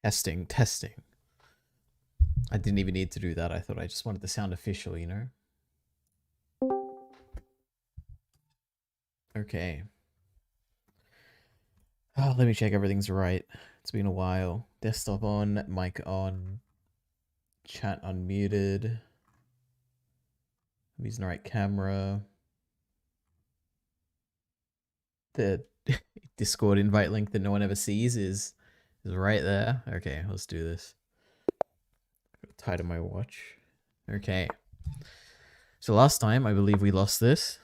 Testing, testing. I didn't even need to do that. I thought I just wanted to sound official, you know? Okay. Oh, let me check everything's right. It's been a while. Desktop on, mic on, chat unmuted. I'm using the right camera. The Discord invite link that no one ever sees is right there. Okay, let's do this. Tie to my watch. Okay. So last time, I believe we lost this.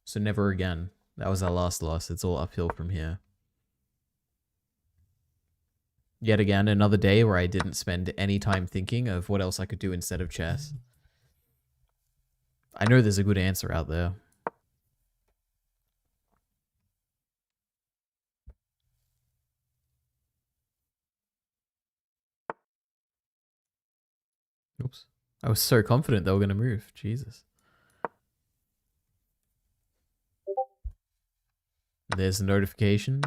So never again. That was our last loss. It's all uphill from here. Yet again, another day where I didn't spend any time thinking of what else I could do instead of chess. I know there's a good answer out there. Oops. I was so confident they were going to move. Jesus. There's a notification.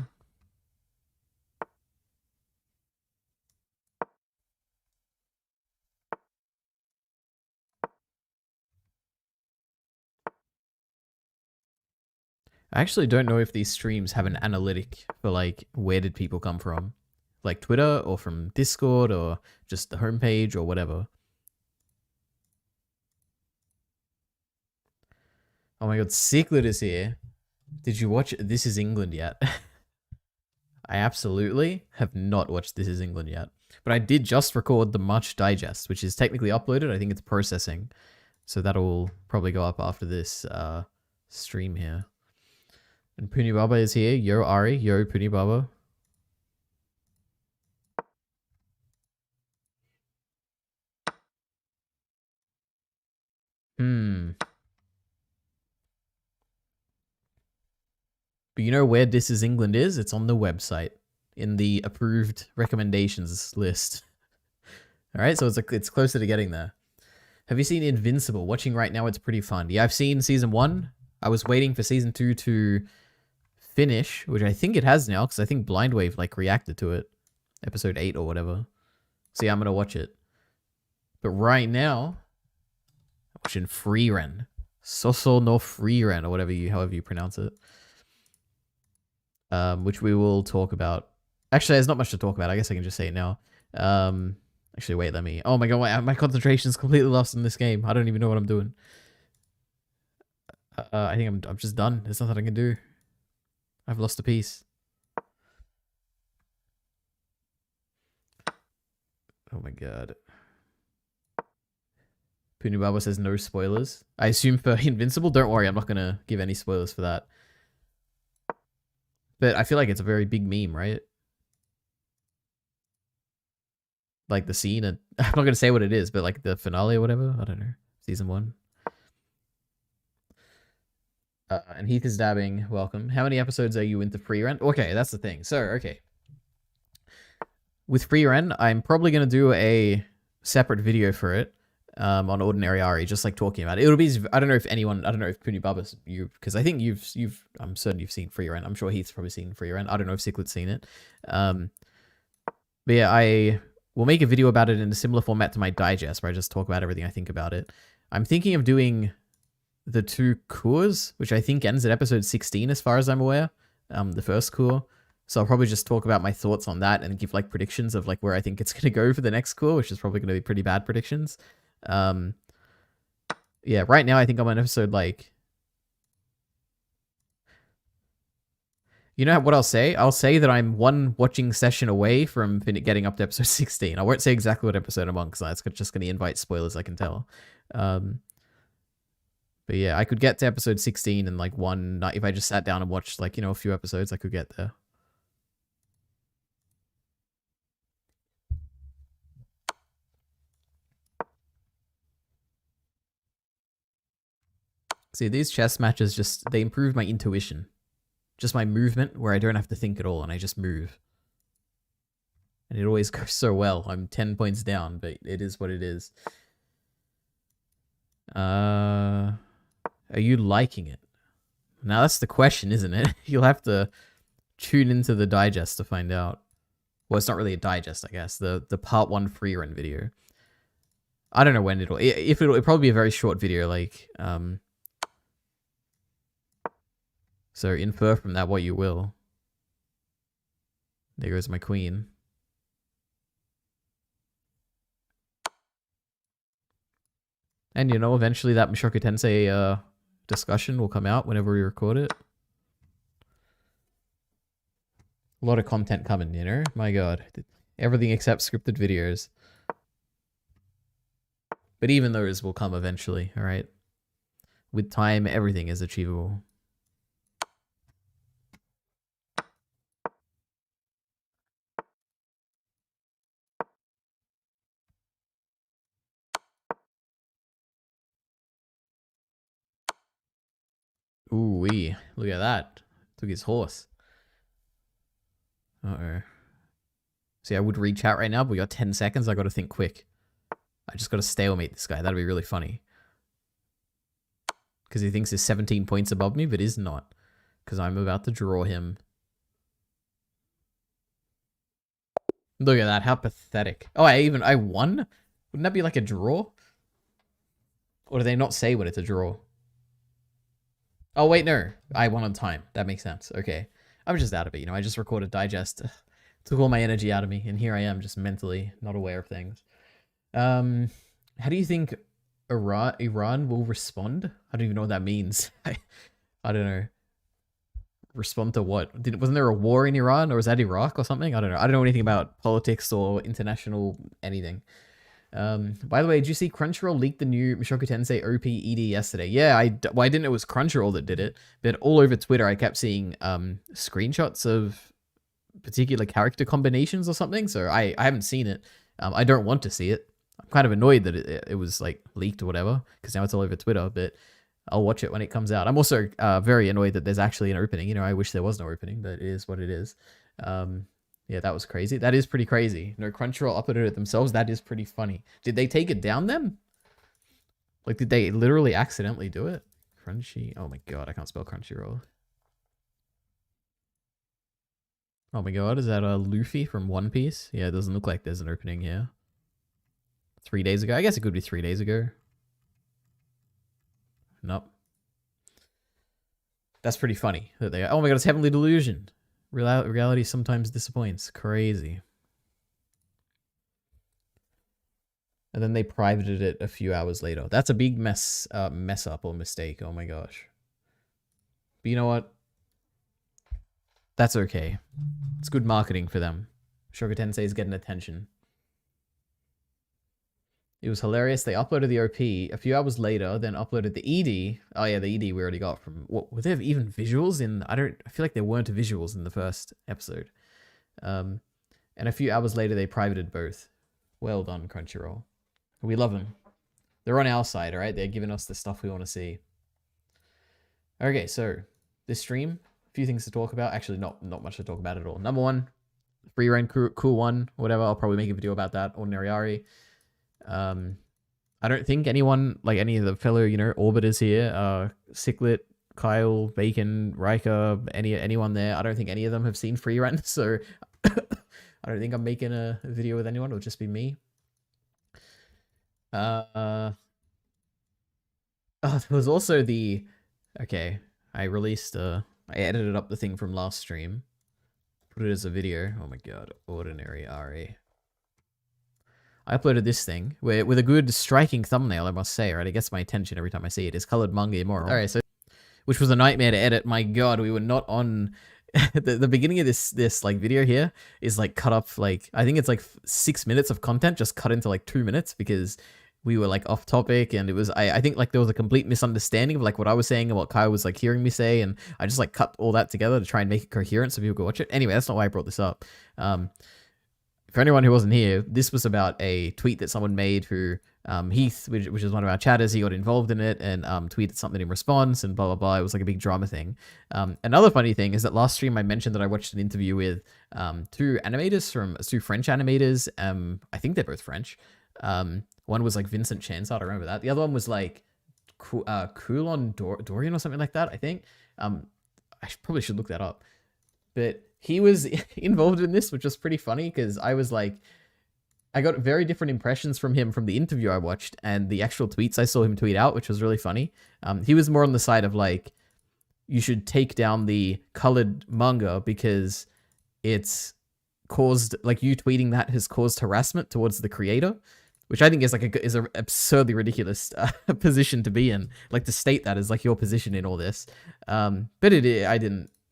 I actually don't know if these streams have an analytic for like where did people come from, like Twitter or from Discord or just the homepage or whatever. Oh my god, Cichlid is here. Did you watch This Is England yet? I absolutely have not watched This Is England yet, but I did just record the March Digest, which is technically uploaded. I think it's processing, so that'll probably go up after this stream here. And Puni Baba is here. Yo Ari, yo Puni Baba. But you know where This Is England is? It's on the website in the approved recommendations list. All right, so it's closer to getting there. Have you seen Invincible? Watching right now, it's pretty fun. Yeah, I've seen season 1. I was waiting for season 2 to finish, which I think it has now, because I think Blindwave like reacted to it, episode 8 or whatever. So yeah, I'm gonna watch it. But right now, I'm watching Freeren, Soso no Freeren, or however you pronounce it. Which we will talk about. Actually, there's not much to talk about. I guess I can just say it now. Actually, wait, let me. Oh my god, my concentration's completely lost in this game. I don't even know what I'm doing. I think I'm just done. There's nothing I can do. I've lost a piece. Oh my god. Punibaba says no spoilers. I assume for Invincible. Don't worry, I'm not gonna give any spoilers for that. But I feel like it's a very big meme, right? Like the scene, and I'm not gonna say what it is, but like the finale or whatever. I don't know. Season 1. And Heath is dabbing. Welcome. How many episodes are you into Free Rent? Okay, that's the thing. So, okay. With Free Rent, I'm probably gonna do a separate video for it. On Ordinary Ari, just like talking about it. It'll be, I don't know if Puni Bubba's you, because I think I'm certain you've seen Free Rent. I'm sure Heath's probably seen Free Rent. I don't know if Cichlid's seen it. But yeah, I will make a video about it in a similar format to my digest, where I just talk about everything I think about it. I'm thinking of doing the 2 cours, which I think ends at episode 16, as far as I'm aware. The first cour. So I'll probably just talk about my thoughts on that and give like predictions of like where I think it's going to go for the next cour, which is probably going to be pretty bad predictions. Yeah, right now I think I'm on episode like, you know what I'll say? I'll say that I'm 1 watching session away from getting up to episode 16. I won't say exactly what episode I'm on, because that's just going to invite spoilers, I can tell. But yeah, I could get to episode 16 in like 1 night. If I just sat down and watched like, you know, a few episodes, I could get there. See, these chess matches they improve my intuition. Just my movement, where I don't have to think at all, and I just move. And it always goes so well. I'm 10 points down, but it is what it is. Are you liking it? Now that's the question, isn't it? You'll have to tune into the digest to find out. Well, it's not really a digest, I guess. The part 1 free run video. I don't know when it'll probably be a very short video, like so infer from that what you will. There goes my queen. And you know, eventually that Mushoku Tensei discussion will come out whenever we record it. A lot of content coming, you know? My god. Everything except scripted videos. But even those will come eventually, alright? With time, everything is achievable. Ooh-wee. Look at that. Took his horse. Uh-oh. See, I would read chat right now, but we got 10 seconds. I gotta think quick. I just gotta stalemate this guy. That'd be really funny. Because he thinks he's 17 points above me, but is not. Because I'm about to draw him. Look at that. How pathetic. Oh, I won? Wouldn't that be like a draw? Or do they not say when it's a draw? Oh, wait, no. I won on time. That makes sense. Okay. I'm just out of it, you know. I just recorded digest. Took all my energy out of me, and here I am, just mentally not aware of things. How do you think Iran will respond? I don't even know what that means. I don't know. Respond to what? Wasn't there a war in Iran, or was that Iraq or something? I don't know. I don't know anything about politics or international anything. By the way, did you see Crunchyroll leaked the new Mushoku Tensei OP ED yesterday? Yeah, I didn't know it was Crunchyroll that did it, but all over Twitter I kept seeing screenshots of particular character combinations or something, so I haven't seen it. I don't want to see it. I'm kind of annoyed that it was like leaked or whatever, because now it's all over Twitter, but I'll watch it when it comes out. I'm also very annoyed that there's actually an opening. You know, I wish there was no opening, but it is what it is. Yeah, that was crazy. That is pretty crazy. No, Crunchyroll uploaded it themselves. That is pretty funny. Did they take it down then? Like, did they literally accidentally do it? Crunchy. Oh my god, I can't spell Crunchyroll. Oh my god, is that a Luffy from One Piece? Yeah, it doesn't look like there's an opening here. 3 days ago? I guess it could be 3 days ago. Nope. That's pretty funny. That they. Oh my god, it's Heavenly Delusion. Reality sometimes disappoints. Crazy. And then they privated it a few hours later. That's a big mess up or mistake. Oh my gosh. But you know what? That's okay. It's good marketing for them. Mushoku Tensei is getting attention. It was hilarious. They uploaded the OP a few hours later, then uploaded the ED. Oh yeah, the ED we already got from. What were there even visuals in? I feel like there weren't visuals in the first episode. And a few hours later, they privated both. Well done, Crunchyroll. We love them. They're on our side, all right? They're giving us the stuff we want to see. Okay, so this stream, a few things to talk about. Actually, not much to talk about at all. Number one, free reign cool one, whatever. I'll probably make a video about that. Ordinary Ari. I don't think anyone, like any of the fellow, you know, orbiters here, Ciclet, Kyle, Bacon, Riker, anyone there, I don't think any of them have seen Free Run, so I don't think I'm making a video with anyone. It'll just be me. Oh, there was also the, okay, I edited up the thing from last stream, put it as a video. Oh my god, Ordinary Ari. I uploaded this thing with a good striking thumbnail, I must say, right? It gets my attention every time I see it. It's Colored Manga Immoral. Alright, so which was a nightmare to edit. My god, we were not on the beginning of this like video here is like cut up like I think it's like 6 minutes of content just cut into like 2 minutes because we were like off topic and it was I think like there was a complete misunderstanding of like what I was saying and what Kyle was like hearing me say, and I just like cut all that together to try and make it coherent so people could watch it. Anyway, that's not why I brought this up. For anyone who wasn't here, this was about a tweet that someone made who, Heath, which is one of our chatters, he got involved in it and tweeted something in response and blah, blah, blah. It was like a big drama thing. Another funny thing is that last stream I mentioned that I watched an interview with two French animators. I think they're both French. One was like Vincent Chansard, I remember that. The other one was like Kulon Dorian or something like that, I think. Probably should look that up. But he was involved in this, which was pretty funny because I was like, I got very different impressions from him from the interview I watched and the actual tweets I saw him tweet out, which was really funny. He was more on the side of like, you should take down the colored manga because it's caused, like, you tweeting that has caused harassment towards the creator, which I think is like is a absurdly ridiculous position to be in. Like, to state that as like your position in all this. But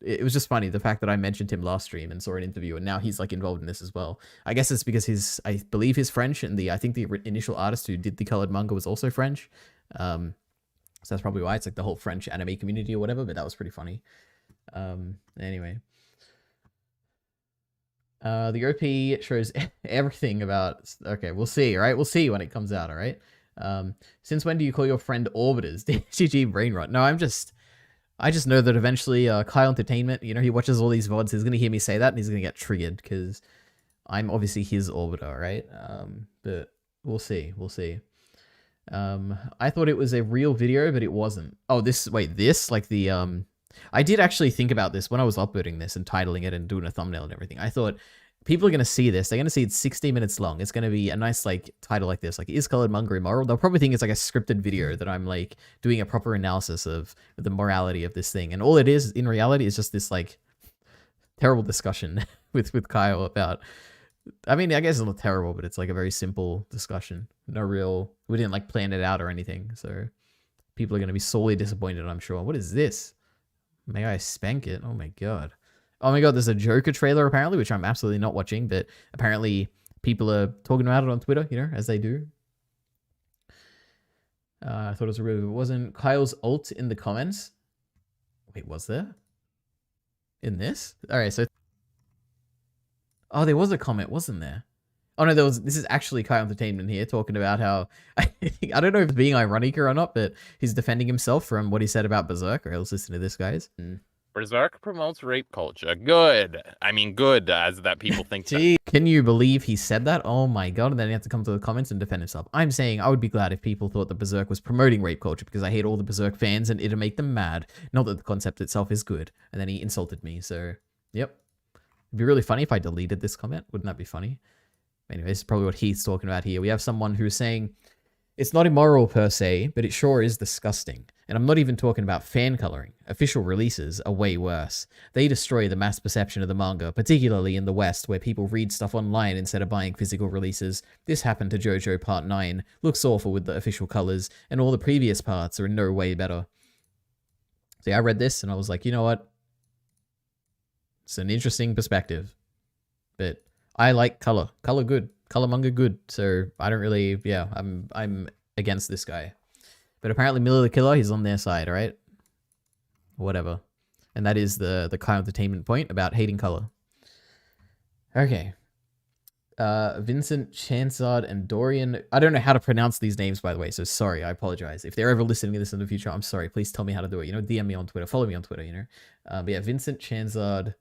it was just funny, the fact that I mentioned him last stream and saw an interview, and now he's like involved in this as well. I guess it's because I believe he's French, and I think the initial artist who did the colored manga was also French. So that's probably why it's like the whole French anime community or whatever, but that was pretty funny. Anyway. The OP shows everything about... Okay, we'll see, all right? We'll see when it comes out, all right? Since when do you call your friend Orbiters? GG brain rot. No, I just know that eventually Kyle Entertainment, you know, he watches all these VODs, he's going to hear me say that, and he's going to get triggered, because I'm obviously his Orbiter, right? But we'll see, we'll see. I thought it was a real video, but it wasn't. Oh, this? Like the... I did actually think about this when I was uploading this and titling it and doing a thumbnail and everything. I thought, people are going to see this. They're going to see it's 60 minutes long. It's going to be a nice, like, title like this. Like, is colored manga immoral? They'll probably think it's like a scripted video that I'm, like, doing a proper analysis of the morality of this thing. And all it is, in reality, is just this, like, terrible discussion with Kyle about... I mean, I guess it's not terrible, but it's, like, a very simple discussion. No real... We didn't, like, plan it out or anything. So, people are going to be sorely disappointed, I'm sure. What is this? May I spank it? Oh my god. Oh my god, there's a Joker trailer apparently, which I'm absolutely not watching, but apparently people are talking about it on Twitter, you know, as they do. I thought it was a real... It wasn't Kyle's ult in the comments. Wait, was there? In this? Alright, so... Oh, there was a comment, wasn't there? Oh no, this is actually Kyle Entertainment here talking about how... I don't know if it's being ironic or not, but he's defending himself from what he said about Berserk. Or let's listen to this, guys. Berserk promotes rape culture. Good. I mean, good, as that people think. Gee, can you believe he said that? Oh my god, and then he had to come to the comments and defend himself. I'm saying I would be glad if people thought that Berserk was promoting rape culture, because I hate all the Berserk fans and it'll make them mad. Not that the concept itself is good. And then he insulted me, so... Yep. It'd be really funny if I deleted this comment. Wouldn't that be funny? Anyway, this is probably what Heath's talking about here. We have someone who's saying, it's not immoral per se, but it sure is disgusting. And I'm not even talking about fan coloring. Official releases are way worse. They destroy the mass perception of the manga, particularly in the West, where people read stuff online instead of buying physical releases. This happened to JoJo Part 9. Looks awful with the official colors, and all the previous parts are in no way better. See, I read this, and I was like, you know what? It's an interesting perspective. But... I like color. Color good. Color manga good. So I don't really... Yeah, I'm against this guy. But apparently Miller the Killer, he's on their side, alright? Whatever. And that is the Kyle Entertainment point about hating color. Okay. Vincent, Chansard, and Dorian... I don't know how to pronounce these names, by the way, so sorry, I apologize. If they're ever listening to this in the future, I'm sorry. Please tell me how to do it. You know, DM me on Twitter. Follow me on Twitter, you know? But yeah, Vincent, Chansard...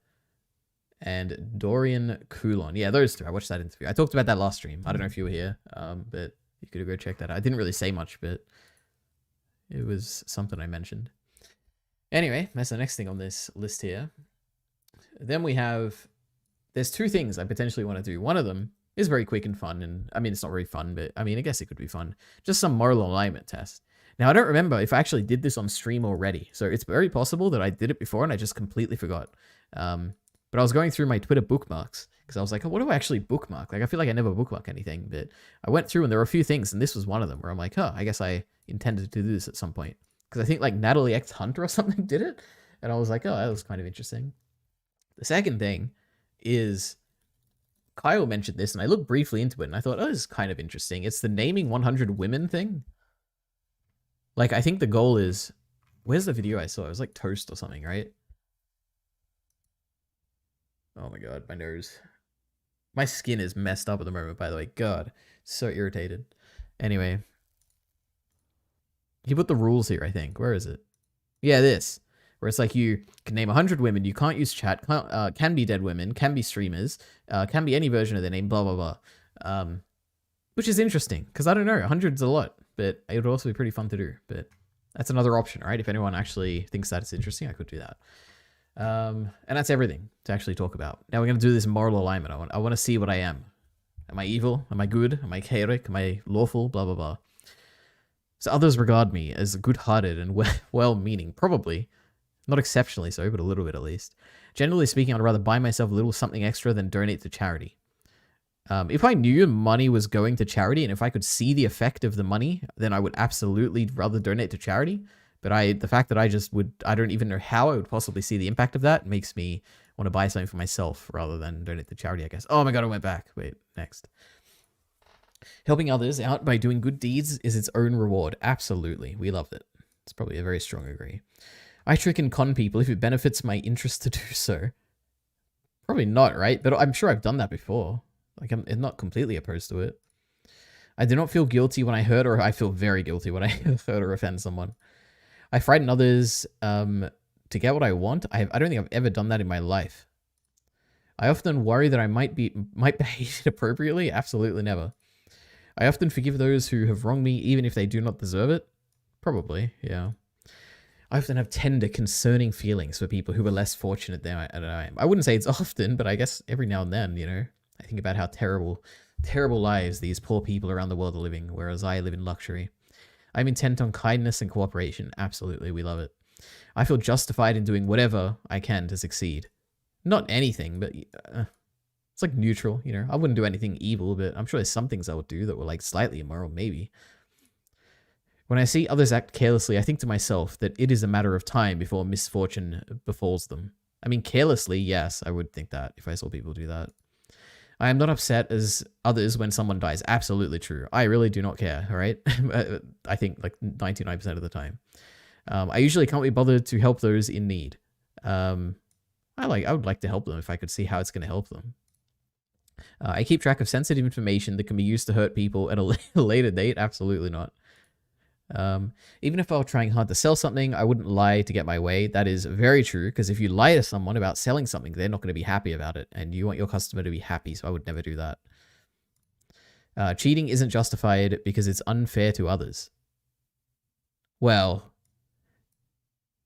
and Dorian Kulon. Yeah, those two. I watched that interview. I talked about that last stream. I don't know if you were here, but you could go check that out. I didn't really say much, but it was something I mentioned. Anyway, that's the next thing on this list here. Then we have... There's two things I potentially want to do. One of them is very quick and fun, and I mean, it's not very fun, but I mean, I guess it could be fun. Just some moral alignment test. Now, I don't remember if I actually did this on stream already, so it's very possible that I did it before and I just completely forgot. But I was going through my Twitter bookmarks because I was like, oh, what do I actually bookmark? Like, I feel like I never bookmark anything, but I went through and there were a few things, and this was one of them where I'm like, oh, I guess I intended to do this at some point. Because I think like Natalie X Hunter or something did it. And I was like, oh, that was kind of interesting. The second thing is Kyle mentioned this, and I looked briefly into it, and I thought, oh, this is kind of interesting. It's the naming 100 women thing. Like, I think the goal is... Where's the video I saw? It was like Toast or something, right? Oh my god, my nose. My skin is messed up at the moment, by the way. God, so irritated. Anyway. He put the rules here, I think. Where is it? Yeah, this. Where it's like you can name 100 women, you can't use chat, can be dead women, can be streamers, can be any version of their name, blah, blah, blah. Which is interesting, because I don't know, 100's a lot, but it would also be pretty fun to do. But That's another option, right? If anyone actually thinks that it's interesting, I could do that. And that's everything to actually talk about. Now we're going to do this moral alignment. I want to see what I am. Am I evil? Am I good? Am I chaotic? Am I lawful? Blah, blah, blah. So others regard me as good-hearted and well-meaning. Probably. Not exceptionally so, but a little bit at least. Generally speaking, I'd rather buy myself a little something extra than donate to charity. If I knew money was going to charity and if I could see the effect of the money, then I would absolutely rather donate to charity. But the fact that I don't even know how I would possibly see the impact of that makes me want to buy something for myself rather than donate to charity, I guess. Oh my god, I went back. Wait, next. Helping others out by doing good deeds is its own reward. Absolutely. We loved it. It's probably a very strong agree. I trick and con people if it benefits my interest to do so. Probably not, right? But I'm sure I've done that before. Like, I'm not completely opposed to it. I do not feel guilty when I hurt, or I feel very guilty when I hurt or offend someone. I frighten others to get what I want. I don't think I've ever done that in my life. I often worry that I might behave inappropriately. Absolutely never. I often forgive those who have wronged me, even if they do not deserve it. Probably, yeah. I often have tender, concerning feelings for people who are less fortunate than I am. I wouldn't say it's often, but I guess every now and then, you know, I think about how terrible lives these poor people around the world are living, whereas I live in luxury. I'm intent on kindness and cooperation. Absolutely, we love it. I feel justified in doing whatever I can to succeed. Not anything, but it's like neutral, you know. I wouldn't do anything evil, but I'm sure there's some things I would do that were like slightly immoral, maybe. When I see others act carelessly, I think to myself that it is a matter of time before misfortune befalls them. I mean, carelessly, yes, I would think that if I saw people do that. I am not upset as others when someone dies. Absolutely true. I really do not care, all right? I think like 99% of the time. I usually can't be bothered to help those in need. I would like to help them if I could see how it's going to help them. I keep track of sensitive information that can be used to hurt people at a later date. Absolutely not. Even if I were trying hard to sell something, I wouldn't lie to get my way. That is very true, because if you lie to someone about selling something, they're not going to be happy about it, and you want your customer to be happy, so I would never do that. Cheating isn't justified because it's unfair to others. Well,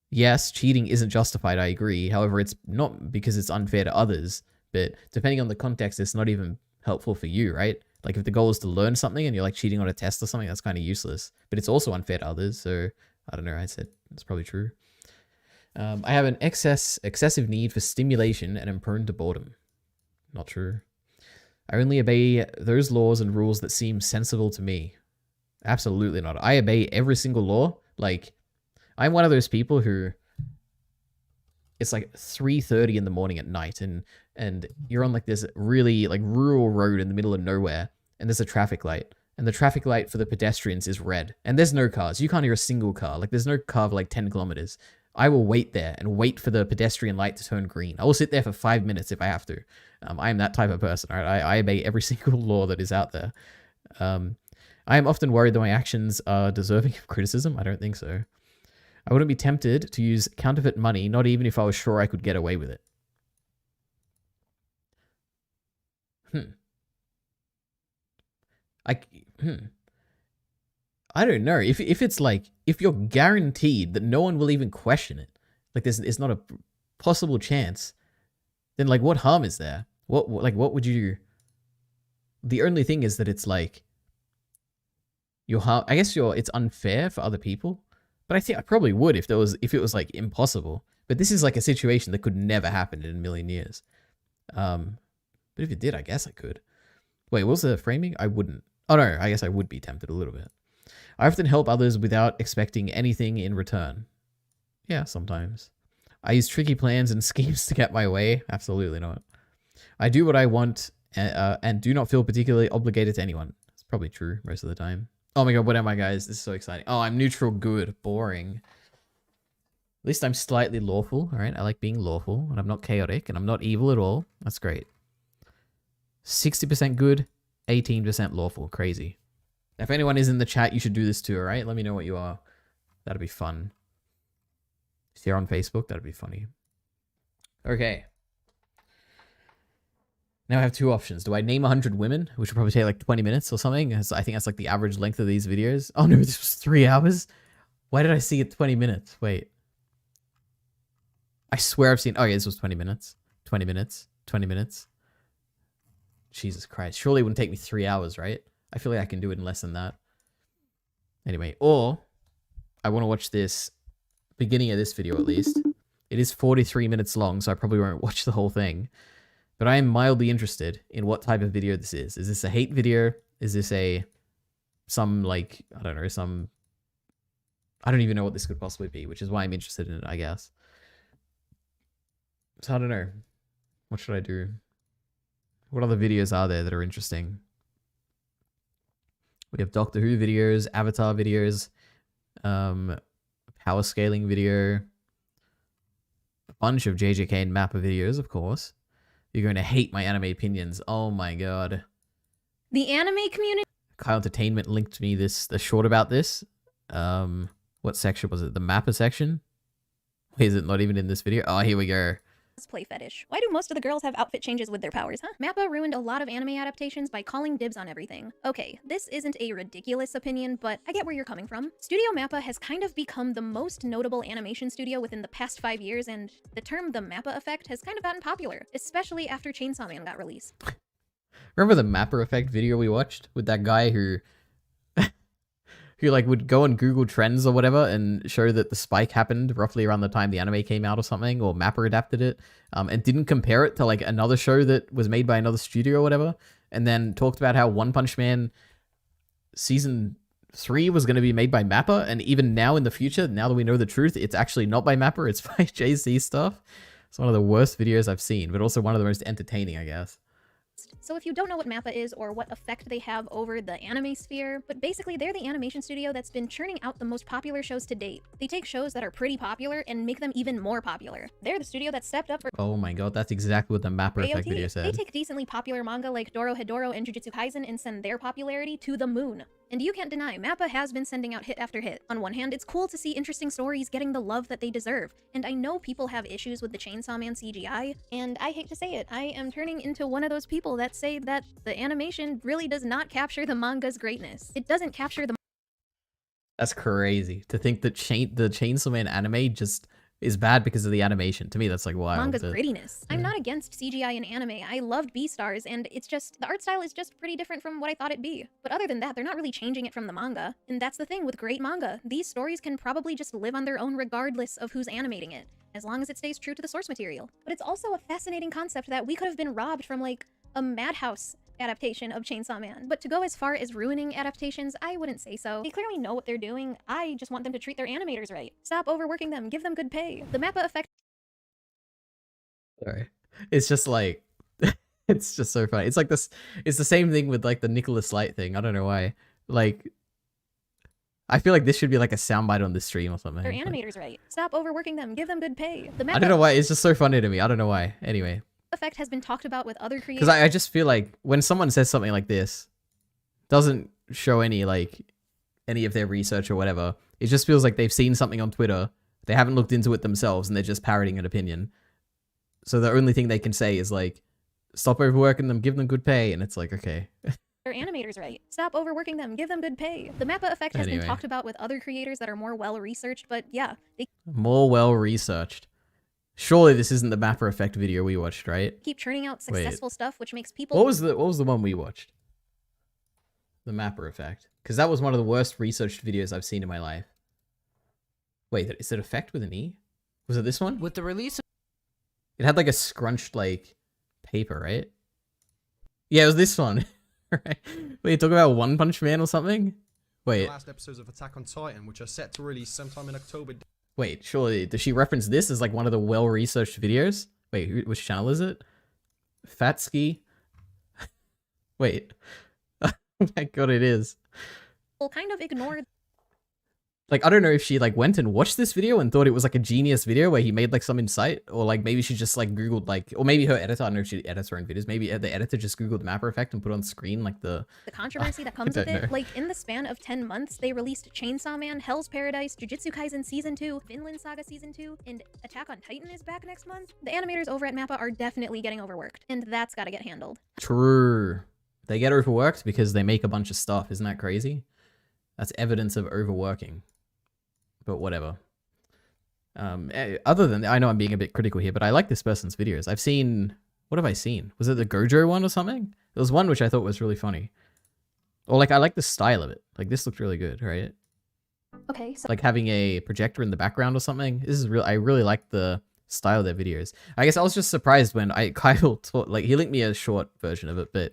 yes, cheating isn't justified, I agree. However, it's not because it's unfair to others, but depending on the context, it's not even helpful for you, right? Like, if the goal is to learn something and you're like cheating on a test or something, that's kind of useless. But it's also unfair to others, so I don't know. I said it's probably true. I have an excessive need for stimulation and am prone to boredom. Not true. I only obey those laws and rules that seem sensible to me. Absolutely not. I obey every single law. Like, I'm one of those people who... It's like 3:30 in the morning at night, and you're on like this really like rural road in the middle of nowhere, and there's a traffic light, and the traffic light for the pedestrians is red, and there's no cars. You can't hear a single car. Like, there's no car for like 10 kilometers. I will wait there and wait for the pedestrian light to turn green. I will sit there for 5 minutes if I have to. I am that type of person. Right? I obey every single law that is out there. I am often worried that my actions are deserving of criticism. I don't think so. I wouldn't be tempted to use counterfeit money, not even if I was sure I could get away with it. I don't know. If it's like, if you're guaranteed that no one will even question it, like it's not a possible chance, then like what harm is there? What would you... The only thing is that it's like, I guess it's unfair for other people. But I think I probably would if it was like impossible. But this is like a situation that could never happen in a million years. But if it did, I guess I could. Wait, what was the framing? I wouldn't. Oh no, I guess I would be tempted a little bit. I often help others without expecting anything in return. Yeah, sometimes. I use tricky plans and schemes to get my way. Absolutely not. I do what I want and do not feel particularly obligated to anyone. It's probably true most of the time. Oh my god, what am I, guys? This is so exciting. Oh, I'm neutral good. Boring. At least I'm slightly lawful, alright? I like being lawful, and I'm not chaotic, and I'm not evil at all. That's great. 60% good, 18% lawful. Crazy. If anyone is in the chat, you should do this too, alright? Let me know what you are. That'd be fun. If you're on Facebook, that'd be funny. Okay. Now I have two options. Do I name 100 women, which will probably take like 20 minutes or something? I think that's like the average length of these videos. Oh no, this was 3 hours. Why did I see it 20 minutes? Wait. I swear I've seen... Oh, yeah, this was 20 minutes. 20 minutes. 20 minutes. Jesus Christ. Surely it wouldn't take me 3 hours, right? I feel like I can do it in less than that. Anyway, or I want to watch this beginning of this video at least. It is 43 minutes long, so I probably won't watch the whole thing. But I am mildly interested in what type of video this is. Is this a hate video? Is this some like, I don't know, I don't even know what this could possibly be, which is why I'm interested in it, I guess. So I don't know. What should I do? What other videos are there that are interesting? We have Doctor Who videos, Avatar videos, power scaling video, a bunch of JJK and Mappa videos, of course. You're going to hate my anime opinions. Oh my god. The anime community. Kyle Entertainment linked me the short about this. What section was it? The Mappa section? Is it not even in this video? Oh, here we go. Play fetish. Why do most of the girls have outfit changes with their powers, huh? Mappa ruined a lot of anime adaptations by calling dibs on everything. Okay, this isn't a ridiculous opinion, but I get where you're coming from. Studio Mappa has kind of become the most notable animation studio within the past 5 years, and the term the Mappa effect has kind of gotten popular, especially after Chainsaw Man got released. Remember the Mappa effect video we watched with that guy who like would go on Google Trends or whatever and show that the spike happened roughly around the time the anime came out or something, or Mappa adapted it, and didn't compare it to like another show that was made by another studio or whatever, and then talked about how One Punch Man season 3 was going to be made by Mappa, and even now in the future, now that we know the truth, it's actually not by Mappa, it's by JC stuff. It's one of the worst videos I've seen, but also one of the most entertaining, I guess. So if you don't know what Mappa is or what effect they have over the anime sphere, but basically they're the animation studio that's been churning out the most popular shows to date. They take shows that are pretty popular and make them even more popular. They're the studio that stepped up for Oh my god, that's exactly what the Mappa effect AOT. video said. They take decently popular manga like Dorohedoro and Jujutsu Kaisen and send their popularity to the moon. And you can't deny, Mappa has been sending out hit after hit. On one hand, it's cool to see interesting stories getting the love that they deserve. And I know people have issues with the Chainsaw Man CGI, and I hate to say it, I am turning into one of those people that say that the animation really does not capture the manga's greatness. It doesn't capture the... That's crazy. To think that the Chainsaw Man anime just is bad because of the animation. To me, that's like wild. manga's grittiness. I'm not against CGI in anime. I loved Beastars, and it's just, the art style is just pretty different from what I thought it'd be. But other than that, they're not really changing it from the manga. And that's the thing with great manga. These stories can probably just live on their own regardless of who's animating it, as long as it stays true to the source material. But it's also a fascinating concept that we could have been robbed from like a Madhouse adaptation of Chainsaw Man. But to go as far as ruining adaptations, I wouldn't say so. They clearly know what they're doing. I just want them to treat their animators right. Stop overworking them, give them good pay. The Mappa effect... Sorry. It's just like, it's just so funny. It's like this, it's the same thing with like the Nicholas Light thing. I don't know why. Like, I feel like this should be like a soundbite on the stream or something. Their animators right. Stop overworking them, give them good pay. The Mappa I don't know why. It's just so funny to me. I don't know why. Anyway. effect has been talked about with other creators. Because I just feel like when someone says something like this, doesn't show any of their research or whatever, it just feels like they've seen something on Twitter, they haven't looked into it themselves, and they're just parroting an opinion. So the only thing they can say is like, stop overworking them, give them good pay, and it's like, okay. Their animators right. Stop overworking them, give them good pay. The Mappa effect has Anyway. been talked about with other creators that are more well-researched, but yeah, they More well-researched. Surely this isn't the Mappa effect video we watched, right? keep churning out successful stuff, which makes people... What was the one we watched? The Mappa effect. Because that was one of the worst researched videos I've seen in my life. Wait, is it effect with an E? Was it this one? With the release of It had like a scrunched like paper, right? Yeah, it was this one. Right? Wait, you talking about One Punch Man or something? Wait, The last episodes of Attack on Titan, which are set to release sometime in October. wait, surely, does she reference this as like one of the well-researched videos? Wait, which channel is it? Fatski? Wait. Oh my god, it is. kind of ignore Like, I don't know if she like went and watched this video and thought it was like a genius video where he made like some insight, or like maybe she just like Googled like, or maybe her editor, I don't know if she edits her own videos, maybe the editor just Googled Mappa effect and put on screen like the controversy that comes with don't it. know. Like, in the span of 10 months, they released Chainsaw Man, Hell's Paradise, Jujutsu Kaisen Season 2, Vinland Saga Season 2, and Attack on Titan is back next month. The animators over at Mappa are definitely getting overworked, and that's gotta get handled. True. They get overworked because they make a bunch of stuff. Isn't that crazy? That's evidence of overworking. but whatever. Other than, I know I'm being a bit critical here, but I like this person's videos. I've seen, what have I seen? Was it the Gojo one or something? There was one which I thought was really funny. Or like, I like the style of it. Like, this looked really good, right? Okay, so Like having a projector in the background or something. This is real. I really like the style of their videos. I guess I was just surprised when Kyle taught, like, he linked me a short version of it, but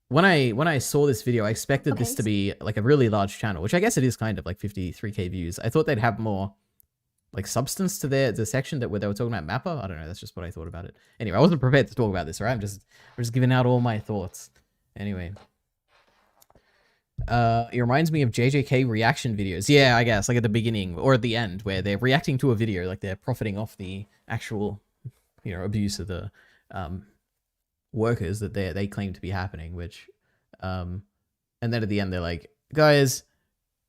when I saw this video, I expected this to be like a really large channel, which I guess it is kind of, like 53k views. I thought they'd have more like substance to the section where they were talking about Mappa. I don't know. That's just what I thought about it. Anyway, I wasn't prepared to talk about this, right? I'm just giving out all my thoughts. Anyway. It reminds me of JJK reaction videos. Yeah, I guess, like at the beginning or at the end where they're reacting to a video, like they're profiting off the actual, you know, abuse of the workers that they claim to be happening, which and then at the end they're like, guys,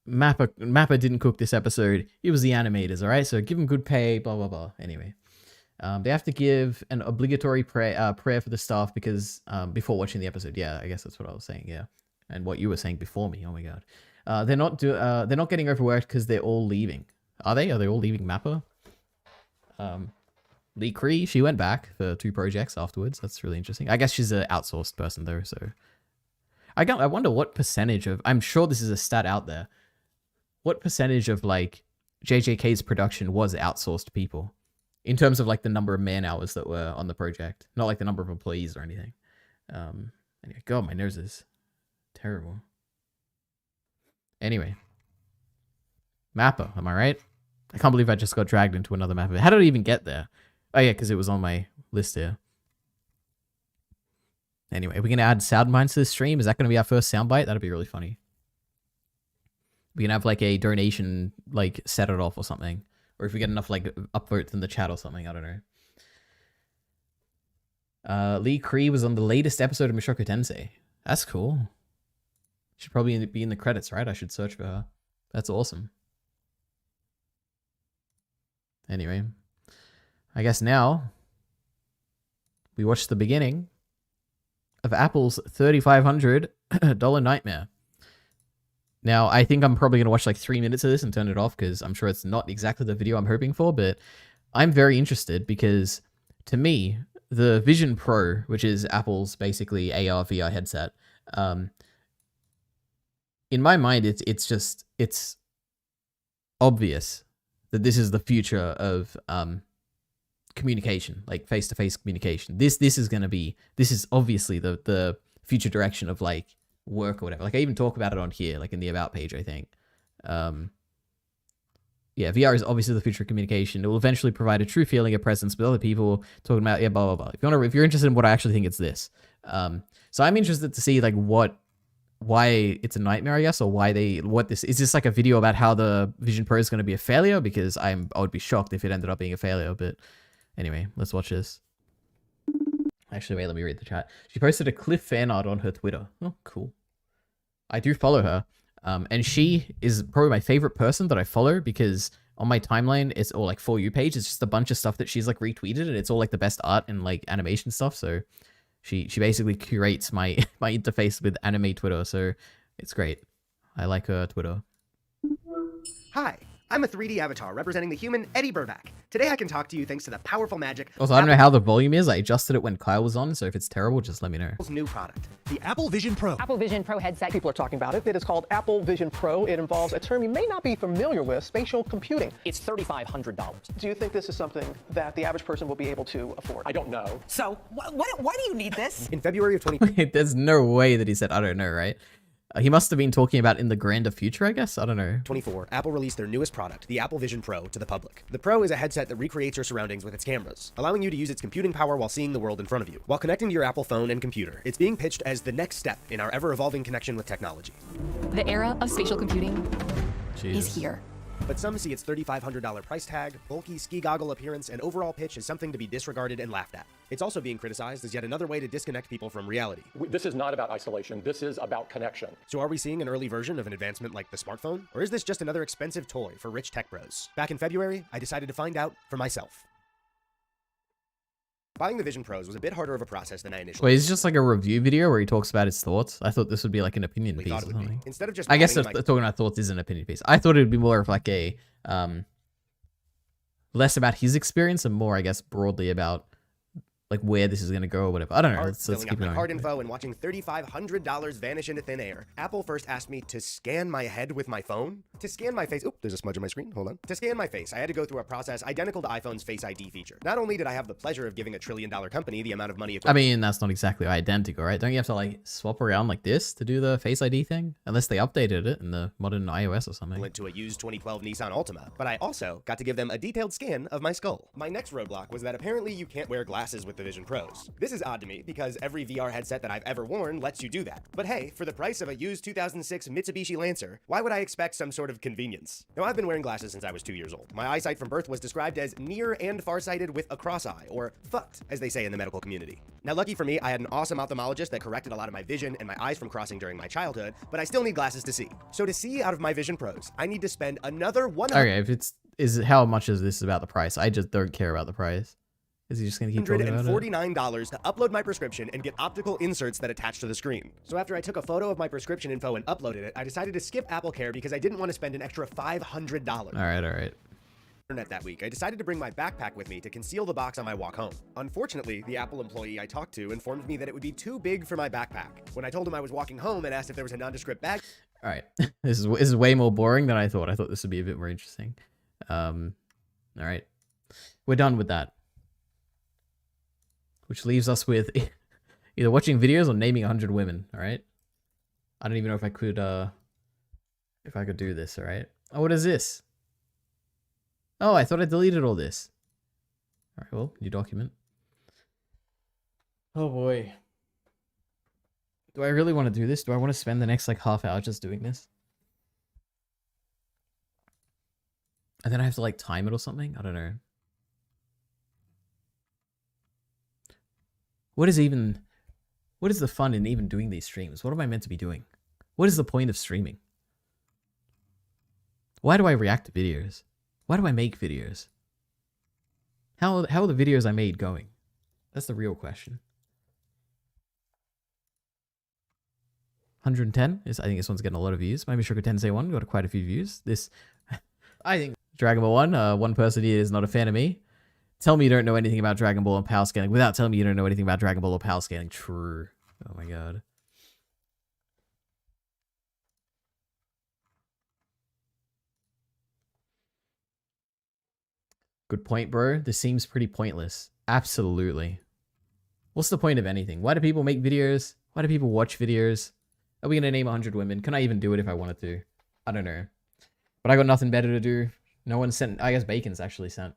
Mappa didn't cook this episode. It was the animators, all right? So give them good pay, blah blah blah. Anyway, they have to give an obligatory prayer for the staff because before watching the episode. Yeah, I guess that's what I was saying. Yeah. And what you were saying before me. Oh my god. They're not getting overworked because they're all leaving. Are they? Are they all leaving Mappa? Lee Cree, she went back for 2 projects afterwards. That's really interesting. I guess she's an outsourced person though, so I wonder what percentage of, I'm sure this is a stat out there. What percentage of like JJK's production was outsourced people in terms of like the number of man hours that were on the project, not like the number of employees or anything. Anyway, God, my nose is terrible. Anyway. Mappa, am I right? I can't believe I just got dragged into another Mappa. How did I even get there? Oh yeah, because it was on my list here. Anyway, we're going to add sound bites to this stream. Is that going to be our first soundbite? That'd be really funny. We can have like a donation, like set it off or something. Or if we get enough like upvotes in the chat or something, I don't know. Lee Cree was on the latest episode of Mushoku Tensei. That's cool. Should probably be in the credits, right? I should search for her. That's awesome. Anyway, I guess now we watch the beginning of Apple's $3,500 nightmare. Now, I think I'm probably going to watch like 3 minutes of this and turn it off because I'm sure it's not exactly the video I'm hoping for, but I'm very interested because to me, the Vision Pro, which is Apple's basically AR VR headset, in my mind, it's obvious that this is the future of communication, like face-to-face communication. This is obviously the future direction of like work or whatever. Like I even talk about it on here, like in the About page, I think. Yeah, VR is obviously the future of communication. It will eventually provide a true feeling of presence with other people talking about, yeah, blah, blah, blah. If you're interested in what I actually think, it's this. So I'm interested to see like why it's a nightmare, I guess, or what this is. This like a video about how the Vision Pro is going to be a failure? Because I would be shocked if it ended up being a failure. But anyway, let's watch this. Actually, wait, let me read the chat. She posted a Cliff fan art on her Twitter. Oh, cool. I do follow her. And she is probably my favorite person that I follow because on my timeline, it's all like For You page. It's just a bunch of stuff that she's like retweeted and it's all like the best art and like animation stuff. So she basically curates my interface with anime Twitter. So it's great. I like her Twitter. Hi, I'm a 3D avatar representing the human Eddie Burback. Today I can talk to you thanks to the powerful magic Also, I don't know how the volume is. I adjusted it when Kyle was on, so if it's terrible, just let me know. Apple's new product. The Apple Vision Pro. Apple Vision Pro headset. People are talking about it. It is called Apple Vision Pro. It involves a term you may not be familiar with, spatial computing. It's $3,500. Do you think this is something that the average person will be able to afford? I don't know. So, why do you need this? In February of 20... There's no way that he said, I don't know, right? He must have been talking about in the grander future, I guess? I don't know. 24, Apple released their newest product, the Apple Vision Pro, to the public. The Pro is a headset that recreates your surroundings with its cameras, allowing you to use its computing power while seeing the world in front of you. While connecting to your Apple phone and computer, it's being pitched as the next step in our ever-evolving connection with technology. The era of spatial computing Jesus. is here. But some see its $3,500 price tag, bulky ski goggle appearance, and overall pitch as something to be disregarded and laughed at. It's also being criticized as yet another way to disconnect people from reality. This is not about isolation. This is about connection. So are we seeing an early version of an advancement like the smartphone? Or is this just another expensive toy for rich tech bros? Back in February, I decided to find out for myself. Buying the Vision Pros was a bit harder of a process than I initially Wait, it's just like a review video where he talks about his thoughts. I thought this would be like an opinion piece or thought it would be. something. Instead of just I guess adding if my- talking about thoughts is an opinion piece. I thought it would be more of like a less about his experience and more, I guess, broadly about like where this is going to go or whatever. I don't know. Let's filling keep out my going. card info and watching $3,500 vanish into thin air, Apple first asked me to scan my head with my phone. To scan my face, there's a smudge on my screen, hold on. To scan my face, I had to go through a process identical to iPhone's Face ID feature. Not only did I have the pleasure of giving a $1 trillion company the amount of money I mean, that's not exactly identical, right? Don't you have to like swap around like this to do the Face ID thing? Unless they updated it in the modern iOS or something. equivalent to a used 2012 Nissan Altima, but I also got to give them a detailed scan of my skull. My next roadblock was that apparently you can't wear glasses with the Vision Pros. This is odd to me because every VR headset that I've ever worn lets you do that. But hey, for the price of a used 2006 Mitsubishi Lancer, why would I expect some sort of convenience? Now, I've been wearing glasses since I was 2 years old. My eyesight from birth was described as near and farsighted with a cross eye, or fucked, as they say in the medical community. Now, lucky for me, I had an awesome ophthalmologist that corrected a lot of my vision and my eyes from crossing during my childhood, but I still need glasses to see. So to see out of my Vision Pros, I need to spend another Okay, if how much is this about the price? I just don't care about the price. Is he just gonna keep talking about it? $149 to upload my prescription and get optical inserts that attach to the screen. So after I took a photo of my prescription info and uploaded it, I decided to skip Apple Care because I didn't want to spend an extra $500. All right. Internet that week, I decided to bring my backpack with me to conceal the box on my walk home. Unfortunately, the Apple employee I talked to informed me that it would be too big for my backpack. When I told him I was walking home and asked if there was a nondescript bag, All right. This is way more boring than I thought. I thought this would be a bit more interesting. All right. We're done with that. Which leaves us with either watching videos or naming 100 women, all right? I don't even know if I could do this, all right? Oh, what is this? Oh, I thought I deleted all this. All right, well, new document. Oh boy. Do I really want to do this? Do I want to spend the next like half hour just doing this? And then I have to like time it or something? I don't know. What is the fun in even doing these streams? What am I meant to be doing? What is the point of streaming? Why do I react to videos? Why do I make videos? How are the videos I made going? That's the real question. 110 I think this one's getting a lot of views. Maybe Sugar Tensei 1 got quite a few views. This, I think Dragon Ball 1, one person here is not a fan of me. Tell me you don't know anything about Dragon Ball and power scaling without telling me you don't know anything about Dragon Ball or power scaling. True. Oh my god. Good point, bro. This seems pretty pointless. Absolutely. What's the point of anything? Why do people make videos? Why do people watch videos? Are we going to name 100 women? Can I even do it if I wanted to? I don't know. But I got nothing better to do. No one sent... I guess Bacon's actually sent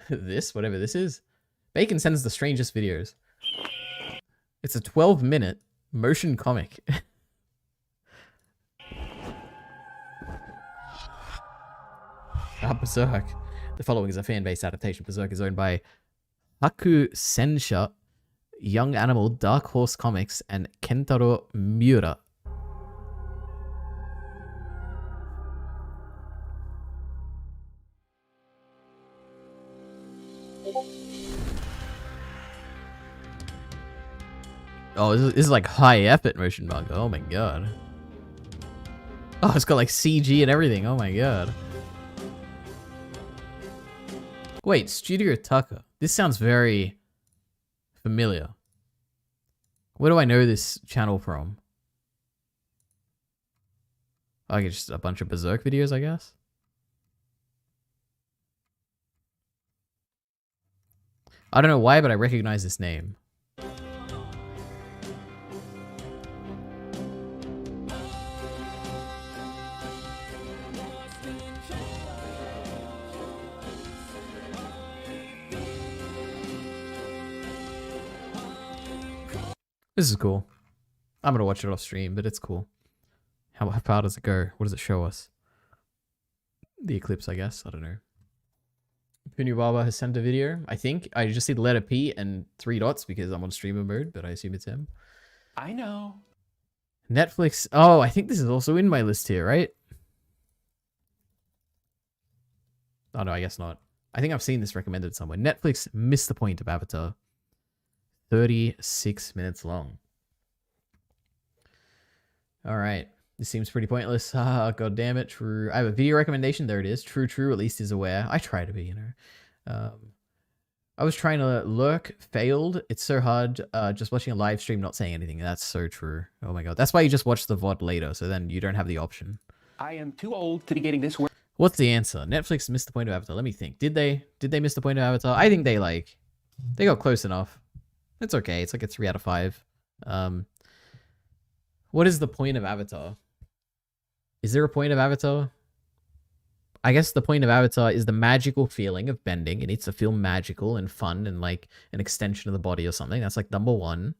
this, whatever this is. Bacon sends the strangest videos. It's a 12-minute motion comic. Berserk. The following is a fan-based adaptation. Berserk is owned by Haku Sensha, Young Animal, Dark Horse Comics, and Kentaro Miura. Oh, this is like high effort motion manga. Oh my god. Oh, it's got like CG and everything. Oh my god. Wait, Studio Tucker. This sounds very familiar. Where do I know this channel from? Oh, just a bunch of Berserk videos, I guess. I don't know why, but I recognize this name. This is cool. I'm gonna watch it off stream, but it's cool. How far does it go? What does it show us? The eclipse, I guess. I don't know. Punu Baba has sent a video. I think I just see the letter P and 3 dots because I'm on streamer mode, but I assume it's him. I know. Netflix. Oh, I think this is also in my list here, right? Oh no, I guess not. I think I've seen this recommended somewhere. Netflix missed the point of Avatar. 36 minutes long. All right. This seems pretty pointless. Ah, god damn it. True. I have a video recommendation. There it is. True, at least is aware. I try to be, you know. I was trying to lurk, failed. It's so hard just watching a live stream, not saying anything. That's so true. Oh my god. That's why you just watch the VOD later, so then you don't have the option. I am too old to be getting this work. What's the answer? Netflix missed the point of Avatar. Let me think. Did they miss the point of Avatar? I think they got close enough. It's okay. It's like a 3 out of 5. What is the point of Avatar? Is there a point of Avatar? I guess the point of Avatar is the magical feeling of bending. It needs to feel magical and fun and like an extension of the body or something. That's like number 1.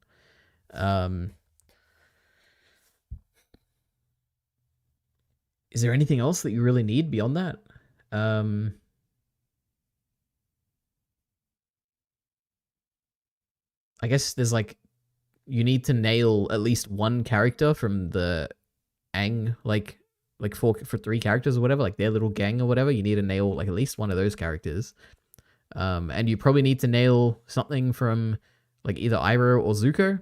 Is there anything else that you really need beyond that? I guess there's like, you need to nail at least one character from the Aang, like for 3 characters or whatever, like their little gang or whatever. You need to nail like at least one of those characters. And you probably need to nail something from like either Iroh or Zuko.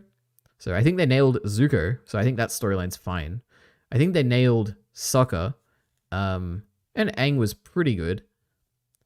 So I think they nailed Zuko, so I think that storyline's fine. I think they nailed Sokka, and Aang was pretty good.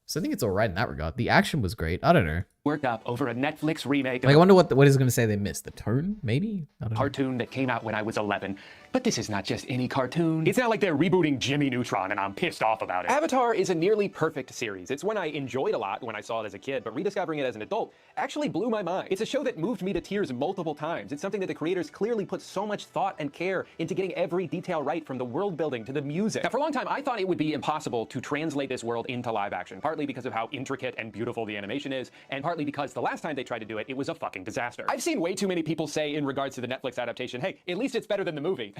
So I think it's alright in that regard. The action was great. I don't know. Worked up over a Netflix remake. Like, I wonder what is going to say they missed. The tone, maybe? I don't know. Cartoon that came out when I was 11. But this is not just any cartoon. It's not like they're rebooting Jimmy Neutron and I'm pissed off about it. Avatar is a nearly perfect series. It's one I enjoyed a lot when I saw it as a kid, but rediscovering it as an adult actually blew my mind. It's a show that moved me to tears multiple times. It's something that the creators clearly put so much thought and care into getting every detail right, from the world building to the music. Now, for a long time, I thought it would be impossible to translate this world into live action, partly because of how intricate and beautiful the animation is, and partly because the last time they tried to do it, it was a fucking disaster. I've seen way too many people say in regards to the Netflix adaptation, hey, at least it's better than the movie.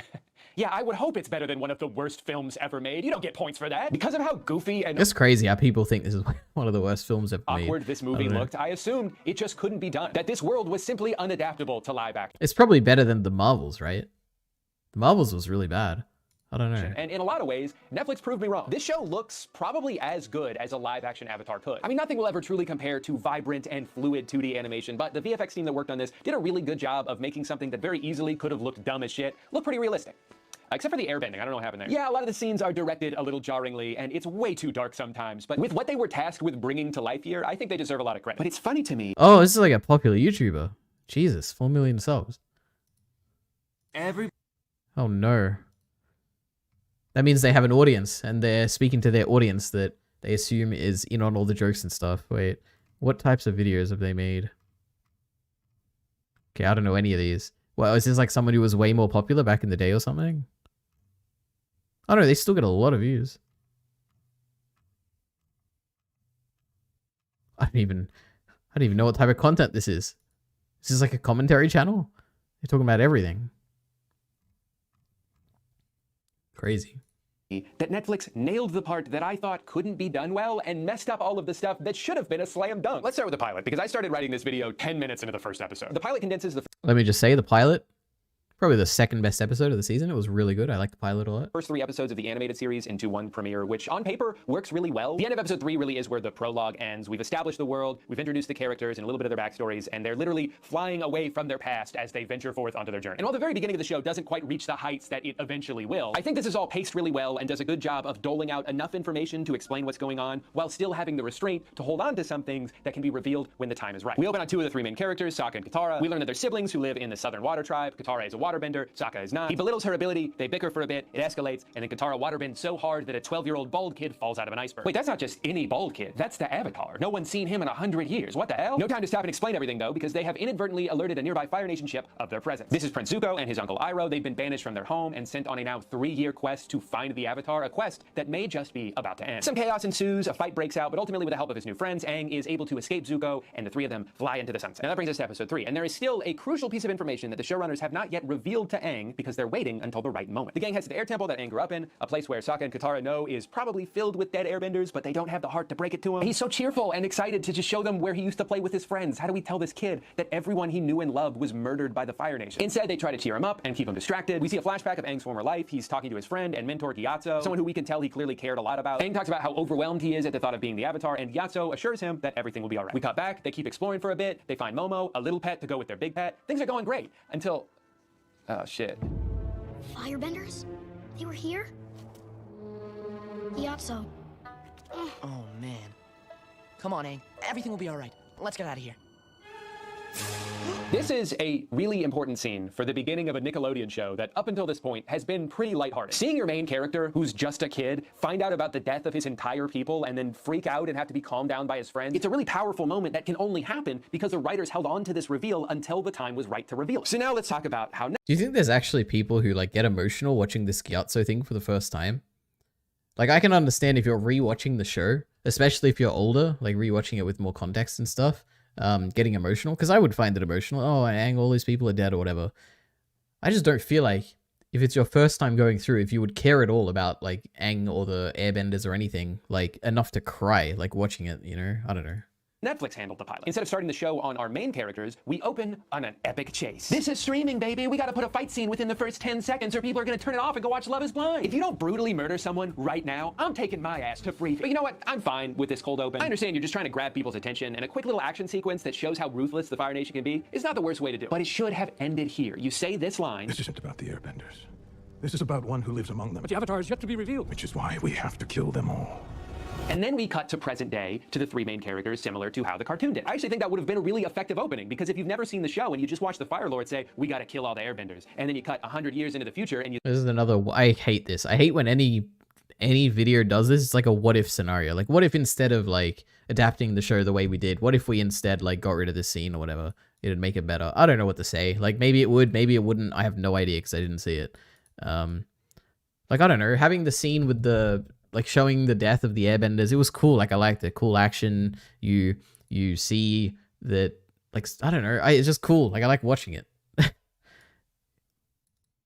Yeah, I would hope it's better than one of the worst films ever made. You don't get points for that. Because of how goofy and it's crazy how people think this is one of the worst films ever made. Awkward this movie looked, I assumed it just couldn't be done. That this world was simply unadaptable to live action. It's probably better than the Marvels, right? The Marvels was really bad. I don't know. And in a lot of ways, Netflix proved me wrong. This show looks probably as good as a live-action Avatar could. I mean, nothing will ever truly compare to vibrant and fluid 2D animation, but the VFX team that worked on this did a really good job of making something that very easily could have looked dumb as shit look pretty realistic. Except for the airbending, I don't know what happened there. Yeah, a lot of the scenes are directed a little jarringly, and it's way too dark sometimes, but with what they were tasked with bringing to life here, I think they deserve a lot of credit. But it's funny to me. Oh, this is like a popular YouTuber. Jesus, 4 million subs. Oh no. That means they have an audience, and they're speaking to their audience that they assume is in on all the jokes and stuff. Wait, what types of videos have they made? Okay, I don't know any of these. Well, is this like someone who was way more popular back in the day or something? I don't know, they still get a lot of views. I don't even know what type of content this is. This is like a commentary channel? They're talking about everything. Crazy. That Netflix nailed the part that I thought couldn't be done well and messed up all of the stuff that should have been a slam dunk. Let's start with the pilot, because I started writing this video 10 minutes into the first episode. The pilot condenses the Let me just say, the pilot, probably the second best episode of the season. It was really good. I liked the pilot a lot. first 3 episodes of the animated series into one premiere, which on paper works really well. The end of episode 3 really is where the prologue ends. We've established the world, we've introduced the characters and a little bit of their backstories, and they're literally flying away from their past as they venture forth onto their journey. And while the very beginning of the show doesn't quite reach the heights that it eventually will, I think this is all paced really well and does a good job of doling out enough information to explain what's going on, while still having the restraint to hold on to some things that can be revealed when the time is right. We open on 2 of the 3 main characters, Sokka and Katara. We learn that they're siblings who live in the Southern Water Tribe. Katara is a waterbender, Sokka is not. He belittles her ability, they bicker for a bit, it escalates, and then Katara waterbends so hard that a 12-year-old bald kid falls out of an iceberg. Wait, that's not just any bald kid, that's the Avatar. No one's seen him in 100 years, what the hell? No time to stop and explain everything though, because they have inadvertently alerted a nearby Fire Nation ship of their presence. This is Prince Zuko and his uncle Iroh. They've been banished from their home and sent on a now 3-year quest to find the Avatar, a quest that may just be about to end. Some chaos ensues, a fight breaks out, but ultimately with the help of his new friends, Aang is able to escape Zuko, and the 3 of them fly into the sunset. Now that brings us to episode 3, and there is still a crucial piece of information that the showrunners have not yet revealed revealed to Aang because they're waiting until the right moment. The gang heads to the air temple that Aang grew up in, a place where Sokka and Katara know is probably filled with dead airbenders, but they don't have the heart to break it to him. He's so cheerful and excited to just show them where he used to play with his friends. How do we tell this kid that everyone he knew and loved was murdered by the Fire Nation? Instead, they try to cheer him up and keep him distracted. We see a flashback of Aang's former life. He's talking to his friend and mentor Gyatso, someone who we can tell he clearly cared a lot about. Aang talks about how overwhelmed he is at the thought of being the Avatar, and Gyatso assures him that everything will be alright. We cut back, they keep exploring for a bit, they find Momo, a little pet to go with their big pet. Things are going great until... oh shit. Firebenders? They were here? Gyatso. Oh, man. Come on, Aang. Everything will be all right. Let's get out of here. This is a really important scene for the beginning of a Nickelodeon show that up until this point has been pretty lighthearted. Seeing your main character, who's just a kid, find out about the death of his entire people and then freak out and have to be calmed down by his friends, it's a really powerful moment that can only happen because the writers held on to this reveal until the time was right to reveal it. So now let's talk about how... Do you think there's actually people who like get emotional watching this Gyatso thing for the first time? Like, I can understand if you're rewatching the show, especially if you're older, like rewatching it with more context and stuff, getting emotional, because I would find it emotional. Oh, Aang, all these people are dead or whatever. I just don't feel like if it's your first time going through, if you would care at all about like Aang or the airbenders or anything, like enough to cry, like watching it, you know? I don't know. Netflix handled the pilot. Instead of starting the show on our main characters, we open on an epic chase. This is streaming, baby. We gotta put a fight scene within the first 10 seconds or people are gonna turn it off and go watch Love is Blind. If you don't brutally murder someone right now, I'm taking my ass to free. But you know what? I'm fine with this cold open. I understand you're just trying to grab people's attention, and a quick little action sequence that shows how ruthless the Fire Nation can be is not the worst way to do it. But it should have ended here. You say this line. This isn't about the airbenders. This is about one who lives among them. But the Avatar is yet to be revealed. Which is why we have to kill them all. And then we cut to present day to the three main characters, similar to how the cartoon did. I actually think that would have been a really effective opening, because if you've never seen the show and you just watch the Fire Lord say, we gotta kill all the airbenders, and then you cut 100 years into the future and you... This is another... I hate this. I hate when any video does this. It's like a what if scenario. Like, what if instead of like adapting the show the way we did, what if we instead like got rid of this scene or whatever? It'd make it better. I don't know what to say. Like, maybe it would, maybe it wouldn't. I have no idea because I didn't see it. Like, I don't know, having the scene with the... like showing the death of the airbenders, it was cool. Like, I liked it. Cool action. You see that, like, I don't know. It's just cool. Like, I like watching it.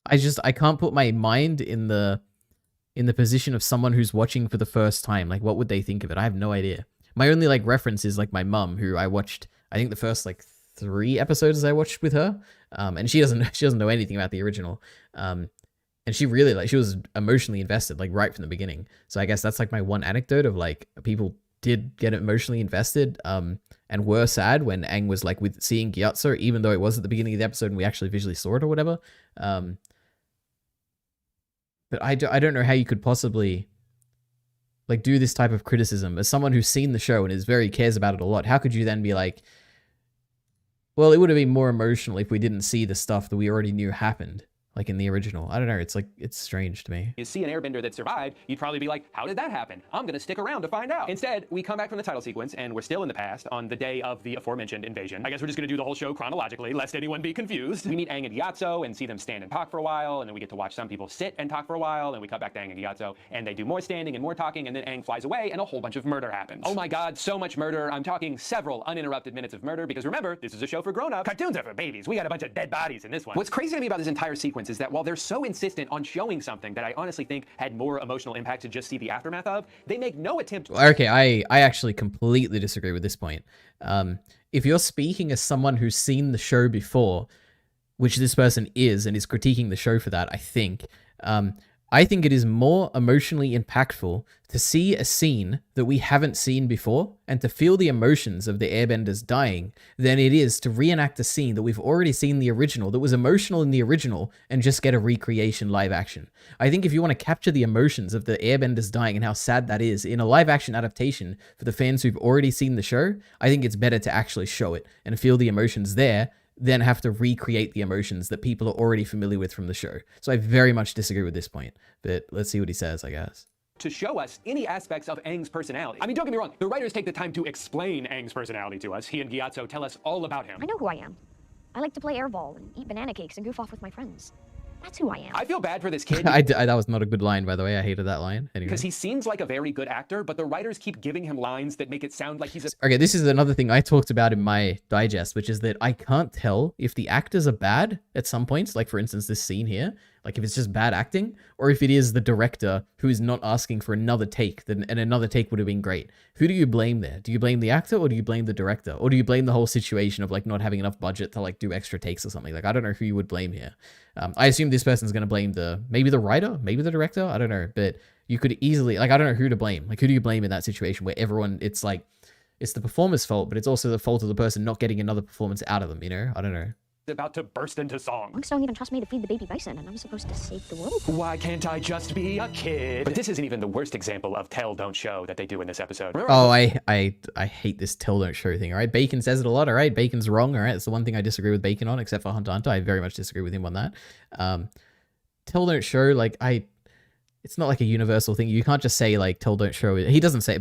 I can't put my mind in the position of someone who's watching for the first time. Like, what would they think of it? I have no idea. My only like reference is like my mum, who I watched, I think the first like 3 episodes I watched with her. And she doesn't know anything about the original. And she really, like, she was emotionally invested, like, right from the beginning. So I guess that's, like, my one anecdote of, like, people did get emotionally invested and were sad when Aang was, like, with seeing Gyatso, even though it was at the beginning of the episode and we actually visually saw it or whatever. But I don't know how you could possibly, like, do this type of criticism. As someone who's seen the show and cares about it a lot, how could you then be like, well, it would have been more emotional if we didn't see the stuff that we already knew happened? Like in the original. I don't know, it's like, it's strange to me. You see an airbender that survived, you'd probably be like, how did that happen? I'm gonna stick around to find out. Instead, we come back from the title sequence and we're still in the past on the day of the aforementioned invasion. I guess we're just gonna do the whole show chronologically, lest anyone be confused. We meet Aang and Gyatso and see them stand and talk for a while, and then we get to watch some people sit and talk for a while, and we cut back to Aang and Gyatso, and they do more standing and more talking, and then Aang flies away and a whole bunch of murder happens. Oh my god, so much murder. I'm talking several uninterrupted minutes of murder, because remember, this is a show for grown-ups. Cartoons are for babies. We got a bunch of dead bodies in this one. What's crazy to me about this entire sequence is that while they're so insistent on showing something that I honestly think had more emotional impact to just see the aftermath of, they make no attempt to... Okay, I actually completely disagree with this point. If you're speaking as someone who's seen the show before, which this person is, and is critiquing the show for that, I think it is more emotionally impactful to see a scene that we haven't seen before and to feel the emotions of the airbenders dying than it is to reenact a scene that we've already seen the original, that was emotional in the original, and just get a recreation live action. I think if you want to capture the emotions of the airbenders dying and how sad that is in a live action adaptation for the fans who've already seen the show, I think it's better to actually show it and feel the emotions there than have to recreate the emotions that people are already familiar with from the show. So I very much disagree with this point, but let's see what he says, I guess. To show us any aspects of Aang's personality. I mean, don't get me wrong, the writers take the time to explain Aang's personality to us. He and Gyatso tell us all about him. I know who I am. I like to play airball and eat banana cakes and goof off with my friends. That's who I am. I feel bad for this kid. that was not a good line, by the way. I hated that line. Anyway. Because he seems like a very good actor, but the writers keep giving him lines that make it sound like he's a... Okay, this is another thing I talked about in my digest, which is that I can't tell if the actors are bad at some points, like for instance, this scene here, like if it's just bad acting, or if it is the director who is not asking for another take, and another take would have been great. Who do you blame there? Do you blame the actor, or do you blame the director? Or do you blame the whole situation of like not having enough budget to like do extra takes or something? Like, I don't know who you would blame here. I assume this person's going to blame maybe the writer, maybe the director, I don't know, but you could easily, like, I don't know who to blame. Like, who do you blame in that situation where everyone, it's like, it's the performer's fault, but it's also the fault of the person not getting another performance out of them, you know? I don't know. about to burst into song. Monks don't even trust me to feed the baby bison, and I'm supposed to save the world? Why can't I just be a kid? But this isn't even the worst example of tell, don't show that they do in this episode. Remember I hate this tell, don't show thing, all right? Bacon says it a lot, all right? Bacon's wrong, all right? It's the one thing I disagree with Bacon on, except for Hunter x Hunter. I very much disagree with him on that. Tell, don't show, like, it's not like a universal thing. You can't just say, like, tell, don't show. He doesn't say,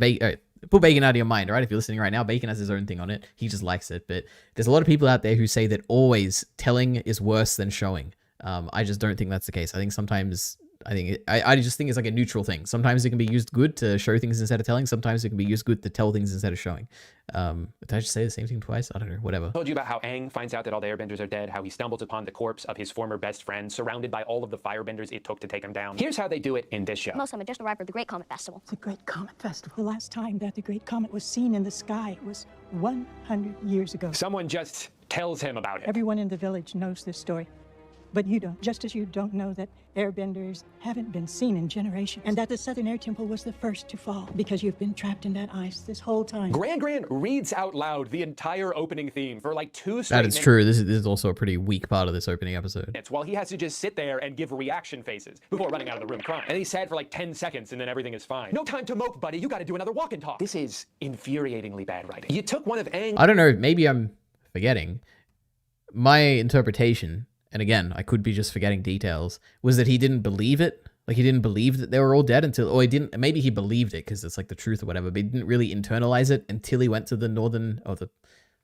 put Bacon out of your mind, all right? If you're listening right now, Bacon has his own thing on it. He just likes it. But there's a lot of people out there who say that always telling is worse than showing. I just don't think that's the case. I think sometimes, I just think it's like a neutral thing. Sometimes it can be used good to show things instead of telling. Sometimes it can be used good to tell things instead of showing. Did I just say the same thing twice? I don't know, whatever. I told you about how Aang finds out that all the airbenders are dead, how he stumbles upon the corpse of his former best friend, surrounded by all of the firebenders it took to take him down. Here's how they do it in this show. Most of them had just arrived for the Great Comet Festival. The Great Comet Festival. The last time that the Great Comet was seen in the sky was 100 years ago. Someone just tells him about it. Everyone in the village knows this story. But you don't, just as you don't know that airbenders haven't been seen in generations, and that the Southern Air Temple was the first to fall, because you've been trapped in that ice this whole time. Gran reads out loud the entire opening theme for like 2 straight That is true. This is also a pretty weak part of this opening episode. While he has to just sit there and give reaction faces before running out of the room crying. And he's sad for like 10 seconds and then everything is fine. No time to mope, buddy. You gotta do another walk and talk. This is infuriatingly bad writing. You took one of Aang... I don't know, maybe I'm forgetting. My interpretation, and again, I could be just forgetting details, was that he didn't believe it. Like, he didn't believe that they were all dead until, or he didn't, maybe he believed it because it's like the truth or whatever, but he didn't really internalize it until he went to the northern, or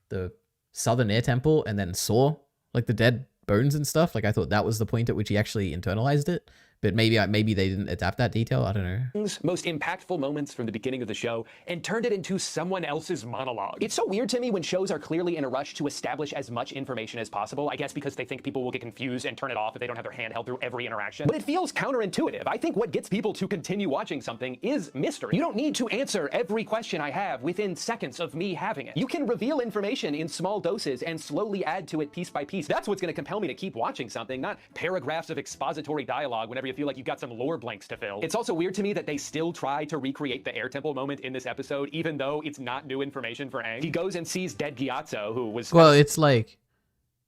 the Southern Air Temple and then saw like the dead bones and stuff. Like, I thought that was the point at which he actually internalized it. But maybe they didn't adapt that detail. I don't know. Most impactful moments from the beginning of the show and turned it into someone else's monologue. It's so weird to me when shows are clearly in a rush to establish as much information as possible. I guess because they think people will get confused and turn it off if they don't have their hand held through every interaction. But it feels counterintuitive. I think what gets people to continue watching something is mystery. You don't need to answer every question I have within seconds of me having it. You can reveal information in small doses and slowly add to it piece by piece. That's what's going to compel me to keep watching something, not paragraphs of expository dialogue whenever you feel like you've got some lore blanks to fill. It's also weird to me that they still try to recreate the air temple moment in this episode, even though it's not new information for Aang. He goes and sees dead Gyatso, who was... Well, it's like,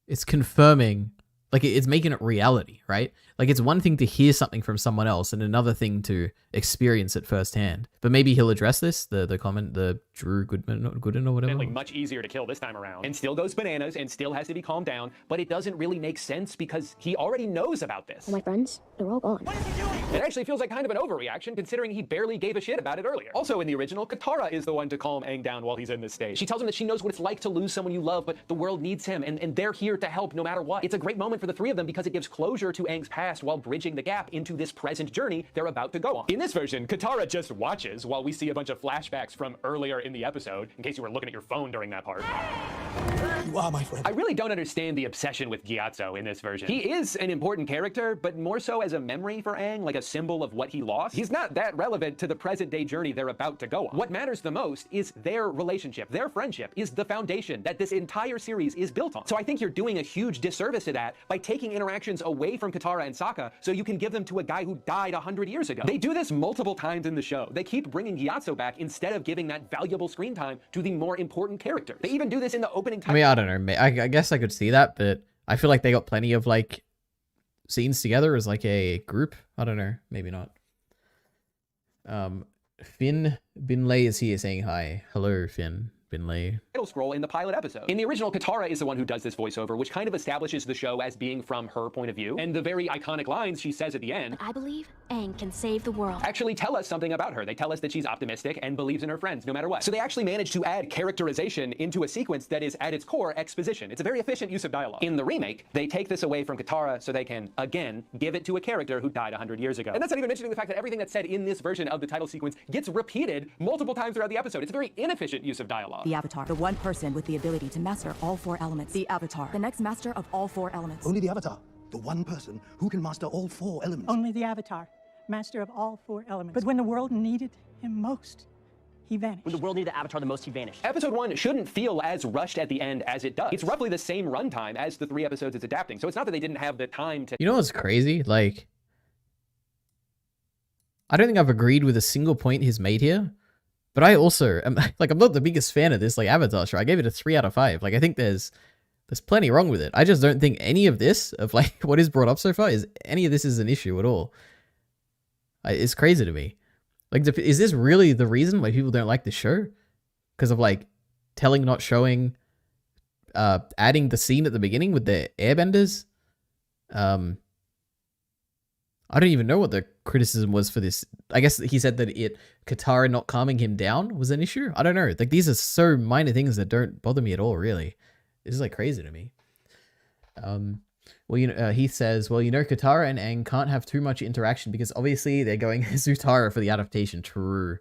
it's confirming, like, it's making it reality, right? Like, it's one thing to hear something from someone else and another thing to experience it firsthand. But maybe he'll address this, the comment, the Drew Gooden or whatever. Much easier to kill this time around, and still goes bananas and still has to be calmed down, but it doesn't really make sense because he already knows about this. All my friends, they're all gone. What is he doing? It actually feels like kind of an overreaction considering he barely gave a shit about it earlier. Also in the original, Katara is the one to calm Aang down while he's in this stage. She tells him that she knows what it's like to lose someone you love, but the world needs him, and they're here to help no matter what. It's a great moment for the three of them because it gives closure to Aang's past while bridging the gap into this present journey they're about to go on. In this version, Katara just watches while we see a bunch of flashbacks from earlier in the episode, in case you were looking at your phone during that part. You are my friend. I really don't understand the obsession with Gyatso in this version. He is an important character, but more so as a memory for Aang, like a symbol of what he lost. He's not that relevant to the present day journey they're about to go on. What matters the most is their relationship. Their friendship is the foundation that this entire series is built on. So I think you're doing a huge disservice to that by taking interactions away from Katara and Sokka so you can give them to a guy who died 100 years ago. They do this multiple times in the show. They keep bringing Gyatso back instead of giving that valuable screen time to the more important characters. They even do this in the opening time. I mean, I don't know. I guess I could see that, but I feel like they got plenty of like scenes together as like a group. I don't know. Maybe not. Finn Binlay is here saying hi. Hello, Finn Binlay. Title scroll in the pilot episode. In the original, Katara is the one who does this voiceover, which kind of establishes the show as being from her point of view. And the very iconic lines she says at the end. I believe Aang can save the world. actually tell us something about her. They tell us that she's optimistic and believes in her friends no matter what. So they actually managed to add characterization into a sequence that is at its core exposition. It's a very efficient use of dialogue. In the remake, they take this away from Katara so they can, again, give it to a character who died 100 years ago. And that's not even mentioning the fact that everything that's said in this version of the title sequence gets repeated multiple times throughout the episode. It's a very inefficient use of dialogue. The Avatar, the one person with the ability to master all 4 elements. The Avatar, the next master of all 4 elements. Only the Avatar, the one person who can master all 4 elements. Only the Avatar, master of all 4 elements. But when the world needed him most, he vanished. When the world needed the Avatar the most, he vanished. Episode 1 shouldn't feel as rushed at the end as it does. It's roughly the same runtime as the 3 episodes it's adapting, so it's not that they didn't have the time to... You know what's crazy? Like, I don't think I've agreed with a single point he's made here, but I also am, like, I'm not the biggest fan of this, like, Avatar show. I gave it a 3 out of 5. Like, I think there's plenty wrong with it. I just don't think any of this, of like what is brought up so far, is any of this is an issue at all. It's crazy to me. Like, is this really the reason why people don't like the show? Because of like telling, not showing, adding the scene at the beginning with the airbenders? I don't even know what the criticism was for this. I guess he said that Katara not calming him down was an issue. I don't know. Like, these are so minor things that don't bother me at all, really. This is like crazy to me. Well, you know, he says, well, you know, Katara and Aang can't have too much interaction because obviously they're going Zutara for the adaptation. True.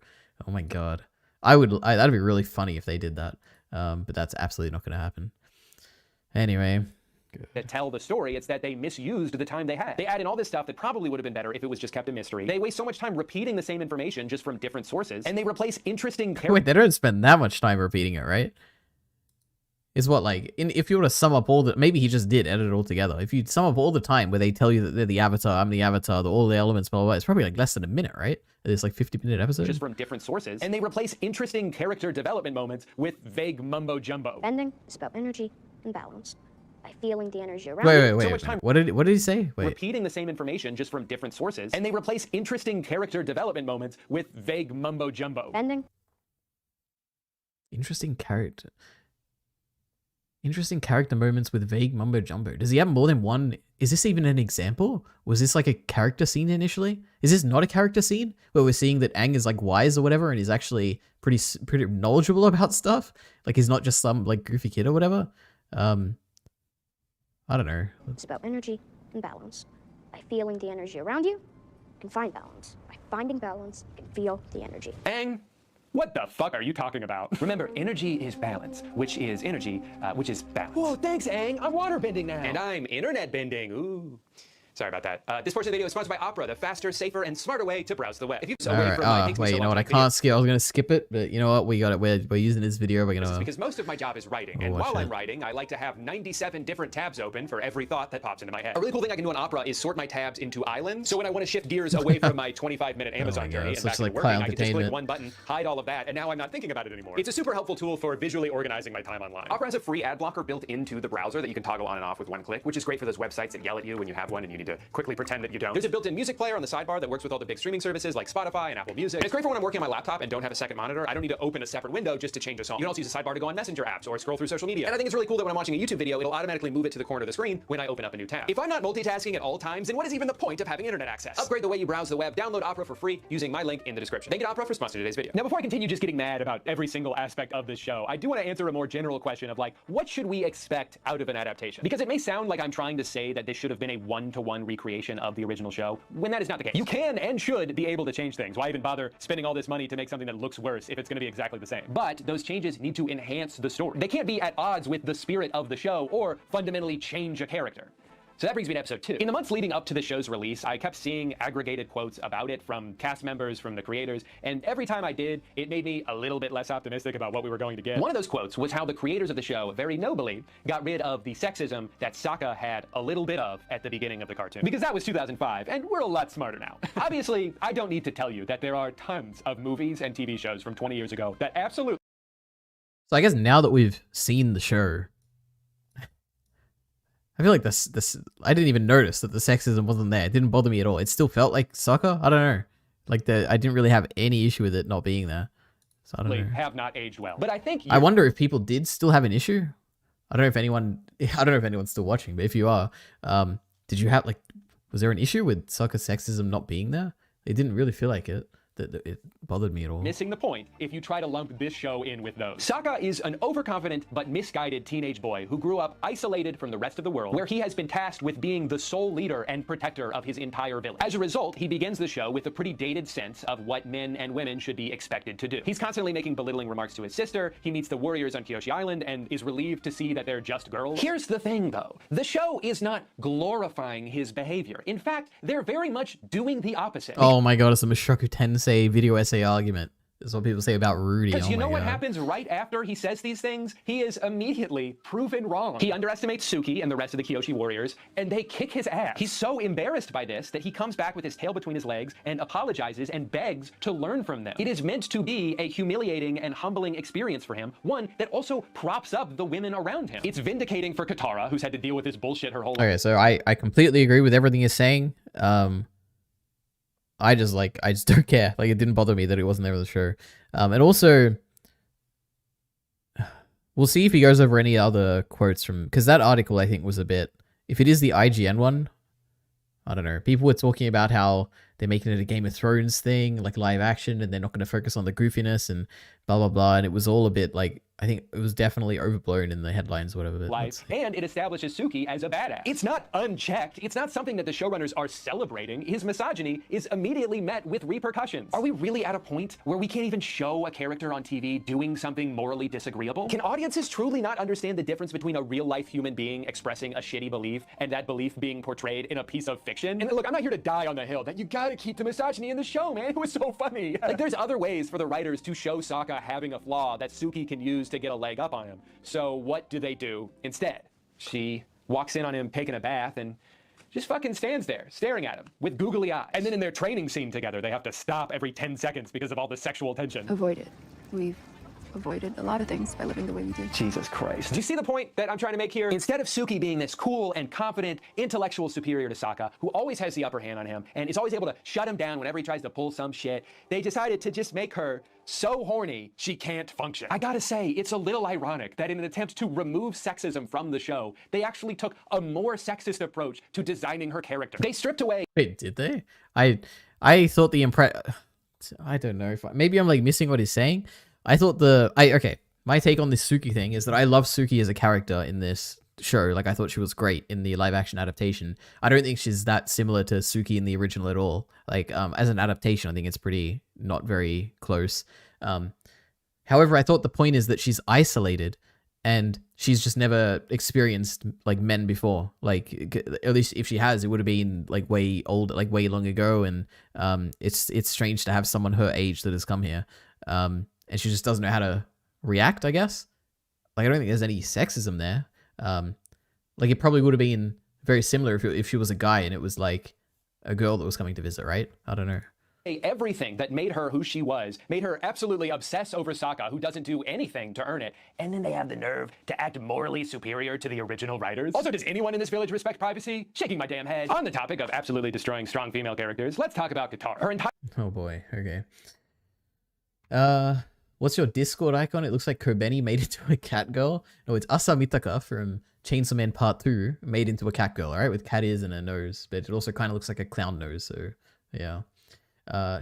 Oh my god. That'd be really funny if they did that. But that's absolutely not going to happen. Anyway. That tell the story, it's that they misused the time they had. They add in all this stuff that probably would have been better if it was just kept a mystery. They waste so much time repeating the same information just from different sources, and they replace interesting characters. Wait, they don't spend that much time repeating it, right? Is what, like, if you were to sum up all the... Maybe he just did edit it all together. If you sum up all the time where they tell you that they're the Avatar, I'm the Avatar, all the elements, blah, blah, blah, it's probably like less than a minute, right? It's like 50-minute episode. Just from different sources, and they replace interesting character development moments with vague mumbo-jumbo. Bending is about energy and balance. By feeling the energy around Wait. What did he say? Wait. Repeating the same information just from different sources, and they replace interesting character development moments with vague mumbo-jumbo. Bending. Interesting character moments with vague mumbo jumbo. Does he have more than one? Is this even an example? Was this like a character scene initially? Is this not a character scene where we're seeing that Aang is like wise or whatever and he's actually pretty knowledgeable about stuff? Like he's not just some like goofy kid or whatever. I don't know. It's about energy and balance. By feeling the energy around you, you can find balance. By finding balance, you can feel the energy. Aang, what the fuck are you talking about? Remember, energy is balance, which is energy, which is balance. Whoa, thanks, Aang. I'm water bending now. And I'm internet bending. Ooh. Sorry about that. This portion of the video is sponsored by Opera, the faster, safer, and smarter way to browse the web. If you wait, you know what? I can't skip. I was gonna skip it, but you know what? We got it. We're using this video. We're gonna. Because most of my job is writing, and while I'm writing, I like to have 97 different tabs open for every thought that pops into my head. A really cool thing I can do on Opera is sort my tabs into islands. So when I want to shift gears away from my 25-minute Amazon journey and back into working, I can just click one button, hide all of that, and now I'm not thinking about it anymore. It's a super helpful tool for visually organizing my time online. Opera has a free ad blocker built into the browser that you can toggle on and off with one click, which is great for those websites that yell at you when you have one and you need to quickly pretend that you don't. There's a built-in music player on the sidebar that works with all the big streaming services like Spotify and Apple Music. And it's great for when I'm working on my laptop and don't have a second monitor. I don't need to open a separate window just to change a song. You can also use a sidebar to go on Messenger apps or scroll through social media. And I think it's really cool that when I'm watching a YouTube video, it'll automatically move it to the corner of the screen when I open up a new tab. If I'm not multitasking at all times, then what is even the point of having internet access? Upgrade the way you browse the web. Download Opera for free using my link in the description. Thank you to Opera for sponsoring today's video. Now, before I continue just getting mad about every single aspect of this show, I do want to answer a more general question of like, what should we expect out of an adaptation? Because it may sound like I'm trying to say that this should have been a one-to-one recreation of the original show, when that is not the case. You can and should be able to change things. Why even bother spending all this money to make something that looks worse if it's going to be exactly the same? But those changes need to enhance the story. They can't be at odds with the spirit of the show or fundamentally change a character. So that brings me to episode 2. In the months leading up to the show's release, I kept seeing aggregated quotes about it from cast members, from the creators, and every time I did, it made me a little bit less optimistic about what we were going to get. One of those quotes was how the creators of the show very nobly got rid of the sexism that Sokka had a little bit of at the beginning of the cartoon. Because that was 2005, and we're a lot smarter now. Obviously, I don't need to tell you that there are tons of movies and TV shows from 20 years ago that absolutely... So I guess now that we've seen the show, I feel like this I didn't even notice that the sexism wasn't there. It didn't bother me at all. It still felt like Sokka. I don't know. Like I didn't really have any issue with it not being there. So I don't know. Have not aged well. But I think I wonder if people did still have an issue. I don't know if anyone's still watching, but if you are, did you have was there an issue with Sokka's sexism not being there? It didn't really feel like it. That it bothered me at all. Missing the point if you try to lump this show in with those. Sokka is an overconfident but misguided teenage boy who grew up isolated from the rest of the world, where he has been tasked with being the sole leader and protector of his entire village. As a result, he begins the show with a pretty dated sense of what men and women should be expected to do. He's constantly making belittling remarks to his sister, he meets the warriors on Kyoshi Island, and is relieved to see that they're just girls. Here's the thing, though. The show is not glorifying his behavior. In fact, they're very much doing the opposite. Oh my god, it's a Mushoku Tensei video essay argument. Is what people say about Rudy. Because oh you know my what God. happens right after he says these things? He is immediately proven wrong. He underestimates Suki and the rest of the Kyoshi warriors, and they kick his ass. He's so embarrassed by this that he comes back with his tail between his legs and apologizes and begs to learn from them. It is meant to be a humiliating and humbling experience for him, one that also props up the women around him. It's vindicating for Katara, who's had to deal with this bullshit her whole life. Okay, so I completely agree with everything you're saying. I just don't care. Like, it didn't bother me that it wasn't there on the show. And also, we'll see if he goes over any other quotes from, because that article I think was a bit, if it is the IGN one, I don't know. People were talking about how they're making it a Game of Thrones thing, like live action, and they're not going to focus on the goofiness and blah, blah, blah. And it was all a bit like, I think it was definitely overblown in the headlines or whatever. But Life, and it establishes Suki as a badass. It's not unchecked. It's not something that the showrunners are celebrating. His misogyny is immediately met with repercussions. Are we really at a point where we can't even show a character on TV doing something morally disagreeable? Can audiences truly not understand the difference between a real-life human being expressing a shitty belief and that belief being portrayed in a piece of fiction? And look, I'm not here to die on the hill that you gotta keep the misogyny in the show, man. It was so funny. Like, there's other ways for the writers to show Sokka having a flaw that Suki can use to get a leg up on him. So what do they do instead? She walks in on him taking a bath and just fucking stands there staring at him with googly eyes. And then in their training scene together, they have to stop every 10 seconds because of all the sexual tension. Avoid it. We've avoided a lot of things by living the way we do. Jesus Christ. Do you see the point that I'm trying to make here? Instead of Suki being this cool and confident intellectual superior to Sokka, who always has the upper hand on him and is always able to shut him down whenever he tries to pull some shit, they decided to just make her so horny she can't function. I gotta say, it's a little ironic that in an attempt to remove sexism from the show, they actually took a more sexist approach to designing her character. They stripped away... Wait, did they? I thought the I don't know if maybe I'm like missing what he's saying. I thought okay, my take on this Suki thing is that I love Suki as a character in this show. Like, I thought she was great in the live action adaptation. I don't think she's that similar to Suki in the original at all. Like, as an adaptation, I think it's pretty not very close. However, I thought the point is that she's isolated and she's just never experienced like men before. Like, at least if she has, it would have been like way old, like way long ago. And it's strange to have someone her age that has come here. And she just doesn't know how to react, I guess. Like, I don't think there's any sexism there. Like, it probably would have been very similar if she was a guy and it was like a girl that was coming to visit, right? I don't know. Everything that made her who she was, made her absolutely obsess over Sokka, who doesn't do anything to earn it. And then they have the nerve to act morally superior to the original writers. Also, does anyone in this village respect privacy? Shaking my damn head. On the topic of absolutely destroying strong female characters, let's talk about Katara. Her entire... Oh boy, okay. What's your Discord icon? It looks like Kobeni made it to a cat girl. No, it's Asa Mitaka from Chainsaw Man Part 2 made into a cat girl, alright? With cat ears and a nose. But it also kind of looks like a clown nose, so yeah.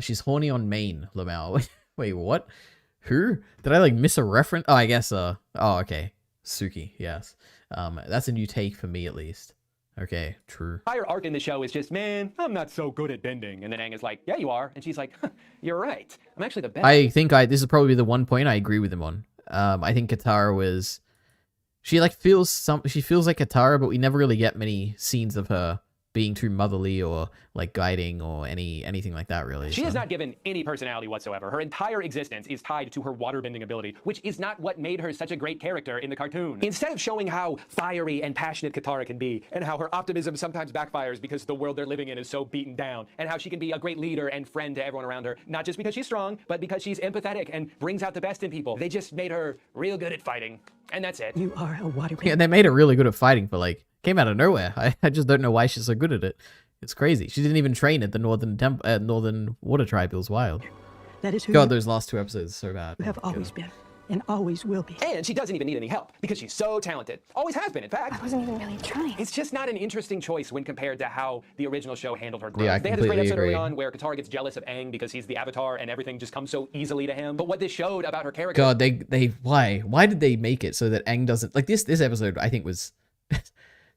She's horny on main, Lamau. Wait, what? Who? Did I like miss a reference? Oh, I guess, oh, okay. Suki, yes. That's a new take for me at least. Okay, true. Entire arc in the show is just, man, I'm not so good at bending. And then Aang is like, yeah, you are. And she's like, huh, you're right. I'm actually the best. I think this is probably the one point I agree with him on. I think Katara was, she feels like Katara, but we never really get many scenes of her being too motherly or like guiding or anything like that, really. She is not given any personality whatsoever. Her entire existence is tied to her waterbending ability, which is not what made her such a great character in the cartoon. Instead of showing how fiery and passionate Katara can be, and how her optimism sometimes backfires because the world they're living in is so beaten down, and how she can be a great leader and friend to everyone around her, not just because she's strong, but because she's empathetic and brings out the best in people. They just made her real good at fighting, and that's it. You are a waterbender. Yeah, they made her really good at fighting, but like, came out of nowhere. I just don't know why she's so good at it. It's crazy. She didn't even train at the Northern Water Tribe. It was wild. That is who God, those last two episodes are so bad. you have always been. and always will be. And she doesn't even need any help because she's so talented. Always has been, in fact. I wasn't even really trying. It's just not an interesting choice when compared to how the original show handled her growth. Yeah, I they had this great completely episode early agree. on where Katara gets jealous of Aang because he's the Avatar and everything just comes so easily to him. But what this showed about her character... God, why did they make it so that Aang doesn't, like, this episode I think was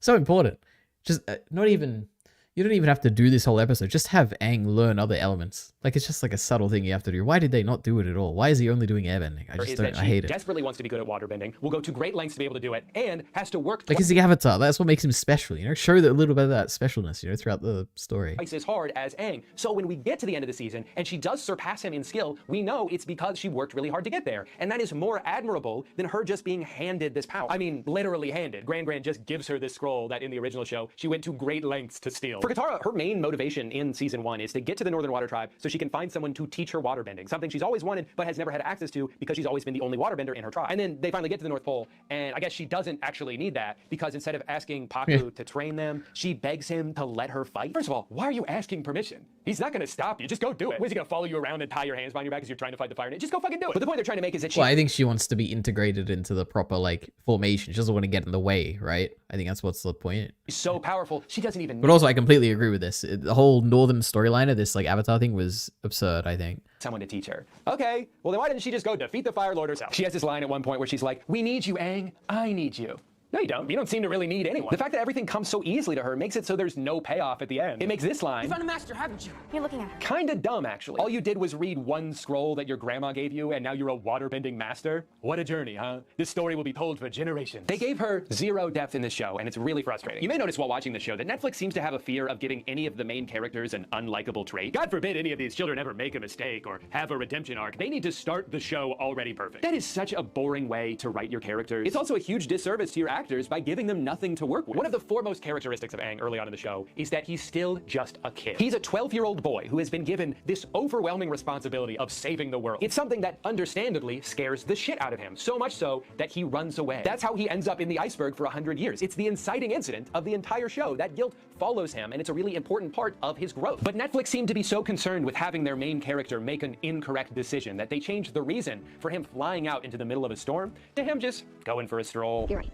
so important. Just not even, you don't even have to do this whole episode. Just have Aang learn other elements. Like, it's just like a subtle thing you have to do. Why did they not do it at all? Why is he only doing airbending? I just don't, I hate it. Desperately wants to be good at waterbending, will go to great lengths to be able to do it, and has to work Like, he's the Avatar. That's what makes him special, you know? Show a little bit of that specialness, you know, throughout the story. twice as hard as Aang. So when we get to the end of the season and she does surpass him in skill, we know it's because she worked really hard to get there. And that is more admirable than her just being handed this power. I mean, literally handed. Gran just gives her this scroll that in the original show, she went to great lengths to steal. For Katara, her main motivation in season 1 is to get to the Northern Water Tribe so she can find someone to teach her waterbending, something she's always wanted but has never had access to because she's always been the only waterbender in her tribe. And then they finally get to the North Pole, and I guess she doesn't actually need that because instead of asking Paku to train them, she begs him to let her fight. First of all, why are you asking permission? He's not going to stop you. Just go do it. What, is he going to follow you around and tie your hands behind your back as you're trying to fight the fire? Just go fucking do it. But the point they're trying to make is that she... Well, I think she wants to be integrated into the proper, like, formation. She doesn't want to get in the way, right? I think that's what's the point. She's so powerful, she doesn't even... But also, I completely agree with this. The whole Northern storyline of this, like, Avatar thing was absurd, I think. Someone to teach her. Okay, well then why didn't she just go defeat the Fire Lord herself? She has this line at one point where she's like, "We need you, Aang. I need you." No, you don't. You don't seem to really need anyone. The fact that everything comes so easily to her makes it so there's no payoff at the end. It makes this line... You found a master, haven't you? You're looking at her. Kinda dumb, actually. All you did was read one scroll that your grandma gave you, and now you're a waterbending master? What a journey, huh? This story will be told for generations. They gave her zero depth in this show, and it's really frustrating. You may notice while watching the show that Netflix seems to have a fear of giving any of the main characters an unlikable trait. God forbid any of these children ever make a mistake or have a redemption arc. They need to start the show already perfect. That is such a boring way to write your characters. It's also a huge disservice to your actors by giving them nothing to work with. One of the foremost characteristics of Aang early on in the show is that he's still just a kid. He's a 12-year-old boy who has been given this overwhelming responsibility of saving the world. It's something that understandably scares the shit out of him, so much so that he runs away. That's how he ends up in the iceberg for 100 years. It's the inciting incident of the entire show. That guilt follows him, and it's a really important part of his growth. But Netflix seemed to be so concerned with having their main character make an incorrect decision that they changed the reason for him flying out into the middle of a storm to him just going for a stroll. You're right.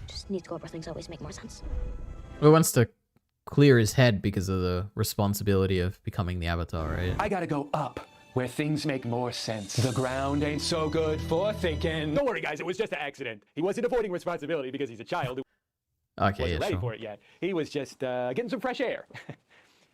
Just need to go over things always make more sense. He wants to clear his head because of the responsibility of becoming the Avatar, right? I gotta go up where things make more sense. The ground ain't so good for thinking. Don't worry, guys, it was just an accident. He wasn't avoiding responsibility because he's a child who wasn't ready for it yet. He was just getting some fresh air.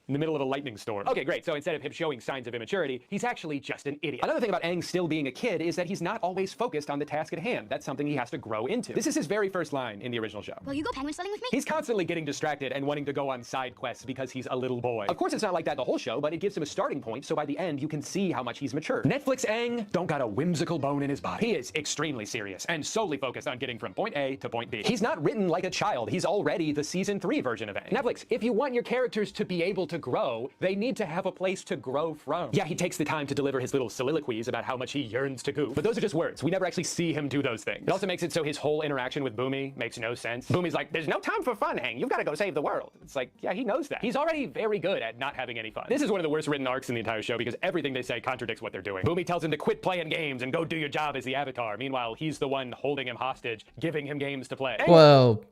In the middle of a lightning storm. Okay, great. So instead of him showing signs of immaturity, he's actually just an idiot. Another thing about Aang still being a kid is that he's not always focused on the task at hand. That's something he has to grow into. This is his very first line in the original show. Will you go penguin sledding with me? He's constantly getting distracted and wanting to go on side quests because he's a little boy. Of course, it's not like that the whole show, but it gives him a starting point, so by the end, you can see how much he's matured. Netflix Aang don't got a whimsical bone in his body. He is extremely serious and solely focused on getting from point A to point B. He's not written like a child. He's already the season 3 version of Aang. Netflix, if you want your characters to be able to grow, they need to have a place to grow from. Yeah, he takes the time to deliver his little soliloquies about how much he yearns to goof, but those are just words. We never actually see him do those things. It also makes it so his whole interaction with Boomy makes no sense. Boomy's like, "There's no time for fun, Aang. You've got to go save the world." It's like, yeah, he knows that. He's already very good at not having any fun. This is one of the worst written arcs in the entire show because everything they say contradicts what they're doing. Boomy tells him to quit playing games and go do your job as the Avatar. Meanwhile, he's the one holding him hostage, giving him games to play. Well,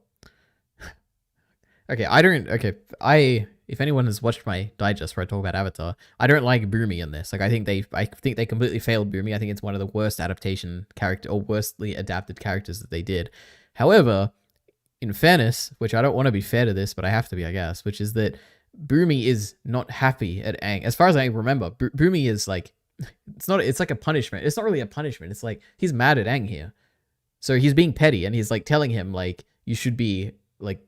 if anyone has watched my digest where I talk about Avatar, I don't like Boomy in this. Like, I think they completely failed Boomy. I think it's one of the worst adaptation character or worstly adapted characters that they did. However, in fairness, which I don't want to be fair to this, but I have to be, I guess, which is that Boomy is not happy at Aang. As far as I remember, Boomy is like, it's like a punishment. It's not really a punishment. It's like, he's mad at Aang here. So he's being petty and he's like telling him like, you should be like,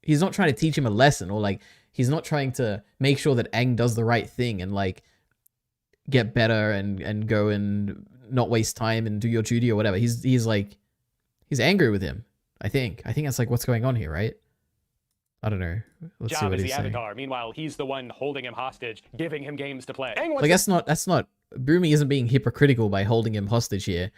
he's not trying to teach him a lesson or like, he's not trying to make sure that Aang does the right thing and like get better and go and not waste time and do your duty or whatever. He's angry with him. I think that's like what's going on here, right? I don't know. Let's see Job what as he's the saying. Avatar. Meanwhile, he's the one holding him hostage, giving him games to play. Like that's not Boomy isn't being hypocritical by holding him hostage here.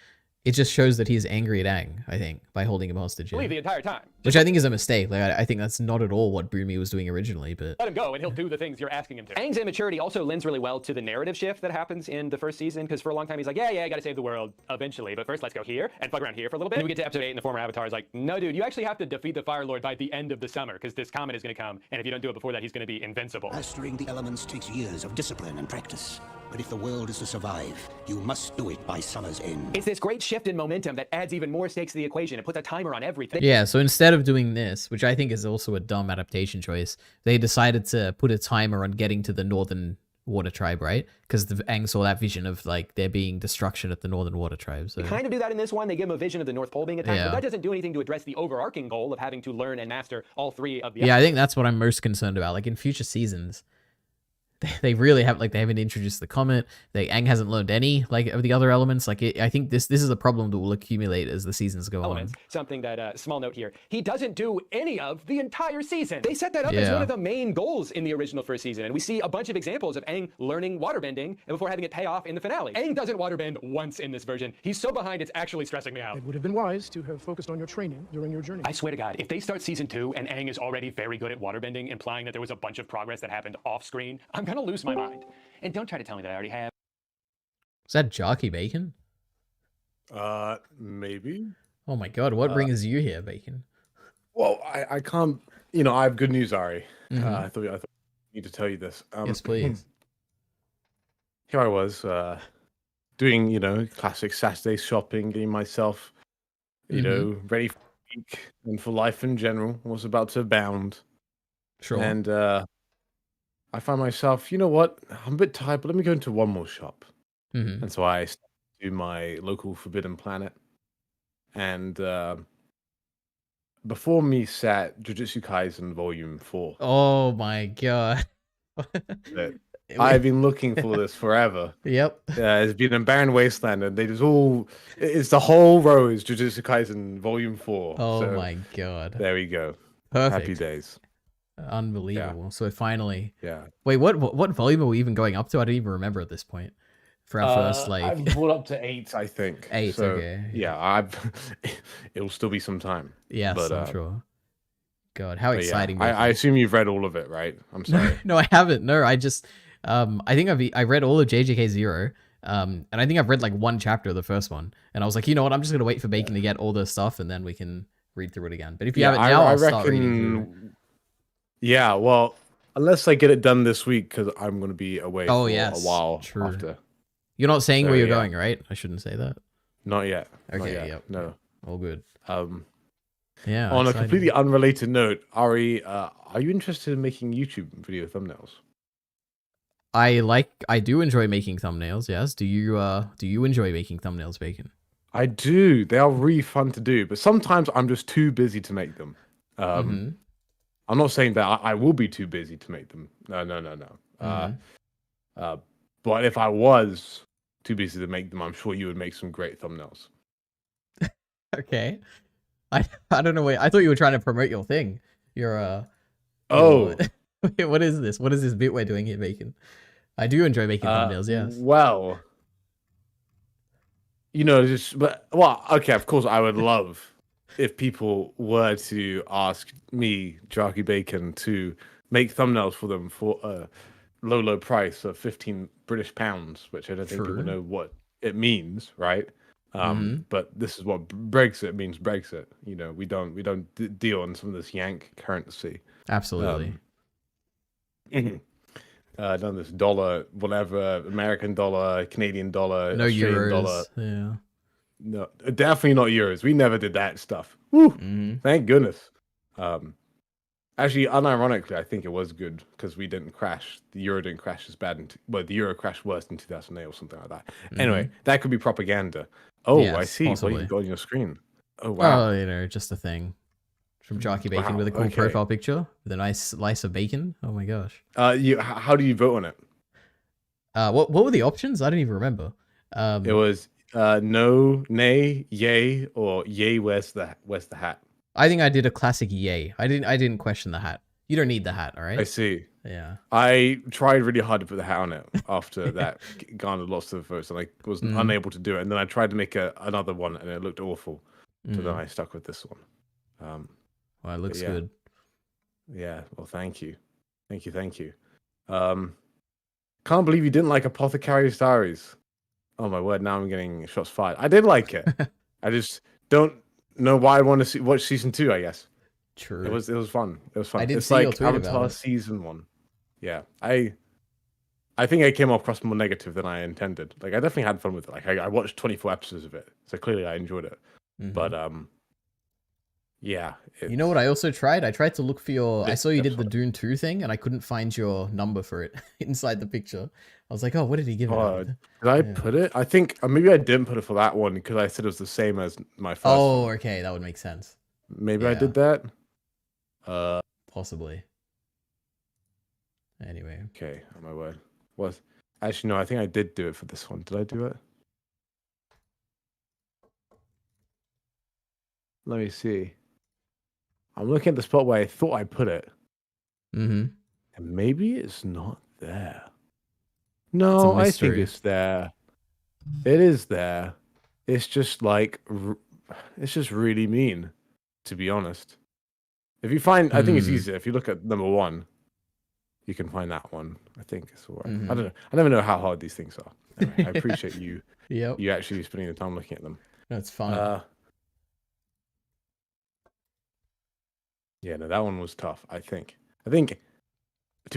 it just shows that he's angry at Aang, I think, by holding him hostage. The entire time. Which I think is a mistake. Like, I think that's not at all what Boomy was doing originally, but... Let him go, and he'll do the things you're asking him to. Aang's immaturity also lends really well to the narrative shift that happens in the first season, because for a long time he's like, yeah, I gotta save the world eventually, but first let's go here and fuck around here for a little bit. And we get to episode 8, and the former Avatar is like, no, dude, you actually have to defeat the Fire Lord by the end of the summer, because this comet is gonna come, and if you don't do it before that, he's gonna be invincible. Mastering the elements takes years of discipline and practice. But if the world is to survive, you must do it by summer's end. It's this great shift in momentum that adds even more stakes to the equation. It puts a timer on everything. Yeah, so instead of doing this, which I think is also a dumb adaptation choice, they decided to put a timer on getting to the Northern Water Tribe, right? Because the Aang saw that vision of, like, there being destruction at the Northern Water Tribe. So. They kind of do that in this one. They give him a vision of the North Pole being attacked, but that doesn't do anything to address the overarching goal of having to learn and master all 3 of the Yeah, I think that's what I'm most concerned about. Like, in future seasons... They really have, like, they haven't introduced the comet. Aang hasn't learned any, like, of the other elements. Like, I think this is a problem that will accumulate as the seasons go on. Something that, small note here, he doesn't do any of the entire season. They set that up as one of the main goals in the original first season, and we see a bunch of examples of Aang learning waterbending and before having it pay off in the finale. Aang doesn't waterbend once in this version. He's so behind, it's actually stressing me out. It would have been wise to have focused on your training during your journey. I swear to God, if they start season 2 and Aang is already very good at waterbending, implying that there was a bunch of progress that happened off screen, I'm gonna lose my mind. And don't try to tell me that I already have. Is that Jarky Bacon? Maybe. Oh my god, what brings you here, Bacon? Well, I can't, I have good news, Ari. I thought I need to tell you this. Yes, please. Here I was, doing, classic Saturday shopping, getting myself, ready for the week and for life in general. I was about to bound. Sure. And, I find myself, you know what? I'm a bit tired, but let me go into one more shop. And so I started to my local Forbidden Planet. And before me sat Jujutsu Kaisen Volume 4. Oh my god. I've been looking for this forever. Yep. It's been a barren wasteland, and it's the whole row is Jujutsu Kaisen Volume 4. Oh my god. There we go. Perfect. Happy days. Unbelievable. So finally. Yeah. Wait, what volume are we even going up to? I don't even remember at this point. For our first, like... I've brought up to 8, I think. 8, so, okay. Yeah, it'll still be some time. Yes, but, I'm sure. God, how exciting. Yeah, I assume you've read all of it, right? I'm sorry. No, I haven't. No, I just... I think I read all of JJK 0. And I think I've read like 1 chapter of the first one. And I was like, you know what? I'm just going to wait for Bacon to get all the stuff, and then we can read through it again. But if you have it now, I'll start reading through. Yeah, well, unless I get it done this week, because I'm going to be away for a while after. You're not saying where you're going, right? I shouldn't say that. Not yet. Okay, not yet. Yep. No. All good. Yeah. On a completely unrelated note, Ari, are you interested in making YouTube video thumbnails? I do enjoy making thumbnails, yes. Do you enjoy making thumbnails, Bacon? I do. They are really fun to do, but sometimes I'm just too busy to make them. I'm not saying that I will be too busy to make them. No. But if I was too busy to make them, I'm sure you would make some great thumbnails. Okay. I don't know. I thought you were trying to promote your thing. Your Wait, what is this? What is this bit we're doing here, Bacon? I do enjoy making thumbnails, yes. Well, okay, of course I would love if people were to ask me, Jarky Bacon, to make thumbnails for them for a low price of 15 British pounds, which I don't think people know what it means, right? But this is what Brexit means. Brexit, we don't deal on some of this Yank currency. Absolutely. None of this dollar, whatever, American dollar, Canadian dollar, no Australian euros. Dollar. Yeah. No, definitely not euros. We never did that stuff. Woo! Thank goodness. Actually, unironically, I think it was good because we didn't crash. The euro didn't crash as bad. The euro crashed worse in 2008 or something like that. Anyway, that could be propaganda. Oh, yes, I see. possibly. What you've got on your screen. Oh, wow. Well, just a thing. From Jarky Bacon with a cool profile picture with a nice slice of bacon. Oh my gosh. How do you vote on it? What were the options? I don't even remember. It was no, nay, yay, or yay. Where's the hat? I think I did a classic yay. I didn't question the hat. You don't need the hat, all right? I see. Yeah. I tried really hard to put the hat on it after that garnered lots of votes, and I was unable to do it. And then I tried to make another one, and it looked awful. So then I stuck with this one. Well, it looks yeah. good. Yeah. Well, thank you. Thank you. Can't believe you didn't like Apothecary's Diaries. Oh my word! Now I'm getting shots fired. I did like it. I just don't know why I want to watch season 2. I guess. True. It was fun. It was fun. I did it's see your like tweet about Avatar it. season 1. Yeah. I think I came across more negative than I intended. Like I definitely had fun with it. Like I watched 24 episodes of it, so clearly I enjoyed it. But yeah. You know what I also tried? I tried to look for your... I saw you did the Dune 2 thing, and I couldn't find your number for it inside the picture. I was like, oh, what did he give it? Did I put it? I think maybe I didn't put it for that one because I said it was the same as my first Oh, one. okay. That would make sense. Maybe I did that. Possibly. Anyway. Okay, oh my word. Actually, no, I think I did do it for this one. Did I do it? Let me see. I'm looking at the spot where I thought I put it. And maybe it's not there. No, I think it's there. It is there. It's just like, it's just really mean, to be honest. If you find, I think it's easier. If you look at number 1, you can find that one. I think it's all right. I don't know. I never know how hard these things are. Anyway, I appreciate you. You actually spending the time looking at them. That's fun. Yeah, no, that one was tough. I think, to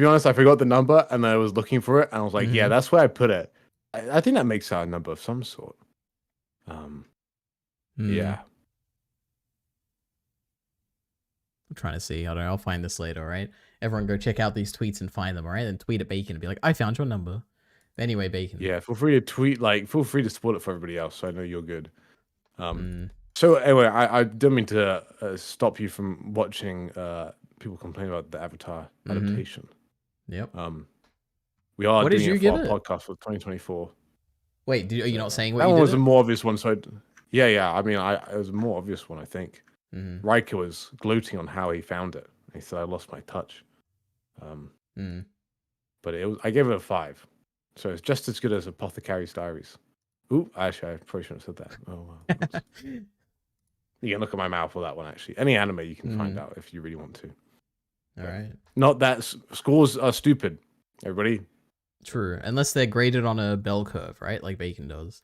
be honest, I forgot the number and I was looking for it and I was like, yeah, that's where I put it. I think that makes out a number of some sort. Yeah. I'm trying to see. I don't know. I'll find this later, all right? Everyone go check out these tweets and find them, all right? And tweet at Bacon and be like, I found your number. Anyway, Bacon. Yeah, feel free to tweet, feel free to spoil it for everybody else so I know you're good. So anyway, I didn't mean to stop you from watching people complain about the Avatar adaptation. Yep. We are What did doing you it give for our it? podcast for 2024. Wait, are you not saying what that you one did? was a more obvious one. So yeah. I mean, it was a more obvious one, I think. Riker was gloating on how he found it. He said, "I lost my touch." But I gave it a 5, so it's just as good as Apothecary's Diaries. Ooh, actually, I probably shouldn't have said that. Oh, wow. You can look at my mouth for that one, actually. Any anime you can find out if you really want to. All right. Not that scores are stupid, everybody. True, unless they're graded on a bell curve, right? Like Bacon does.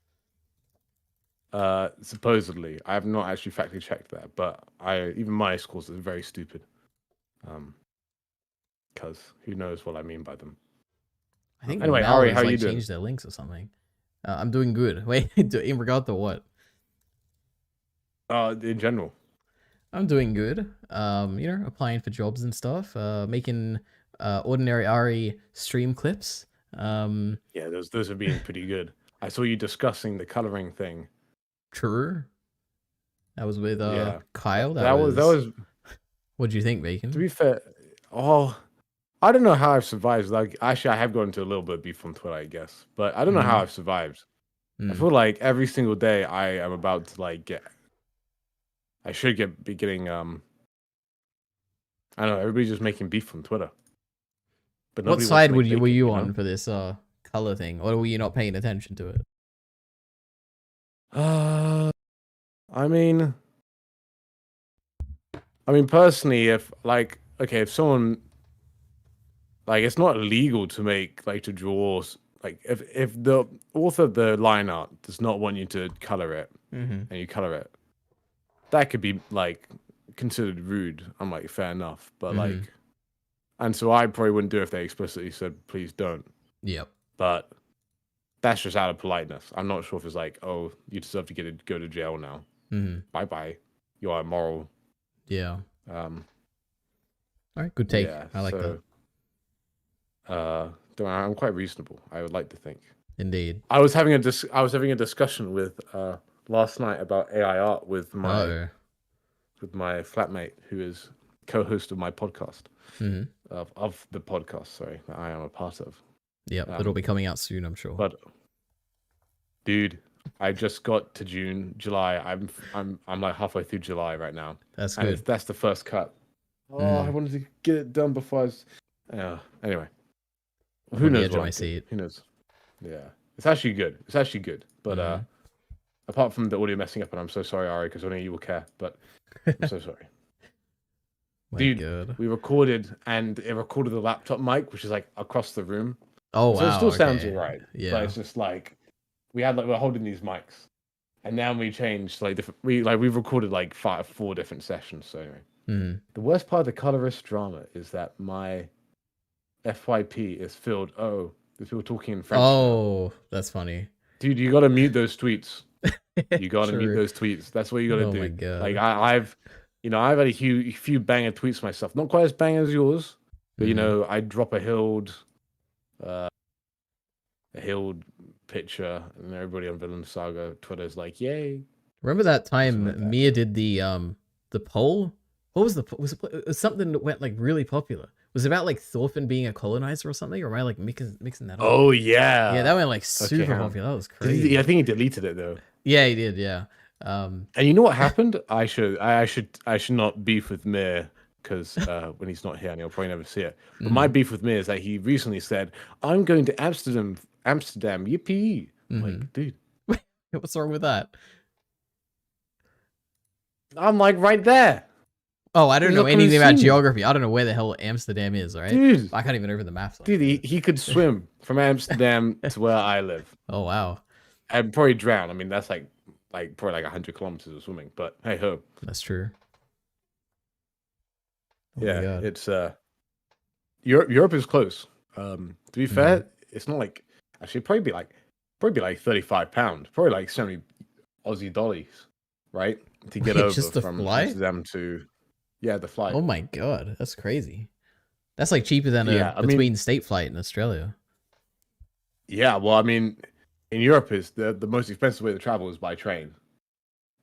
Supposedly. I have not actually factually checked that, but even my scores are very stupid. Because who knows what I mean by them. I think anyway, Mal Ari, has, how like, you doing? changed their links or something. I'm doing good. Wait, in regard to what? In general. I'm doing good. Applying for jobs and stuff. Making ordinary Ari stream clips. Yeah, those have been pretty good. I saw you discussing the coloring thing. True. That was with Kyle. That was. What'd you think, Bacon? To be fair, I don't know how I've survived. Like, actually, I have gone into a little bit of beef on Twitter, I guess, but I don't know how I've survived. I feel like every single day I am about to get. I should be getting. I don't know. Everybody's just making beef on Twitter. But what side were you on for this color thing, or were you not paying attention to it? I mean, personally, if someone it's not illegal to to draw if the author of the line art does not want you to color it and you color it, that could be considered rude. I'm like, fair enough, but and so I probably wouldn't do it if they explicitly said please don't. Yep. But that's just out of politeness. I'm not sure if it's oh, you deserve to go to jail now. Bye bye. You are immoral. Yeah. All right, good take. Yeah, I like that. I'm quite reasonable. I would like to think. Indeed. I was having a discussion with last night about AI art with my flatmate who is co-host of my podcast of the podcast. Sorry, that I am a part of. Yeah, it'll be coming out soon, I'm sure. But dude, I just got to July. I'm like halfway through July right now. That's good. That's the first cut. Oh, I wanted to get it done before I was. Anyway, who On the knows edge what of my I'm doing. seat. Who knows? Yeah, it's actually good. It's actually good. But apart from the audio messing up, and I'm so sorry, Ari, because only you will care. But I'm so sorry. Dude, God. we recorded, and it recorded the laptop mic, which is like across the room. Oh So wow. it still sounds okay. alright. Yeah. But it's just like we're holding these mics, and now we changed like different. We've recorded like 4 different sessions. So anyway, the worst part of the colorist drama is that my FYP is filled. Oh, there's people talking in French. Oh, that's funny. Dude, you gotta mute those tweets. You gotta mute True. those tweets. That's what you gotta Oh do. my God. Like I've had a few banger tweets myself. Not quite as banger as yours, but I drop a Hild picture, and everybody on Villain Saga Twitter's like, "Yay!" Remember that time Mia did the poll? What was it was something that went like really popular. Was it about like Thorfinn being a colonizer or something? Or am I like mixing that up? Oh yeah, yeah, that went like super popular. That was crazy. I think he deleted it though. Yeah, he did. Yeah. And you know what happened? I should not beef with Mir because when he's not here, and he'll probably never see it. But my beef with Mir is that he recently said, "I'm going to Amsterdam, yippee!" Like, dude, what's wrong with that? I'm like right there. Oh, I don't know anything about geography. I don't know where the hell Amsterdam is, right? Dude, I can't even open the maps. Dude, he could swim from Amsterdam to where I live. Oh wow. And probably drown. I mean, that's like probably like 100 kilometers of swimming. But hey ho. That's true. Oh yeah, it's Europe is close. To be fair, it's not like actually probably be like £35, probably like 70 Aussie dollars, right? To get over just the from flight? Amsterdam to the flight. Oh my God, that's crazy. That's like cheaper than a between state flight in Australia. Yeah, well, I mean, in Europe is the most expensive way to travel is by train,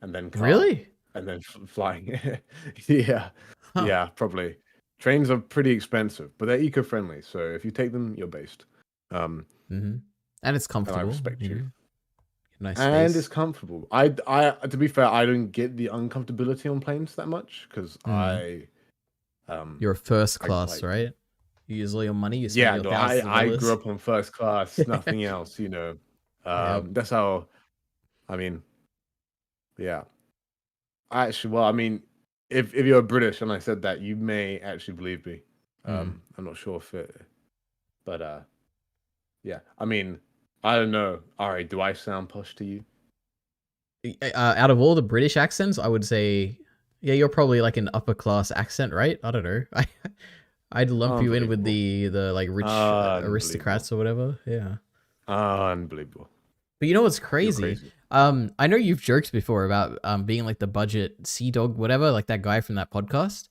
and then car, really, and then flying. Yeah, probably. Trains are pretty expensive, but they're eco-friendly. So if you take them, you're based. And it's comfortable. And I respect you. Nice and space. it's comfortable. I to be fair, I don't get the uncomfortability on planes that much because you're first class, right? You use all your money. You spend your I grew up on first class, nothing else. That's how. I mean, yeah. Actually, well, I mean, if you're British and I said that, you may actually believe me. I'm not sure if it, but yeah. I mean, I don't know. All right, do I sound posh to you? Out of all the British accents, I would say, yeah, you're probably like an upper class accent, right? I don't know. I'd lump you in with the like rich aristocrats or whatever. Yeah. Unbelievable. But you know what's crazy? I know you've joked before about being like the budget sea dog, whatever, like that guy from that podcast.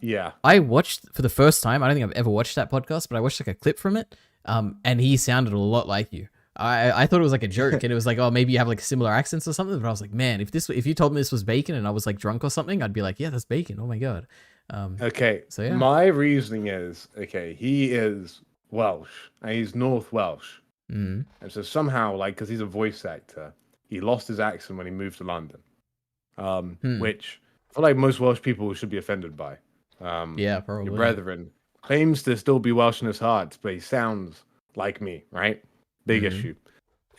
Yeah. I watched for the first time. I don't think I've ever watched that podcast, but I watched like a clip from it. And he sounded a lot like you. I thought it was like a joke, and it was like, oh, maybe you have like similar accents or something. But I was like, man, if you told me this was Bacon and I was like drunk or something, I'd be like, yeah, that's Bacon. Oh my God. Okay. So yeah. My reasoning is he is Welsh and he's North Welsh, and so somehow, like, because he's a voice actor, he lost his accent when he moved to London, which I feel like most Welsh people should be offended by. Yeah, probably. Your brethren claims to still be Welsh in his heart, but he sounds like me, right? Big issue.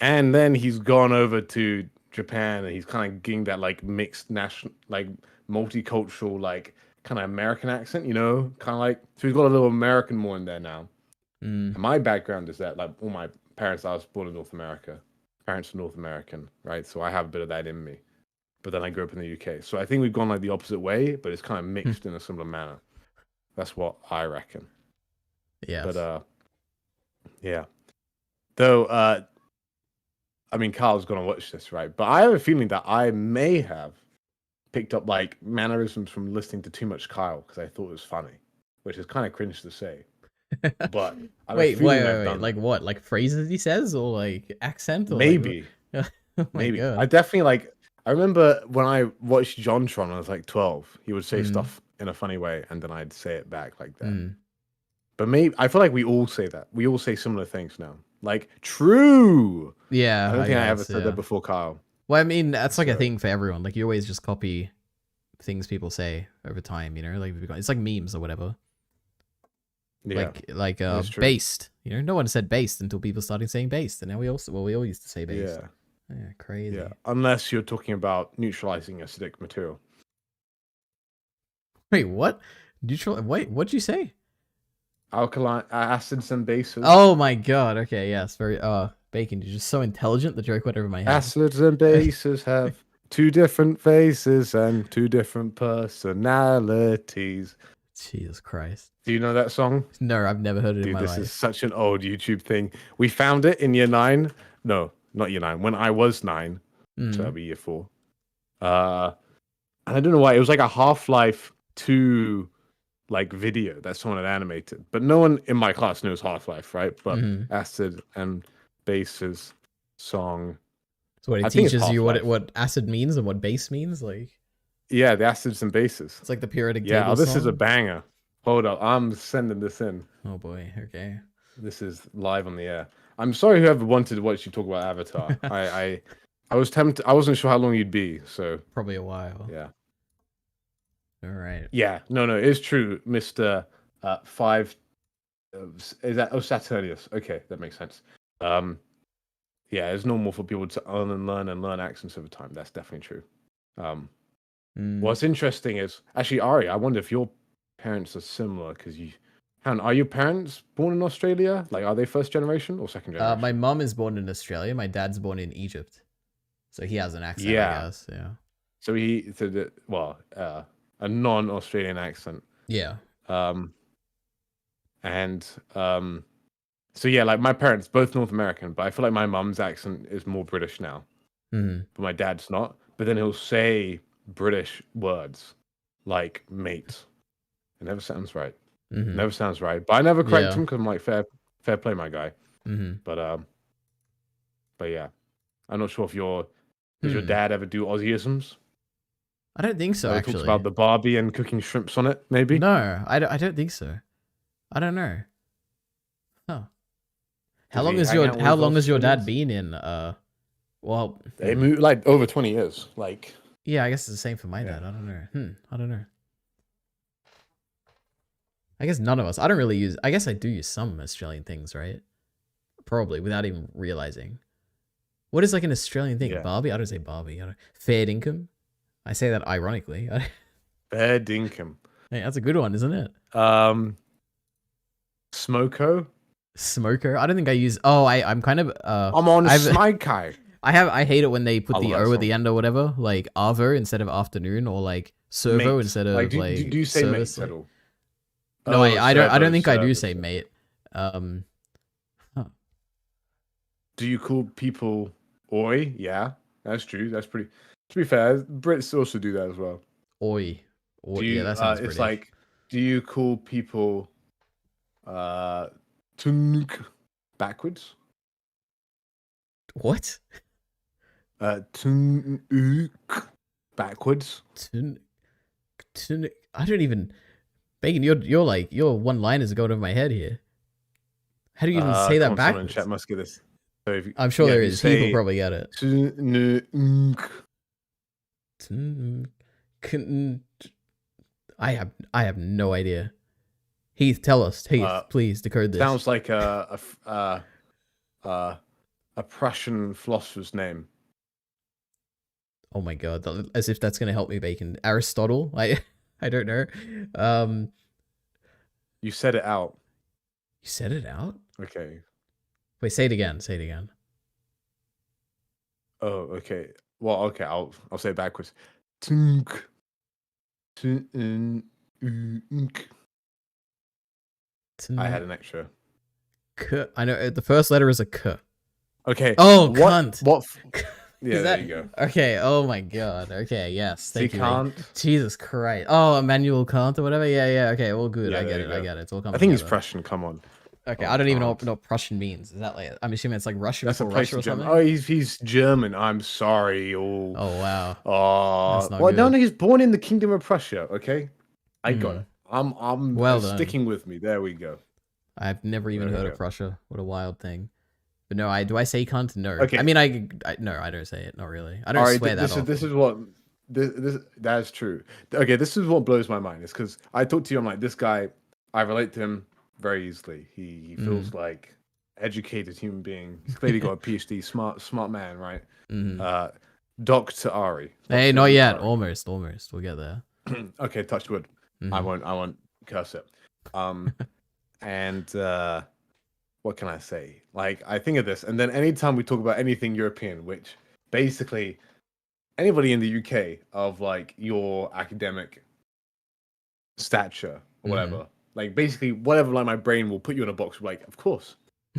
And then he's gone over to Japan and he's kind of getting that like mixed national, like multicultural, like kind of American accent, kind of like, so he's got a little American more in there now. And my background is that like all my parents, I was born in North America. Parents are North American, right? So I have a bit of that in me. But then I grew up in the UK. So I think we've gone like the opposite way, but it's kind of mixed in a similar manner. That's what I reckon. Yeah. But yeah. Though I mean Carl's gonna watch this, right? But I have a feeling that I may have picked up like mannerisms from listening to too much Kyle because I thought it was funny, which is kind of cringe to say. But wait, like what? Like phrases he says or like accent? Or maybe. Like, oh maybe. God. I definitely I remember when I watched JonTron when I was like 12, he would say stuff in a funny way and then I'd say it back like that. But maybe I feel like we all say that. We all say similar things now. Like true. Yeah. I don't think I ever said that before, Kyle. Well, I mean, that's like a thing for everyone. Like you always just copy things people say over time. You know, like it's like memes or whatever. Yeah, like that's true. based. You know, no one said based until people started saying based, and now we all used to say based. Yeah. Yeah, crazy. Yeah, unless you're talking about neutralizing acidic material. Wait, what? Neutral? Wait, what'd you say? Alkaline acids and bases. Oh my god. Okay, yes, very. Bacon, you're just so intelligent. The joke went over my head. Acids and bases have two different faces and two different personalities. Jesus Christ. Do you know that song? No, I've never heard it in my This life. is such an old YouTube thing. We found it in year 9. No, not year 9. When I was 9. So that'll be year 4. And I don't know why. It was like a Half-Life 2 like video that someone had animated. But no one in my class knows Half-Life, right? But acid and bases song. So what, it teaches you what acid means and what base means? Like, yeah, the acids and bases. It's like the periodic table. Yeah, this is a song? banger. Hold up, I'm sending this in. Oh boy, okay. This is live on the air. I'm sorry whoever wanted to watch you talk about Avatar. I was tempted. I wasn't sure how long you'd be, so probably a while. Yeah. All right. Yeah. No, it's true, Mr. 5. Is that Saturnius? Okay, that makes sense. Yeah, it's normal for people to learn accents over time. That's definitely true. What's interesting is actually Ari. I wonder if your parents are similar because are your parents born in Australia? Like, are they first generation or second generation? My mom is born in Australia. My dad's born in Egypt, so he has an accent. I guess. Yeah. So a non-Australian accent. Yeah. So yeah, like my parents, both North American, but I feel like my mum's accent is more British now. But my dad's not. But then he'll say British words like mate. It never sounds right. Never sounds right. But I never correct him because I'm like, fair play, my guy. But yeah, I'm not sure if does your dad ever do Aussieisms? I don't think so. Actually, talks about the Barbie and cooking shrimps on it. Maybe. No, I don't think so. I don't know. Huh. How long has your dad been in? Well, they moved like over 20 years. Like, yeah, I guess it's the same for my dad. I don't know. I don't know. I guess none of us. I don't really use. I guess I do use some Australian things, right? Probably without even realizing. What is like an Australian thing? Yeah. Barbie? I don't say Barbie. Fair dinkum. I say that ironically. Fair dinkum. Hey, that's a good one, isn't it? Smoko. Smoker. I don't think I use. Oh, I'm kind of. I'm on Smoko. I hate it when they put the O that at the end or whatever, like Arvo instead of afternoon, or like servo Mate. instead of Like, do like. you say service, mate like... at all? No, I don't think I do service. say mate. Do you call people oi? Yeah, that's true. That's pretty. To be fair, Brits also do that as well. Oi. Yeah, that sounds It's British. like, do you call people tunk backwards? What? Tunk backwards. I don't even. Bacon, your one liners are going over my head here. How do you even say that Someone in backwards? chat must get this. So if, I'm sure there is. say People probably get it. I have no idea. Heath, tell us. Heath, please decode this. Sounds like a Prussian philosopher's name. Oh my god, as if that's gonna help me, Bacon. Aristotle? I don't know. You said it out. You said it out? Okay. Wait, say it again. Say it again. Oh, okay. Well, okay. I'll say it backwards. Tunk. I had an extra. K. I know the first letter is a K. Okay. Oh, cunt. What? Yeah, there you go. Okay. Oh my god. Okay. Yes. Thank you. Kant. Jesus Christ. Oh, Immanuel Kant or whatever. Yeah. Okay. Well, good. Yeah, I get there it. you I go. get it. It's all coming. I think he's together. Prussian. Come on. Okay. I don't even know what Prussian means. Is that like? I'm assuming it's like Russian That's a before place Russia in or Germany. something. Oh, he's German. I'm sorry. Oh wow. Oh. That's not Well, no, good. he's born in the Kingdom of Prussia. Okay. I got it. I'm Well done. sticking with me. There we go. I've never even There we heard go. of Prussia. What a wild thing. But no, do I say cunt? No. Okay. I mean, no, I don't say it. Not really. I don't All right, swear that often. this is what that's true. Okay, this is what blows my mind. Is because I talk to you. I'm like, this guy. I relate to him very easily. He feels like educated human being. He's clearly got a PhD. Smart man, right? Dr. Ari. Hey, Dr. not yet. Ari. Almost. We'll get there. Okay, touch wood. I won't curse it. And what can I say? Like, I think of this, and then anytime we talk about anything European, which basically anybody in the UK of like your academic stature or whatever, like basically whatever, like my brain will put you in a box. Like, of course,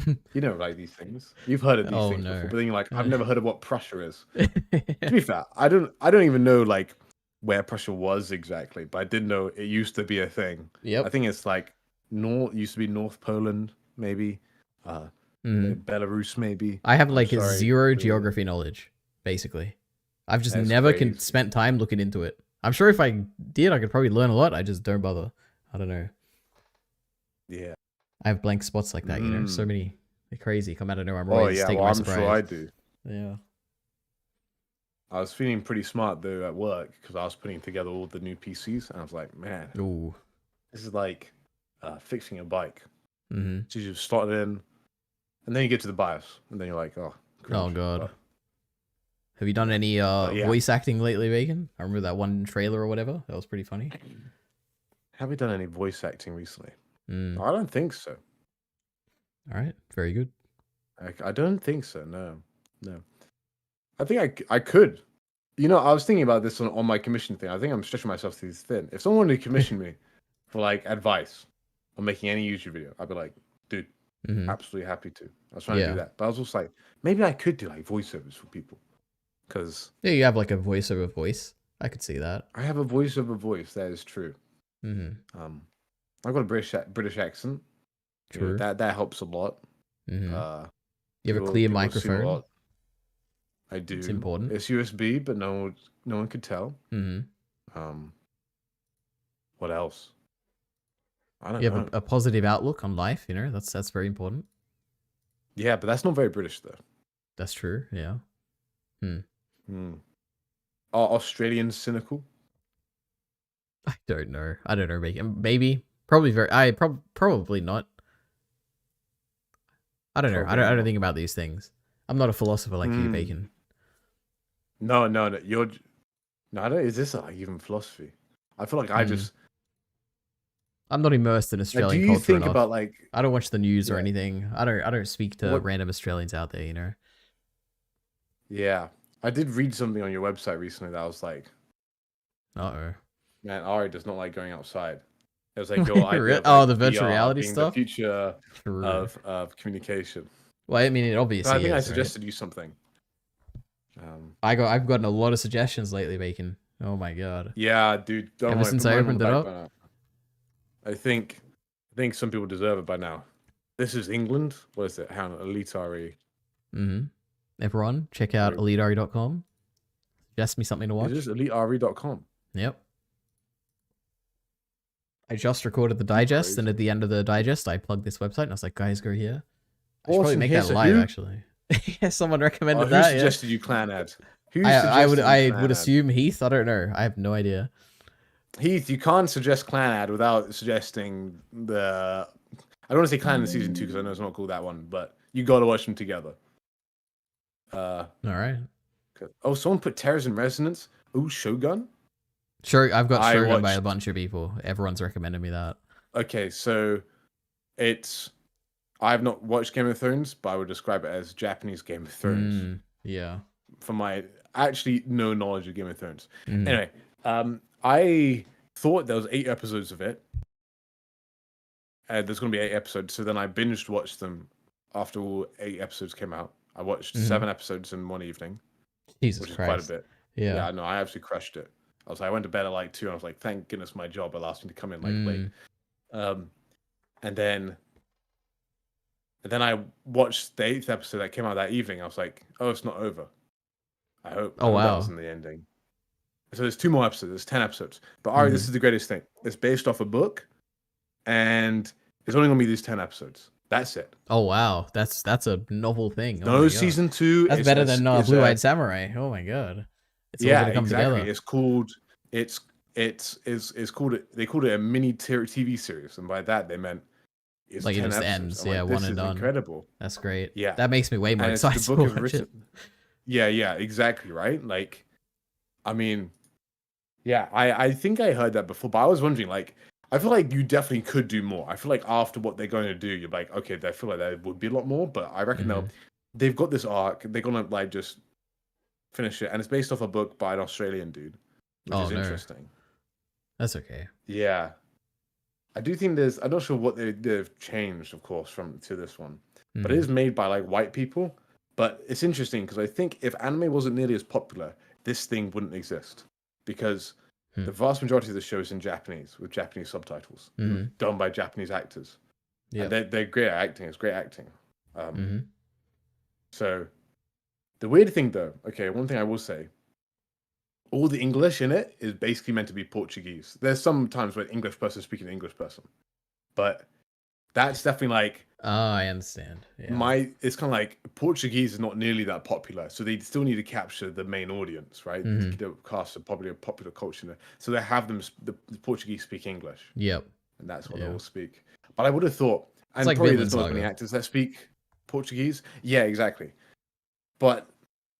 you know, like these things. You've heard of these things before, but then you're like, I've never heard of what Prussia is. To be fair, I don't even know like where Prussia was exactly, but I did know it used to be a thing. Yep. I think it's like used to be North Poland, maybe. Belarus, maybe. I have like zero geography knowledge, basically. I've just never spent time looking into it. I'm sure if I did, I could probably learn a lot. I just don't bother. I don't know. Yeah. I have blank spots like that, you know. So many, they're crazy. Come out of nowhere. I'm always taking my surprise. Sure I do. Yeah. I was feeling pretty smart though at work because I was putting together all the new PCs, and I was like, man, this is like fixing a bike. So you just slot it in, and then you get to the BIOS, and then you're like, oh god. But... Have you done any voice acting lately, Bacon? I remember that one trailer or whatever. That was pretty funny. Have we done any voice acting recently? I don't think so. All right, very good. I don't think so. No. I think I could. You know, I was thinking about this on my commission thing. I think I'm stretching myself too thin. If someone wanted to commission me for like advice on making any YouTube video, I'd be like, dude, absolutely happy to. I was trying to do that, but I was also like, maybe I could do like voiceovers for people, because you have like a voiceover voice. I could see that. I have a voiceover voice. That is true. I've got a British accent. True. You know, that helps a lot. You have a clear microphone. I do. It's important. It's USB, but no one could tell. What else? I don't know. You have a positive outlook on life. You know, that's very important. Yeah, but that's not very British though. That's true. Yeah. Are Australians cynical? I don't know. Maybe. Probably very. Probably not. I don't know. I don't think about these things. I'm not a philosopher like you, Bacon. No. You're. No, I don't. Is this like even philosophy? I feel like I'm not immersed in Australian do you culture think enough. about like? I don't watch the news or anything. I don't speak to random Australians out there. You know. Yeah, I did read something on your website recently that I was like, man, Ari does not like going outside. It was like your idea the virtual reality stuff, the future of communication. Well, I mean, it obviously. I think I is, suggested you something. I've gotten a lot of suggestions lately, Bacon. Oh my god. Yeah, dude. Ever since I opened it up. I think some people deserve it by now. This is England. What is it? How Elitari. Everyone, check out eliteari.com. Suggest me something to watch. It is eliteari.com. Yep. I just recorded the digest, and at the end of the digest, I plugged this website, and I was like, guys, go here. I should probably make that live, actually. Yeah, someone recommended that. Who suggested you clan ad? I would assume Heath. I don't know. I have no idea. Heath, you can't suggest clan ad without suggesting I don't want to say clan in season 2 because I know it's not called that one, but you got to watch them together. All right. Oh, someone put Terrors in Resonance. Ooh, Shogun. Sure, I've got Shogun by a bunch of people. Everyone's recommended me that. Okay, so I have not watched Game of Thrones, but I would describe it as Japanese Game of Thrones. Yeah. From my actually no knowledge of Game of Thrones. Anyway, I thought there was 8 episodes of it. There's going to be 8 episodes, so then I binged watched them after all 8 episodes came out. I watched 7 episodes in one evening. Jesus which is Christ. quite a bit. Yeah, no, I absolutely crushed it. I went to bed at like 2, and I was like, thank goodness my job allows me to come in like late. And then I watched the 8th episode that came out that evening. I was like, oh, it's not over. I hope. Oh, wow. That wasn't the ending. So there's 2 more episodes. There's 10 episodes. But Ari, this is the greatest thing. It's based off a book, and it's only gonna be these 10 episodes. That's it. Oh wow, that's a novel thing. No season 2. That's better than Blue Eyed Samurai. Oh my god. It's all gonna come together. It's called it's called they called it a mini TV series, and by that they meant it's Like it 10 just episodes. ends, I'm yeah, like, one this and is done. incredible. That's great. Yeah, that makes me way more and it's the excited to book of watch it. written. Yeah, exactly, right? Like, I mean, yeah, I think I heard that before, but I was wondering, like, I feel like you definitely could do more. I feel like after what they're going to do, you're like, okay, I feel like there would be a lot more, but I reckon they've got this arc. They're gonna like just finish it, and it's based off a book by an Australian dude, which is interesting. That's okay. Yeah, I do think I'm not sure what they've changed, of course, to this one, but it is made by like white people. But it's interesting because I think if anime wasn't nearly as popular, this thing wouldn't exist, because the vast majority of the show is in Japanese with Japanese subtitles, done by Japanese actors. Yeah, they're great at acting. It's great acting. So the weird thing, though, okay, one thing I will say, all the English in it is basically meant to be Portuguese. There's some times where English person speaking to English person, but that's definitely like. Oh, I understand. Yeah. It's kind of like Portuguese is not nearly that popular, so they still need to capture the main audience, right? To cast a popular culture there. So they have them the Portuguese speak English. Yep. And that's what they all speak. But I would have thought, and like probably Vinland there's not as many actors that speak Portuguese. Yeah, exactly. But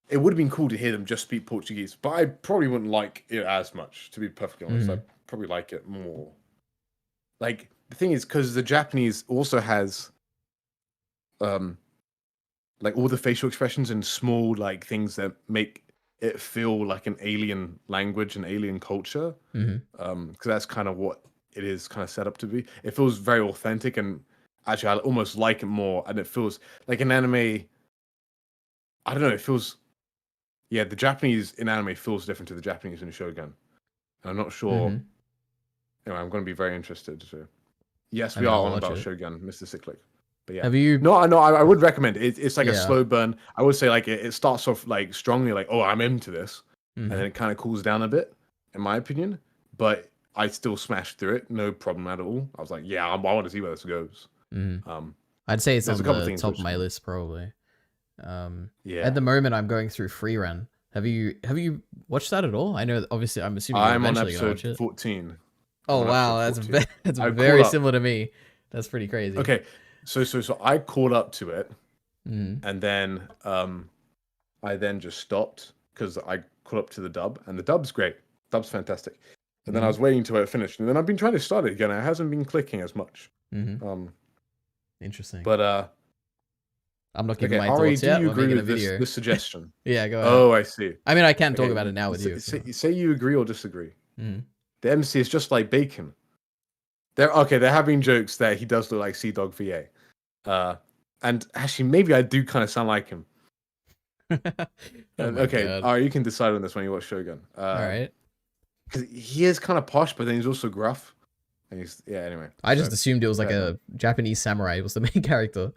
it would have been cool to hear them just speak Portuguese. But I probably wouldn't like it as much, to be perfectly honest. I'd probably like it more. Like, the thing is, because the Japanese also has like all the facial expressions and small like things that make it feel like an alien language and alien culture, because that's kind of what it is kind of set up to be. It feels very authentic, and actually I almost like it more, and it feels like an anime. I don't know, it feels, the Japanese in anime feels different to the Japanese in Shogun, and I'm not sure. Anyway, I'm going to be very interested. So yes, we are on about Shogun, Mr. Cyclic. But yeah. Have you? No, I would recommend it. It's like a slow burn. I would say like it starts off like strongly, like, oh, I'm into this, and then it kind of cools down a bit, in my opinion. But I still smashed through it, no problem at all. I was like, yeah, I want to see where this goes. I'd say it's on a couple the things top of my list probably. Yeah. At the moment, I'm going through Free Run. Have you watched that at all? I know, obviously, I'm assuming I'm you're on eventually gonna watch episode it. 14. Oh wow, that's very similar to me. That's pretty crazy. Okay. So I caught up to it, and then I then just stopped because I caught up to the dub, and the dub's great. Dub's fantastic. And then I was waiting till it finished, and then I've been trying to start it again. It hasn't been clicking as much. Interesting. But I'm not giving my Ari, thoughts do yet. you We're agree making a with video. this suggestion? Yeah, go ahead. Oh, I see. I mean, I can talk about it now with you. Say you agree or disagree. The MC is just like Bacon. They're having jokes that he does look like Sea Dog VA. And actually, maybe I do kind of sound like him. Alright, you can decide on this when you watch Shogun. All right. Because he is kind of posh, but then he's also gruff. And anyway. I just assumed it was like a Japanese samurai was the main character.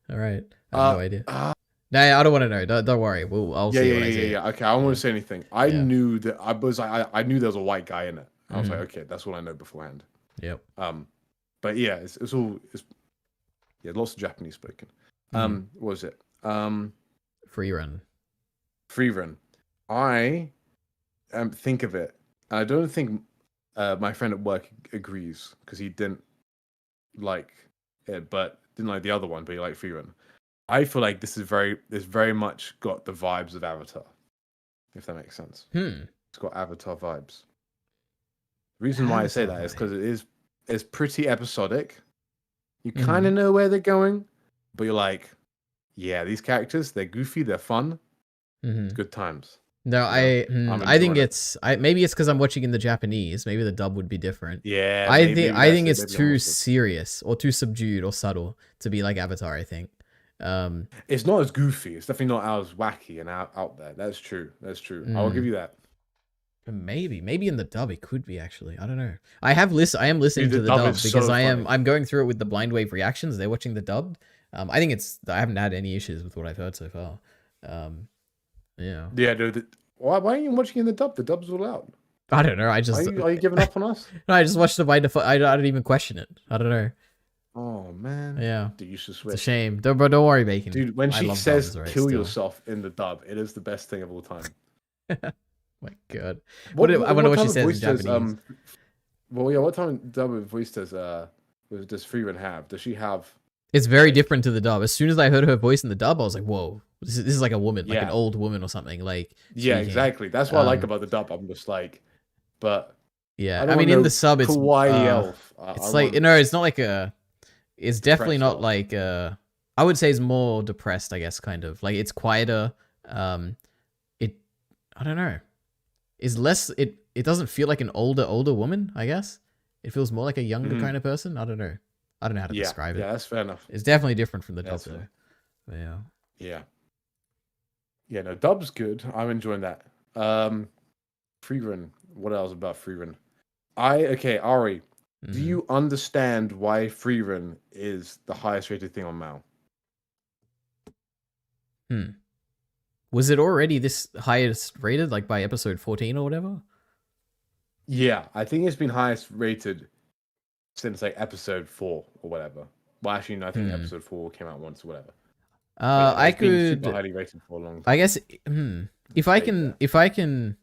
All right. I have no idea. Nah, I don't want to know. Don't worry. I'll see what I see. Yeah. Okay, I don't want to say anything. I knew that I knew there was a white guy in it. I was like, okay, that's what I know beforehand. Yep. But yeah, it's lots of Japanese spoken. What was it? Free Run. I think of it, and I don't think my friend at work agrees because he didn't like it, but didn't like the other one, but he liked Free Run. I feel like this is very much got the vibes of Avatar, if that makes sense. It's got Avatar vibes. The reason why I say that is because it's pretty episodic. You kind of know where they're going, but you're like, yeah, these characters, they're goofy, they're fun. It's good times. No, I think maybe it's because I'm watching in the Japanese. Maybe the dub would be different. Yeah, I think it's too serious or too subdued or subtle to be like Avatar. I think. It's not as goofy. It's definitely not as wacky and out there. That's true. I will give you that. Maybe in the dub it could be actually. I don't know. I am listening to the dub because I'm going through it with the Blind Wave reactions. They're watching the dubbed. I think I haven't had any issues with what I've heard so far. Yeah. Yeah, dude. Why are you watching in the dub? The dub's all out. I don't know. Are you giving up on us? No, I just watched it by default. I don't even question it. I don't know. Oh man. Yeah. Dude, you should switch. It's a shame. Don't worry, Bacon. Dude, when she says kill yourself in the dub, it is the best thing of all time. My God. I wonder what she says in Japanese. What time dub of voice does Freeman have? Does she have? It's very different to the dub. As soon as I heard her voice in the dub, I was like, "Whoa, this is like a woman, like an old woman or something." Like, yeah, speaking. exactly. That's what I like about the dub. I'm just like, but yeah, I mean, in the sub, it's kawaii elf. It's like no, it's not like a. It's definitely not like a. I would say it's more depressed, I guess, kind of like it's quieter. I don't know. It's less. It doesn't feel like an older woman. I guess it feels more like a younger kind of person. I don't know. I don't know how to describe it. Yeah, that's fair enough. It's definitely different from the dub, though. But yeah. Yeah. Yeah, no, dub's good. I'm enjoying that. Freerun. What else about Freerun? Ari, do you understand why Freerun is the highest rated thing on Mal? Was it already this highest rated, like by episode 14 or whatever? Yeah, I think it's been highest rated since like episode 4 or whatever. Well, actually, no, I think episode 4 came out once or whatever. I could super highly rated for a long time. I guess if I can.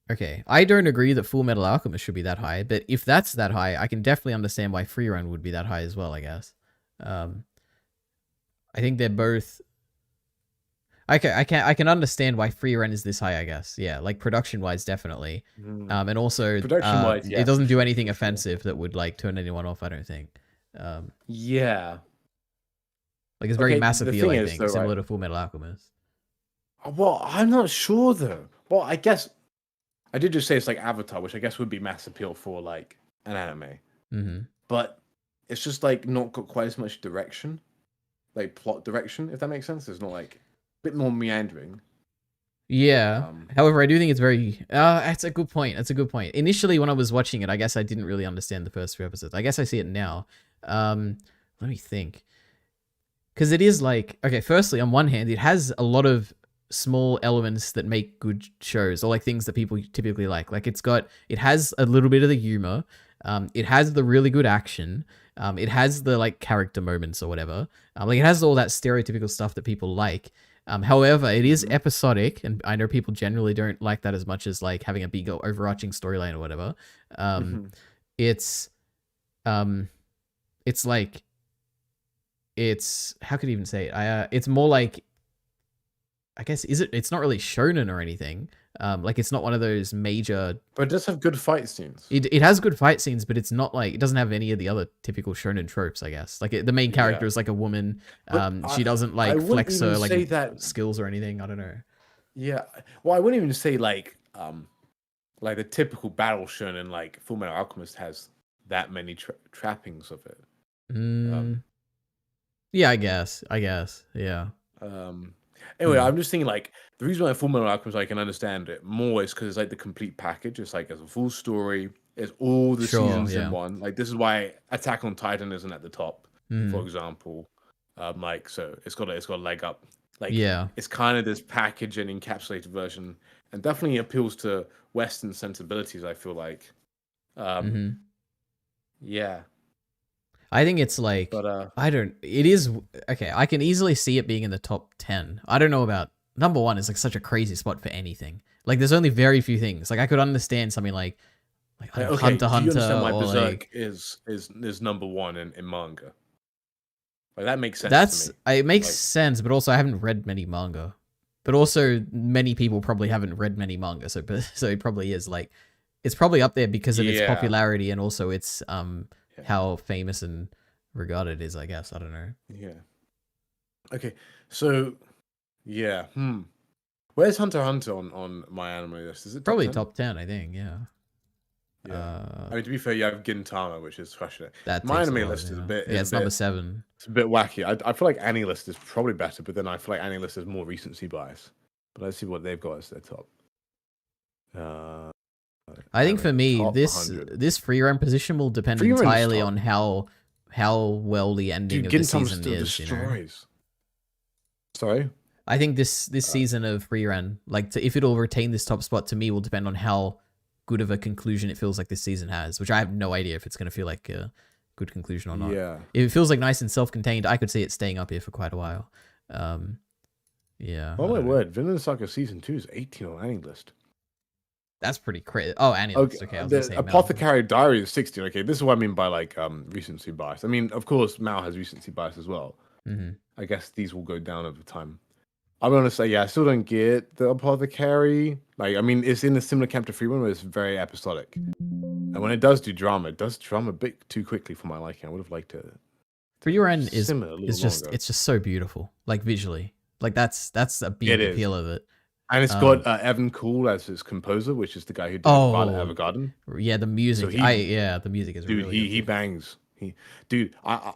Okay, I don't agree that Full Metal Alchemist should be that high, but if that's that high, I can definitely understand why Freerun would be that high as well. I guess. I think they're both. I can understand why Freerun is this high. I guess, yeah, like production wise, definitely, and also production wise, it doesn't do anything offensive that would like turn anyone off. I don't think. Yeah. Like it's very mass appeal, I think, similar to Full Metal Alchemist. Well, I'm not sure though. Well, I guess I did just say it's like Avatar, which I guess would be mass appeal for like an anime. But it's just like not got quite as much direction, like plot direction, if that makes sense. It's not like a bit more meandering. Yeah. However, I do think it's very. That's a good point. That's a good point. Initially, when I was watching it, I guess I didn't really understand the first 3 episodes. I guess I see it now. Let me think. Because it is like, okay, firstly, on one hand, it has a lot of small elements that make good shows, or like things that people typically like. Like it has a little bit of the humor. It has the really good action. It has the like character moments or whatever. Like it has all that stereotypical stuff that people like. However, it is episodic, and I know people generally don't like that as much as like having a big overarching storyline or whatever. It's like, how could I even say it? It's more like, I guess, it's not really shonen or anything. Like it's not one of those major. But it does have good fight scenes. It has good fight scenes, but it's not like, it doesn't have any of the other typical shonen tropes, I guess. Like the main character is like a woman. She doesn't like flex her like skills or anything. I don't know. Yeah. Well, I wouldn't even say like the typical battle shonen like Full Metal Alchemist has that many trappings of it. Yeah, I guess. Yeah. Anyway, I'm just thinking like the reason why Full Metal Alchemist I can understand it more is because it's like the complete package. It's like it's a full story. It's all the seasons in one. Like this is why Attack on Titan isn't at the top, for example. Like so, it's got a leg up. Like it's kind of this package and encapsulated version, and definitely appeals to Western sensibilities. I feel like, yeah. I think it's like, it is, okay, I can easily see it being in the top 10. I don't know about, number 1 is like such a crazy spot for anything. Like there's only very few things. Like I could understand something like Hunter x Hunter. Do you understand why Berserk is number 1 in manga? Like that makes sense to me. It makes sense, but also I haven't read many manga. But also many people probably haven't read many manga, so it probably is like, it's probably up there because of its popularity and also its how famous and regarded it is, I guess. I don't know. Yeah. Okay. So, yeah. Where's Hunter x Hunter on my anime list? Is it probably top 10? I think. Yeah. I mean, to be fair, you have Gintama, which is crushing it. My anime list is a bit. Yeah, it's number 7. It's a bit wacky. I feel like AniList is probably better, but then I feel like AniList is more recency bias. But let's see what they've got as their top. I think for me, this free roam position will depend entirely on how well the ending of the season is. You know? Sorry? I think this season of free run, like if it'll retain this top spot, to me will depend on how good of a conclusion it feels like this season has, which I have no idea if it's going to feel like a good conclusion or not. Yeah. If it feels like nice and self-contained, I could see it staying up here for quite a while. Yeah. Oh my word, Vinland Saga Season 2 is 18 on AniList. That's pretty crazy. Oh, annulus. Okay, I was gonna say the Apothecary Diary is 16. Okay, this is what I mean by like recency bias. I mean, of course, Mao has recency bias as well. I guess these will go down over time. I'm gonna say, yeah, I still don't get the Apothecary. Like, I mean, it's in a similar camp to Free Run, where it's very episodic. And when it does do drama, it does drama a bit too quickly for my liking. I would have liked it. Free Run is simmer a just longer. it's just so beautiful, like visually. Like that's a big appeal of it. And it's got Evan Cool as its composer, which is the guy who did Violet Evergarden. Yeah, the music. So the music is dude. really He bangs. I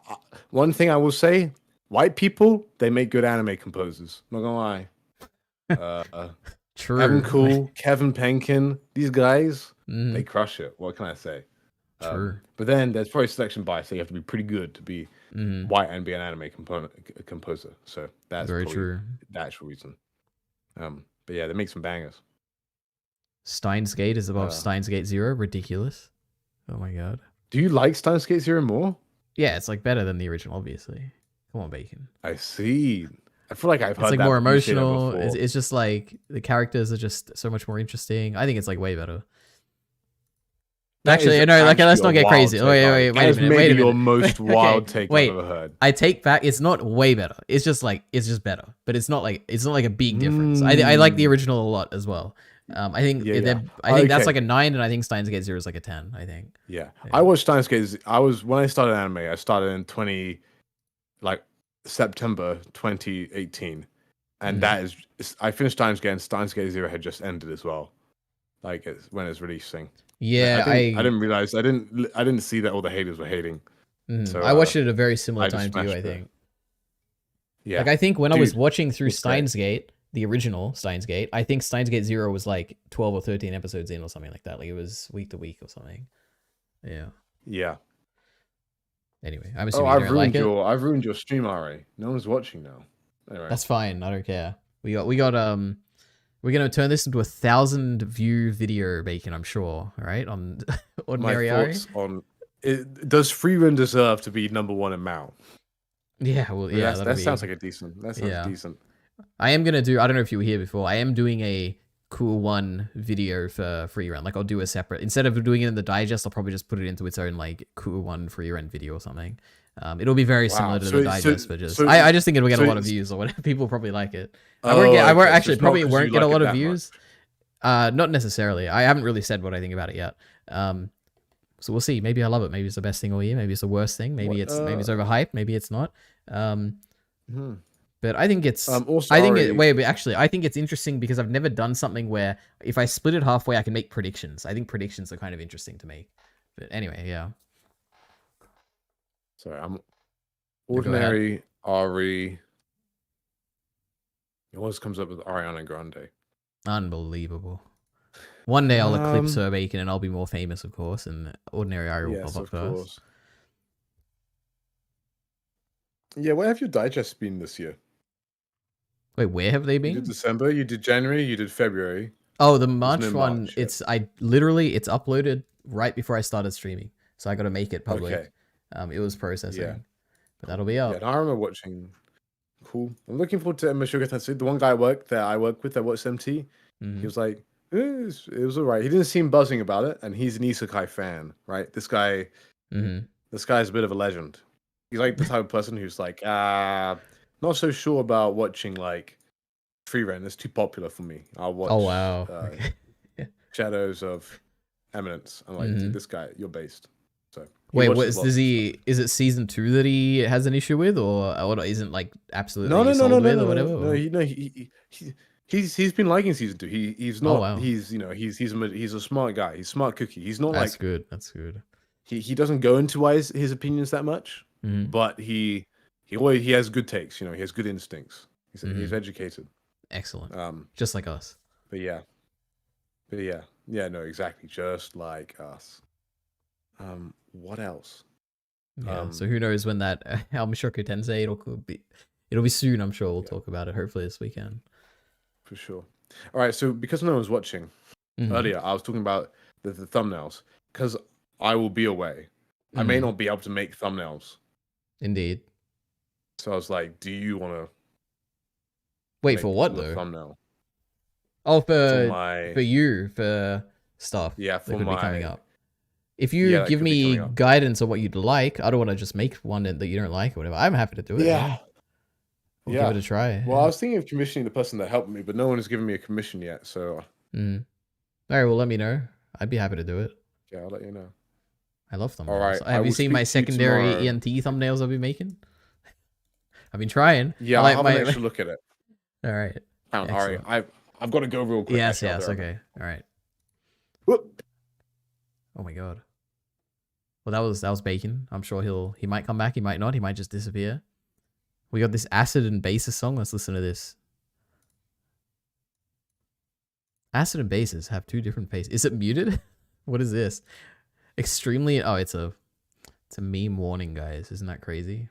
one thing I will say: white people, they make good anime composers. Not gonna lie. True. Evan Cool, Kevin Penkin, these guys, they crush it. What can I say? True. But then there's probably selection bias, so you have to be pretty good to be white and be an anime composer. So that's very probably true. the actual reason. But yeah, they make some bangers. Steins Gate is above Steins Gate 0. Ridiculous. Oh my god. Do you like Steins Gate 0 more? Yeah, it's like better than the original, obviously. Come on, Bacon. I see. I feel like I've heard it's like that more you say that emotional. before. It's just like the characters are just so much more interesting. I think it's like way better. Actually, no, like let's not get crazy. Wait a minute. Your most wild take wait. I've ever heard. I take back. It's not way better. It's just better. But it's not like a big difference. I like the original a lot as well. I think that's like a 9, and I think Steins Gate 0 is like a 10. I think. Yeah. I watched Steins Gate. When I started anime, I started in September 2018, and I finished Steins Gate, and Steins Gate 0 had just ended as well. Like when it's releasing. Yeah, I didn't realize. I didn't see that all the haters were hating. So I watched it at a very similar time to you, I think. Yeah. Like I think when I was watching through Steins Gate, the original Steins Gate, I think Steins Gate 0 was like 12 or 13 episodes in or something like that. Like it was week to week or something. Yeah. Yeah. Anyway, I'm assuming you don't like it. I've ruined your stream, Ari. No one's watching now. Anyway. That's fine. I don't care. We're gonna turn this into 1,000 view video, Bacon. I'm sure, right? On Ordinary Ari. Does Free Run deserve to be #1 in Mao? Yeah, well, yeah. That sounds like a decent. That sounds decent. I am gonna do. I don't know if you were here before. I am doing a Cool One video for Free Run. Like I'll do a separate, instead of doing it in the digest, I'll probably just put it into its own like Cool One Free Run video or something. It'll be very similar to the digest, but I just think it'll get a lot of views or whatever. People probably like it. I won't get a lot of views. Not necessarily. I haven't really said what I think about it yet. So we'll see. Maybe I love it. Maybe it's the best thing all year. Maybe it's the worst thing. Maybe it's overhyped. Maybe it's not. But I think it's. I think it's interesting because I've never done something where if I split it halfway, I can make predictions. I think predictions are kind of interesting to make. But anyway, yeah. Sorry, I'm Ordinary Ari. It always comes up with Ariana Grande. Unbelievable. One day I'll eclipse her, Bacon, and I'll be more famous, of course, and Ordinary Ari will pop up first. Course. Yeah, where have your digests been this year? Wait, where have they been? You did December, you did January, you did February. Oh, the March one, it's uploaded right before I started streaming. So I got to make it public. Okay. It was processing. But that'll be up. Yeah, I remember watching. Cool. I'm looking forward to Meshuggah Tensei. The one guy I worked with that watched MT, he was like, it was alright. He didn't seem buzzing about it, and he's an isekai fan, right? This guy's a bit of a legend. He's like the type of person who's like, not so sure about watching like Free Rent. It's too popular for me. I'll watch. Oh wow. Shadows of Eminence. I'm like, dude, this guy, you're based. So wait, is it season 2 that he has an issue with, or isn't like absolutely or whatever? He's been liking season 2. He's not. Oh, wow. He's a smart guy. He's smart cookie. He's not That's good. That's good. He doesn't go into his opinions that much, but he has good takes. He has good instincts. He's educated. Excellent. Just like us. But yeah, no, exactly, just like us. What else? Yeah. So who knows when that Mushoku Tensei it'll be soon. I'm sure we'll talk about it. Hopefully this weekend. For sure. All right. So because no one was watching earlier, I was talking about the thumbnails because I will be away. I may not be able to make thumbnails. Indeed. So I was like, "Do you want to wait for what though?" Thumbnail. Oh, for you for stuff Yeah, that for could be coming my- up. If you that give could be me coming up. guidance on what you'd like, I don't want to just make one that you don't like or whatever. I'm happy to do it. Yeah. We'll give it a try. Well, I was thinking of commissioning the person that helped me, but no one has given me a commission yet. So Mm. All right, well, let me know. I'd be happy to do it. yeah, I'll let you know. I love thumbnails. All right, I Have you will seen my speak to you secondary tomorrow. ENT thumbnails I've been making? I've been trying. Yeah, I I'll have an extra look at it. All right. All right, Excellent. I've got to go real quick. Yes, actually, I'll yes, be right okay. All right. Whoop. Oh my god. Well, that was Bacon. I'm sure he might come back, he might not, he might just disappear. We got this acid and basis song. Let's listen to this. Acid and bases have two different faces. Is it muted? What is this? Extremely. Oh, it's a meme warning, guys. Isn't that crazy?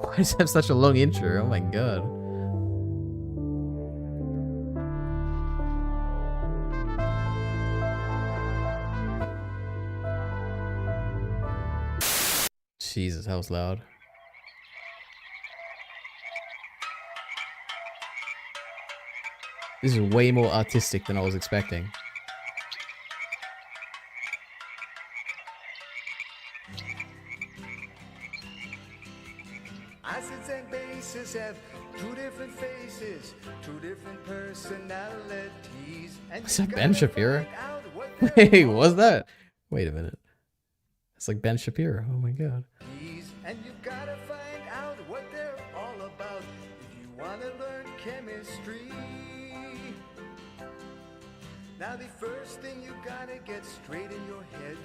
Why does it have such a long intro? Oh my god. Jesus, that was loud. This is way more artistic than I was expecting. Acids and bases have two different faces, two different personalities. Was that Ben Shapiro? Wait, was that? Wait a minute. It's like Ben Shapiro. Oh my god. And you gotta find out what they're all about if you wanna learn chemistry. Now the first thing you gotta get straight in your head.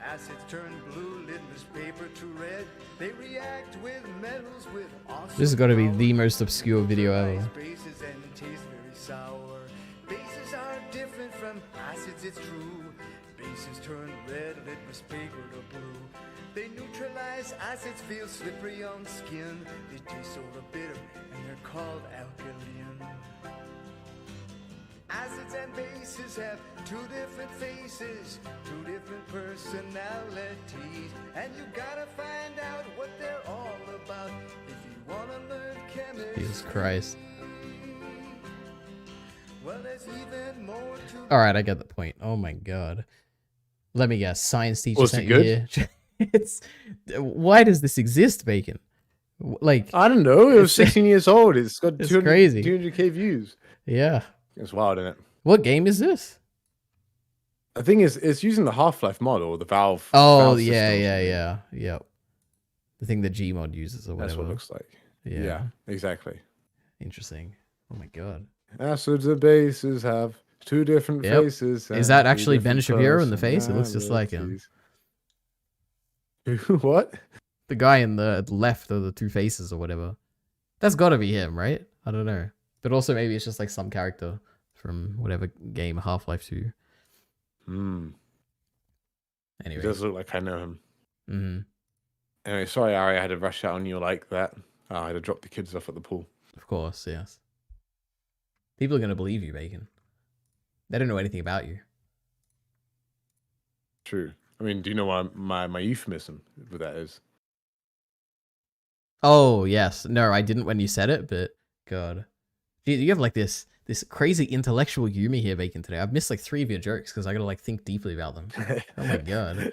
Acids turn blue, litmus paper to red. They react with metals with awesome. This has got to be the most obscure video ever. Bases and taste very sour. Bases are different from acids, it's true. Bases turn red, litmus paper to blue. They neutralize acids, feel slippery on skin. They taste sort of bitter, and they're called alkaline. Acids and bases have two different faces, two different personalities, and you gotta find out what they're all about if you wanna learn chemistry. Jesus Christ. Well, there's even more to. All right, I get the point. Oh my god. Let me guess. Science teacher Was it sent you good? here. It's why does this exist, Bacon? Like I don't know. It was it's- 16 years old. It's got It's 200, crazy. 200k views. Yeah. It's wild, isn't it? What game is this? I think it's using the Half-Life model, the Valve. Oh Valve yeah, system. yeah. Yep. The thing that Gmod uses or whatever. That's what it looks like. Yeah. Yeah, exactly. Interesting. Oh my god. Acids and bases have two different Yep. faces. Is that and two actually Ben different Shapiro in the face? It looks just like him. personalities. What? The guy in the left of the two faces or whatever. That's gotta be him, right? I don't know. But also maybe it's just like some character from whatever game, Half-Life 2. Hmm. Anyway. It does look like I know him. Mm-hmm. Anyway, sorry, Ari, I had to rush out on you like that. I had to drop the kids off at the pool. Of course, yes. People are gonna believe you, Bacon. They don't know anything about you. True. I mean, do you know what my euphemism for that is? Oh, yes. No, I didn't when you said it, but God. You have like this crazy intellectual humor here, Bacon, today. I've missed like 3 of your jokes because I gotta like think deeply about them. Oh my god.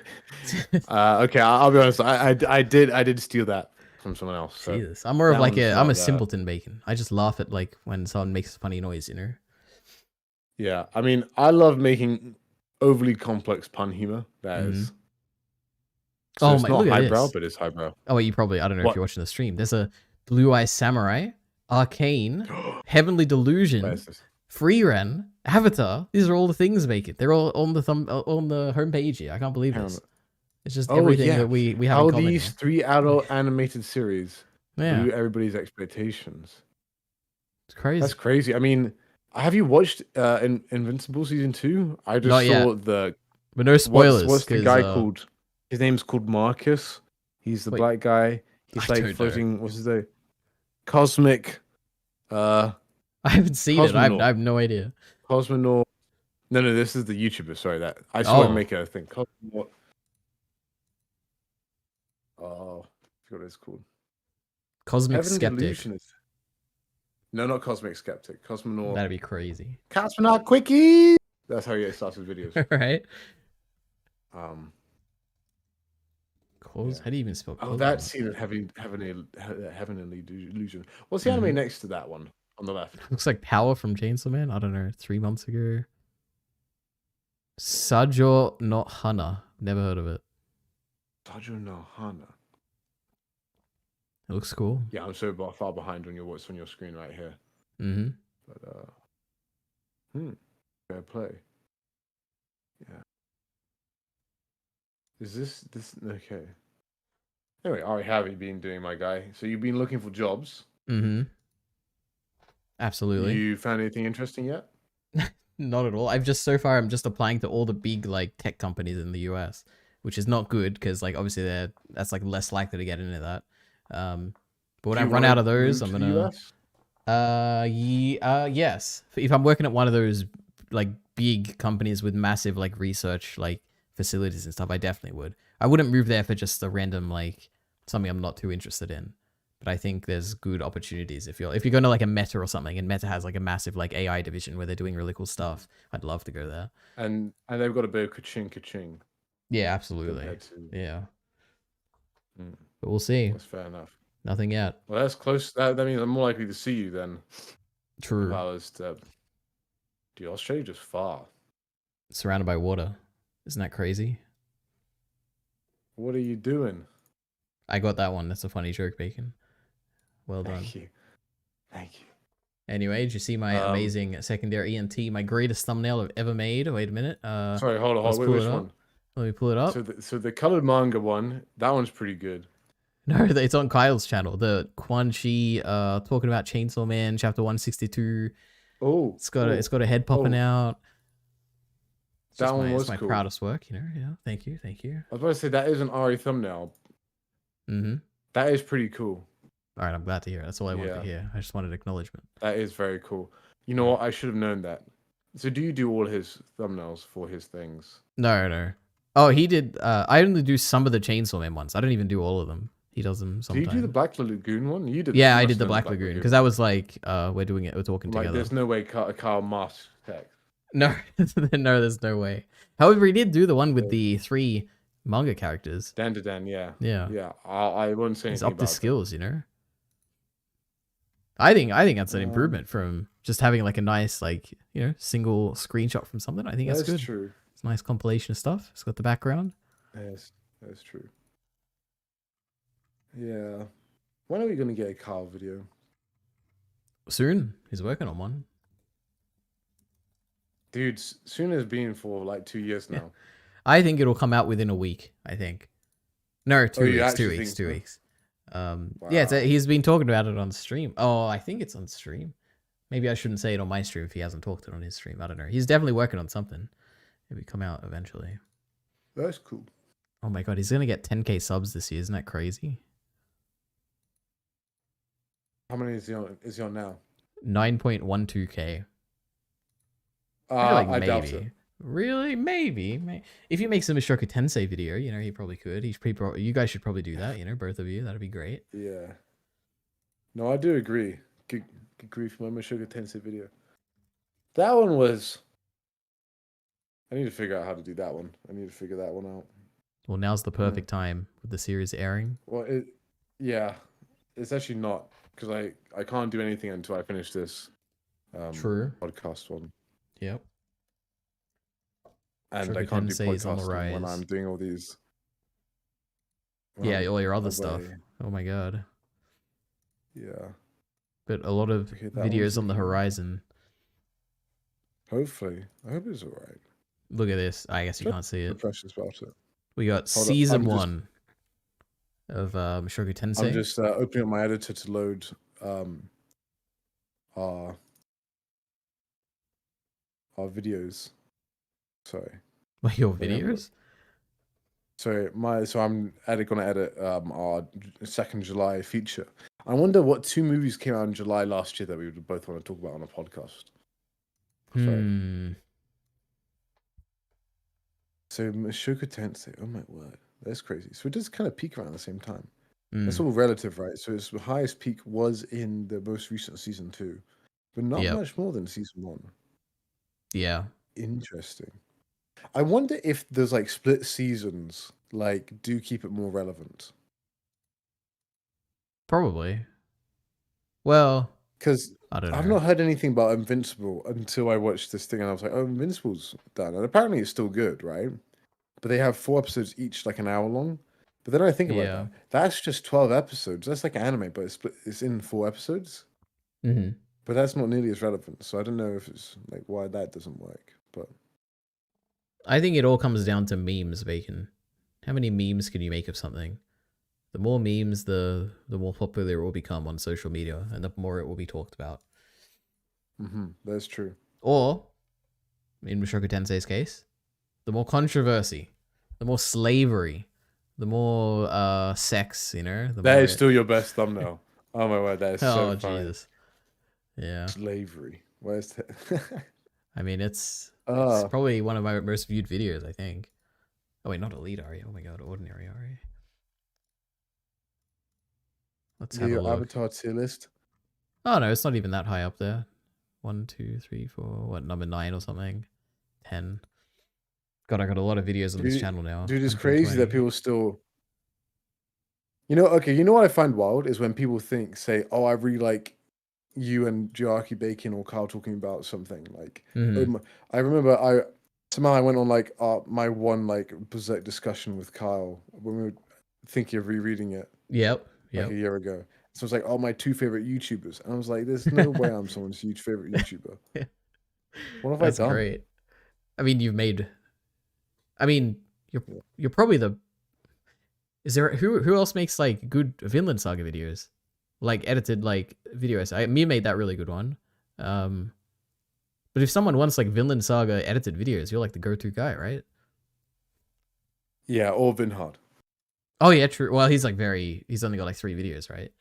Okay, I'll be honest. I did steal that from someone else. So Jesus. I'm more of that like one's I'm a not, simpleton, Bacon. I just laugh at like when someone makes a funny noise, you know? Yeah, I mean, I love making overly complex pun humor. That is. So Oh it's my- not look at highbrow, this. but it's highbrow. Oh, you probably, I don't know if What? you're watching the stream. There's a Blue Eye Samurai, Arcane, Heavenly Delusion, Where is this? Free Ren, Avatar. These are all the things, Bacon. They're all on the on the homepage here. I can't believe Hang this. on. It's just Oh, everything yeah. that we have How in common. these here. 3 adult animated series Yeah. blew everybody's expectations. It's crazy. That's crazy. I mean, have you watched Invincible season 2? I just Not saw yet. the. But no spoilers. What's the 'cause, guy called? His name's called Marcus. He's the Wait. black guy. He's I like don't know. floating. What's his name? Cosmic. I haven't seen it. I have no idea. Cosmonaut. No, this is the YouTuber. Sorry, that I saw him Oh. make a thing. Cosmonaut. Oh, I forgot what it's called. Cosmic Heaven Skeptic. Illusionist. No, not Cosmic Skeptic. Cosmonaut. That'd be crazy. Cosmonaut Quickie. That's how he starts his videos. Right? Yeah. How do you even spell Oh, cosmonaut? that scene of Heavenly Illusion. What's the Mm-hmm. anime next to that one on the left? Looks like Power from Chainsaw Man. I don't know. 3 months ago. Sajo no Hana. Never heard of it. Sajo no Hana. It looks cool. Yeah, I'm so far behind on what's on your screen right here. Mm-hmm. But fair play. Yeah. Is this okay? Anyway, Ari, how have you been doing, my guy? So you've been looking for jobs. Mm-hmm. Absolutely. You found anything interesting yet? Not at all. I'm just applying to all the big like tech companies in the US, which is not good because like obviously that's like less likely to get into that. But when I run out of those, I'm gonna yes. If I'm working at one of those like big companies with massive like research like facilities and stuff, I definitely would. I wouldn't move there for just a random like something I'm not too interested in. But I think there's good opportunities if you're going to like a Meta or something, and Meta has like a massive like AI division where they're doing really cool stuff. I'd love to go there. And they've got a bit of ka-ching. Yeah, absolutely. Yeah. But we'll see. That's fair enough. Nothing yet. Well, that's close. That means I'm more likely to see you then. True. If I was to... Dude, Australia just far. Surrounded by water. Isn't that crazy? What are you doing? I got that one. That's a funny joke, Bacon. Well done. Thank you. Thank you. Anyway, did you see my amazing secondary ENT, my greatest thumbnail I've ever made? Wait a minute. Sorry, hold on. Wait, which one? Let me pull it up. So the colored manga one, that one's pretty good. No, it's on Kyle's channel. The Quan Chi talking about Chainsaw Man, chapter 162. Oh, it's got a head popping out. That one was my cool. proudest work, you know. Yeah, thank you. I was about to say that is an Ari thumbnail. Mm-hmm. That is pretty cool. All right, I'm glad to hear. That's all I wanted to hear. I just wanted acknowledgement. That is very cool. You know what? I should have known that. So do you do all his thumbnails for his things? No. Oh, he did. I only do some of the Chainsaw Man ones. I don't even do all of them. He does them sometimes. Do you do the Black Lagoon one? You did. Yeah, I did the Black Lagoon because that was like we're talking like, together. There's no way Carl masked text. No, no, there's no way. However, he did do the one with the 3 manga characters. Dan to Dan, yeah. Yeah. I wouldn't say anything. He's upped his skills, you know. I think that's an improvement from just having like a nice like single screenshot from something. I think that's good. True. It's a nice compilation of stuff. It's got the background. Yes, that's true. Yeah. When are we gonna get a Carl video? Soon. He's working on one. Dude, soon has been for like 2 years now. I think it'll come out within a week. I think. No, 2 weeks. 2 weeks. 2 weeks. Wow. Yeah, he's been talking about it on stream. Oh, I think it's on stream. Maybe I shouldn't say it on my stream if he hasn't talked it on his stream. I don't know. He's definitely working on something. Maybe come out eventually. That's cool. Oh my god, he's gonna get 10k subs this year. Isn't that crazy? How many is he on now? 9.12k. I doubt it. Really? Maybe. If he makes a Mushoku Tensei video, he probably could. You guys should probably do that, both of you. That'd be great. Yeah. No, I do agree. Good grief, my Mushoku Tensei video. That one was... I need to figure out how to do that one. I need to figure that one out. Well, now's the perfect time with the series airing. Well, yeah. It's actually not, because I can't do anything until I finish this True. podcast one. Yep. And I can't do podcasting when I'm doing all these. Yeah, all your other stuff. Oh my god. Yeah. But a lot of videos on the horizon. Hopefully. I hope it's alright. Look at this. I guess you can't see it. Precious about it. We got season 1 of Mushoku Tensei. I'm just opening up my editor to load our videos. Sorry. Your videos? So I'm gonna edit our 2nd July feature. I wonder what 2 movies came out in July last year that we would both want to talk about on a podcast. So Mushoku Tensei, oh my word, that's crazy. So it does kind of peak around the same time. That's all relative, right? So its highest peak was in the most recent season 2, but not Yep. much more than season 1. Yeah. Interesting. I wonder if there's like split seasons, like do keep it more relevant. Probably. Well, Because I don't I've know. not heard anything about Invincible until I watched this thing, and I was like, "Oh, Invincible's done," and apparently it's still good, right? But they have 4 episodes each, like an hour long. But then I think about Yeah. that's just 12 episodes. That's like anime, but it's in 4 episodes. Mm-hmm. But that's not nearly as relevant. So I don't know if it's like why that doesn't work. But I think it all comes down to memes, Bacon. How many memes can you make of something? The more memes, the more popular it will become on social media, and the more it will be talked about. that's true. Or, in Mushoku Tensei's case, the more controversy, the more slavery, the more sex, you know? That is still your best thumbnail. Oh my word, that is so Oh, funny. Jesus. Yeah. Slavery. Where's that? I mean, it's probably one of my most viewed videos, I think. Oh, wait, not Elite Ari. Oh my god, Ordinary Ari. Let's have a Your look. avatar tier list. Oh, no, it's not even that high up there. 1, 2, 3, 4, what, number 9 or something? 10. God, I got a lot of videos on this channel now. Dude, it's crazy 120. that people still... You know what I find wild is when people say, oh, I really like you and Joaki Bacon or Kyle talking about something. Like, I remember somehow I went on like my one like Berserk discussion with Kyle when we were thinking of rereading it. Yep. Like a year ago. So it's like, oh, my 2 favorite YouTubers. And I was like, there's no way I'm someone's huge favorite YouTuber. What have That's I done? great. I mean, you're probably the... Is there... Who else makes, like, good Vinland Saga videos? Like, edited, like, videos. Me made that really good one. But if someone wants, like, Vinland Saga edited videos, you're, like, the go-to guy, right? Yeah, or Vinhard. Oh, yeah, true. Well, he's, like, he's only got, like, 3 videos, right?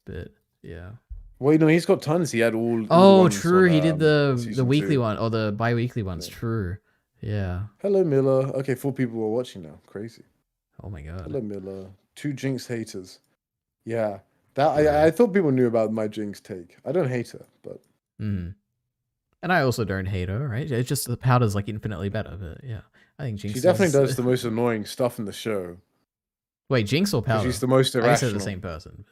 But, yeah. Well, you know, he's got tons. He had all... Oh, true. He did the weekly 2. one, or the bi-weekly ones. Yeah. True. Yeah. Hello, Miller. Okay, 4 people are watching now. Crazy. Oh my god. Hello, Miller. 2 Jinx haters. Yeah. I thought people knew about my Jinx take. I don't hate her, but... And I also don't hate her, right? It's just the powder's, like, infinitely better, but yeah. I think Jinx... She definitely does the most annoying stuff in the show. Wait, Jinx or Powder? She's the most irrational. I guess they're the same person.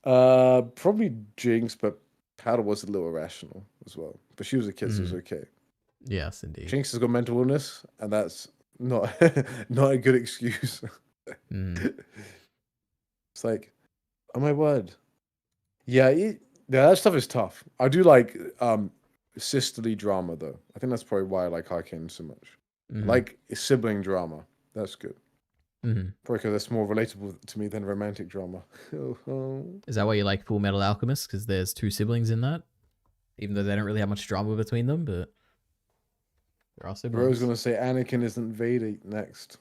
Probably Jinx, but Powder was a little irrational as well. But she was a kid, so it was okay. Yes, indeed. Jinx has got mental illness, and that's not not a good excuse. It's like, oh my word. Yeah, that stuff is tough. I do like sisterly drama, though. I think that's probably why I like Arcane so much. Like sibling drama. That's good. Probably because that's more relatable to me than romantic drama. Is that why you like Full Metal Alchemist? Because there's 2 siblings in that? Even though they don't really have much drama between them, but there are siblings. Bro's going to say Anakin isn't Vader next.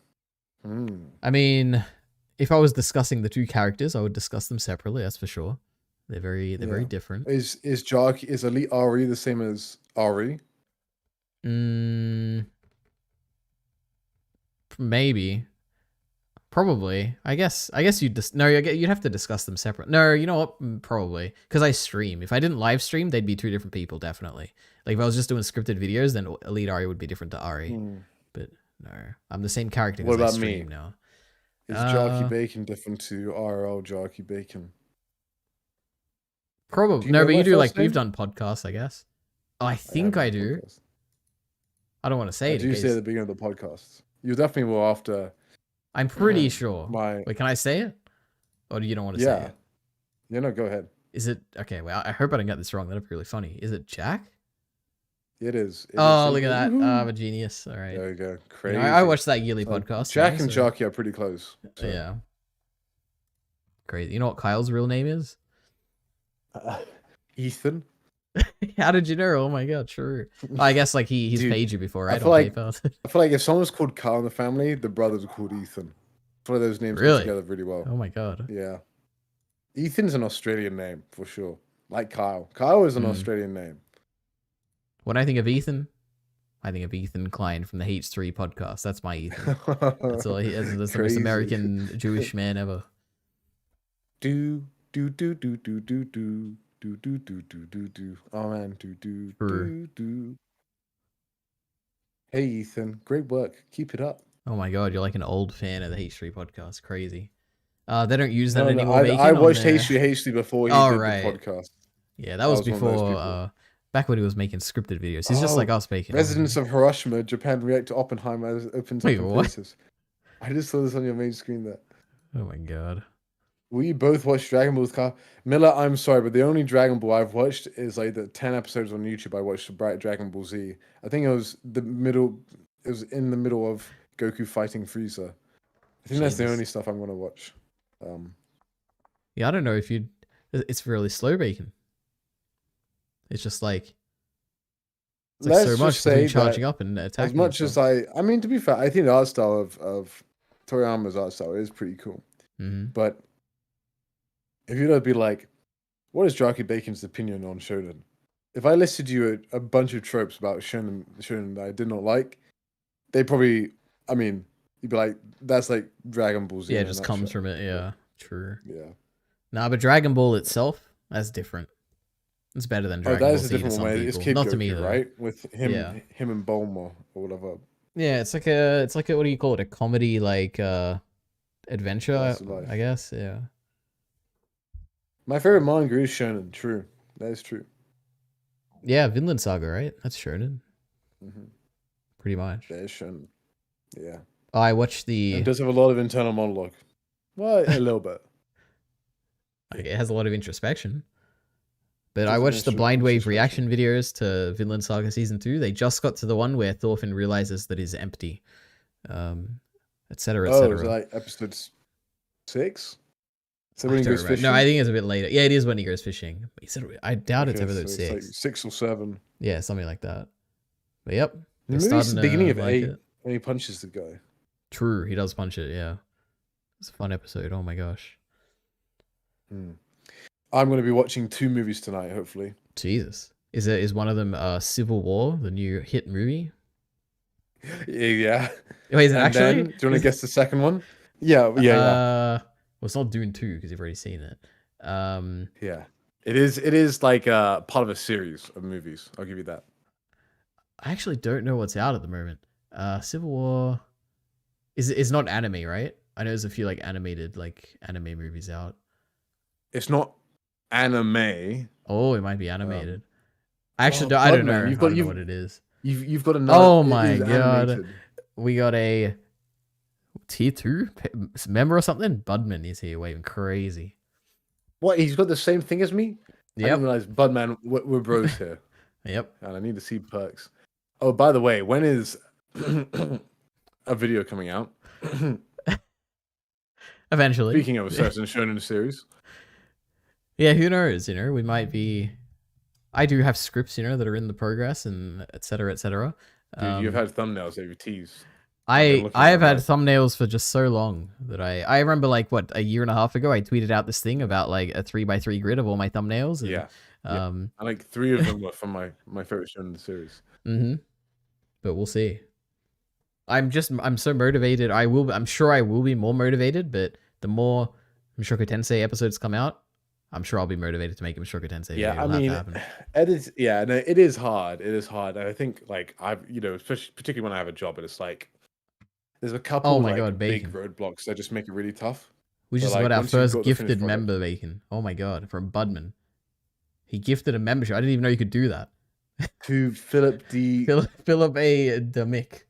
I mean, if I was discussing the 2 characters, I would discuss them separately, that's for sure. They're very different. Is Elite Ari the same as Ari? Maybe. Probably. I guess you'd you'd have to discuss them separate. No, you know what? Probably. Because I stream. If I didn't live stream, they'd be 2 different people, definitely. Like, if I was just doing scripted videos, then Elite Ari would be different to Ari. But no, I'm the same character because I stream now. Is Jarky Bacon different to RL Jarky Bacon? Probably. No, but you do, like, you've done podcasts, I guess. Oh, I think I do. Podcast. I don't want to say it. I do say at the beginning of the podcast. You definitely will after... I'm pretty sure. Wait, can I say it? Or do you don't want to say it? Yeah, no, go ahead. Is it... Okay, well, I hope I don't get this wrong. That'd be really funny. Is it Jack? It is. Look at that. I'm a genius. All right. There you go. Crazy. You know, I watched that yearly podcast. Jack and Jockey are pretty close. So. Yeah. Crazy. You know what Kyle's real name is? Ethan. How did you know? Oh my god, true. I guess like he's paid you before, right? I feel like if someone's called Kyle in the family, the brothers are called Ethan. One of those names go together really well. Oh my god. Yeah. Ethan's an Australian name for sure. Like Kyle. Kyle is an Australian name. When I think of Ethan, I think of Ethan Klein from the H3 podcast. That's my Ethan. That's all. That's the most American Jewish man ever. Do do do do do do do do do do do do do. Oh man, do do True. do do. Hey Ethan, great work. Keep it up. Oh my god, you're like an old fan of the H3 podcast. Crazy. They don't use that No, anymore, I Bacon. On watched their... H3 before he Oh, did right. the podcast. Yeah, that I was was one of those before. people. Back when he was making scripted videos. He's just like us, Bacon. Residents of Hiroshima, Japan react to Oppenheimer as it opens Wait, up in what? places. I just saw this on your main screen there. Oh my god. We both watched Dragon Ball with Carl. Miller, I'm sorry, but the only Dragon Ball I've watched is like the 10 episodes on YouTube. I watched Dragon Ball Z. I think it was in the middle of Goku fighting Frieza. I think that's the Jesus. only stuff I'm gonna watch. Yeah, I don't know if you'd. It's really slow, Bacon. It's just like. It's like Let's so much just say between charging that up and attacking. as much as I mean, to be fair, I think the art style of Toriyama's art style is pretty cool. Mhm. But if you'd be like, what is Draki Bacon's opinion on Shonen? If I listed you a bunch of tropes about Shonen that I did not like, they probably, I mean, you'd be like, that's like Dragon Ball Z. Yeah, in it a just comes nutshell. from it. Yeah, true. Yeah. Nah, but Dragon Ball itself, that's different. It's better than Dragon that Ball is a Z to different some one. people. It's Kid Not Goku, to me though. right? With him, Yeah. him and Bulma or whatever. Yeah, it's like a what do you call it? A comedy like adventure, Slice of life. I guess. Yeah. My favorite manga is Shonen. True, that is true. Yeah, Vinland Saga, right? That's Shonen. Mm-hmm. Pretty much. That is Shonen. Yeah. I watched the. It does have a lot of internal monologue. Well, a little bit. It has a lot of introspection. But Does I have watched the introspection. Blind Wave reaction videos to Vinland Saga Season 2. They just got to the one where Thorfinn realizes that he's empty. Etc. Oh, etc. is it like episode 6? So I when he don't goes remember. fishing? No, I think it's a bit later. Yeah, it is when he goes fishing. He said, I doubt it's Okay, episode so it's 6. like 6 or 7. Yeah, something like that. But yep. The they're movie's starting the to beginning of like 8 it. when he punches the guy. True, he does punch it, yeah. It's a fun episode, oh my gosh. I'm going to be watching 2 movies tonight, hopefully. Jesus. Is one of them Civil War, the new hit movie? Yeah. Wait, is it And actually? then, do you want to guess the second one? Yeah. Well, it's not Dune 2 because you've already seen it. Yeah. It is like part of a series of movies. I'll give you that. I actually don't know what's out at the moment. Civil War is not anime, right? I know there's a few like animated anime movies out. It's not anime. Oh, it might be animated. I actually Oh, I don't know. Budman, I don't know what it is. You've got another. Oh it my is god. animated. We got a tier 2 member or something? Budman is here waving crazy. What? He's got the same thing as me? I Yep. didn't realize, Budman, we're bros here. Yep. And I need to see perks. Oh, by the way, when is a video coming out? Eventually. Speaking of a certain shonen series. Yeah, who knows? We might be. I do have scripts, that are in the progress and etc. etc. Dude, you've had thumbnails that you've teased. I have had thumbnails for just so long that I remember a year and a half ago I tweeted out this thing about like a 3x3 grid of all my thumbnails. And, Yeah. And like 3 of them were from my favorite shonen series. But we'll see. I'm so motivated. I'm sure I will be more motivated, but the more Mushoku Tensei episodes come out, I'm sure I'll be motivated to make a Mushoku Tensei video. Yeah, I It'll have to mean, happen. it is hard. It is hard. And I think like especially particularly when I have a job, and it's like there's a couple Oh my God, big Bacon. roadblocks that just make it really tough. We But, just like, got our once you've first got the finished gifted product- member, Bacon. Oh my God, from Budman. He gifted a membership. I didn't even know you could do that. To Philip D. Philip A. Demick.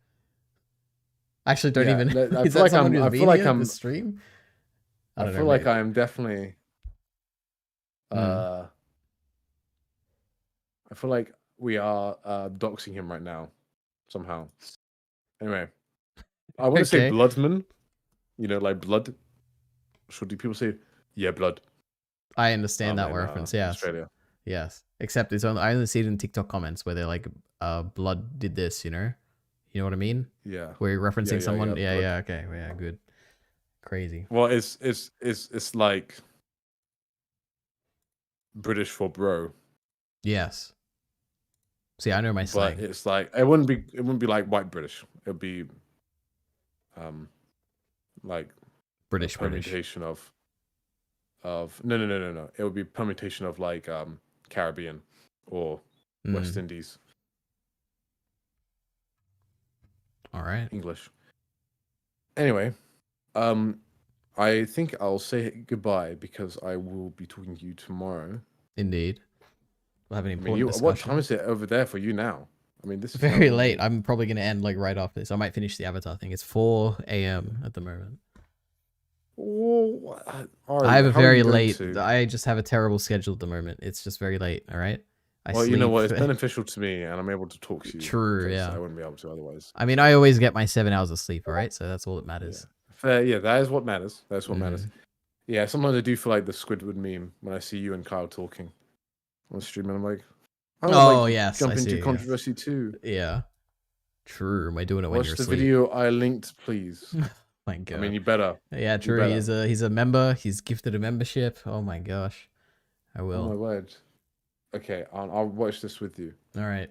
Actually, don't Yeah, even. I Is feel that like someone I'm- who's I been feel like here at I'm- the stream? I I don't feel know, like maybe. I am definitely. I feel like we are doxing him right now, somehow. Anyway, I want to say Okay. Bloodsman. Like blood. Should do people say, yeah, blood? I understand that in, reference. Yes. Australia. Yes. Except I only see it in TikTok comments where they're like, "Blood did this," You know what I mean? Yeah. Where you're referencing Yeah, someone. Blood. Yeah. Okay. Yeah. Good. Crazy. Well, it's like British for bro, Yes. See, I know my but slang. it's like it wouldn't be like white British. It'd be like British. permutation of of no. It would be permutation of like Caribbean or West Indies. All right. English. Anyway, I think I'll say goodbye because I will be talking to you tomorrow. Indeed. We'll have an I mean, important discussion. what time is it over there for you now? I mean, this is very late. I'm probably going to end like right after this. I might finish the Avatar thing. It's 4 a.m. at the moment. Oh, I have a very late. I just have a terrible schedule at the moment. It's just very late. All right. Well, you know what? It's beneficial to me, and I'm able to talk to you. True. Yeah. I wouldn't be able to otherwise. I mean, I always get my 7 hours of sleep. All right. So that's all that matters. Yeah. Fair. Yeah, that is what matters. That's what matters. Yeah. Sometimes I do feel like the Squidward meme when I see you and Kyle talking on stream, and I'm like, oh yes, jump I into see, controversy too. Yeah. True. Am I doing it when Watch you're the asleep? video I linked, please. My God. I mean, you better. Yeah, true. He's a member. He's gifted a membership. Oh my gosh. I will. Oh my word. Okay, I'll watch this with you. All right.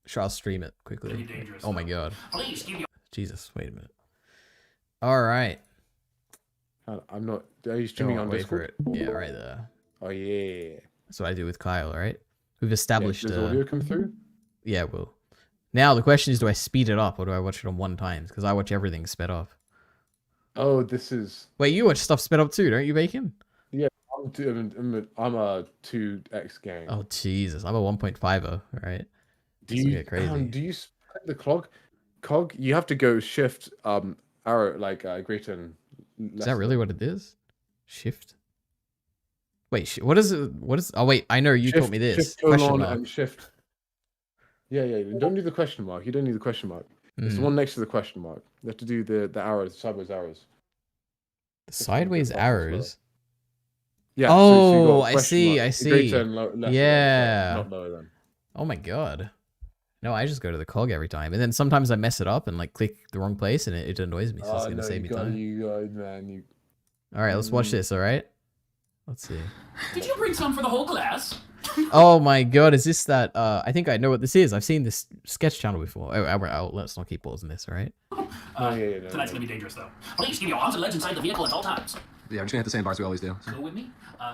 Sure, I'll stream it quickly. Oh my God. Please give me. Jesus, wait a minute. All right. I'm not. Are you streaming on wait Discord? for it. Yeah, right there. Oh yeah. That's what I do with Kyle. All right. We've established. Does audio come through? Yeah, it will. Now the question is, do I speed it up or do I watch it on 1 time? Because I watch everything sped up. Oh, this is. Wait, you watch stuff sped up too, don't you, Bacon? Yeah, I'm a 2x gang. Oh Jesus, I'm a 1.5er. All right. Do you get crazy? Do you split the cog? You have to go shift arrow like greater and. Is that really what it is? Shift. Wait, what is it? What is? Oh wait, I know you taught me this. Shift colon and shift. Yeah. Don't do the question mark. You don't need the question mark. It's the one next to the question mark. You have to do the arrows, sideways arrows. The sideways arrows. Yeah. Oh, I see. Mark. I see. Greater and lesser, Yeah. Not lower than. Oh my God. No, I just go to the cog every time, and then sometimes I mess it up and like click the wrong place, and it annoys me. So it's gonna save me time. All right, let's watch this. All right. Let's see. Did you bring some for the whole class? Oh my God, is this that? I think I know what this is. I've seen this sketch channel before. Let's not keep pausing this. All right. Tonight's gonna be dangerous though. Please keep your arms and legs inside the vehicle at all times. Yeah, we're just gonna hit the same bars we always do. Go with me.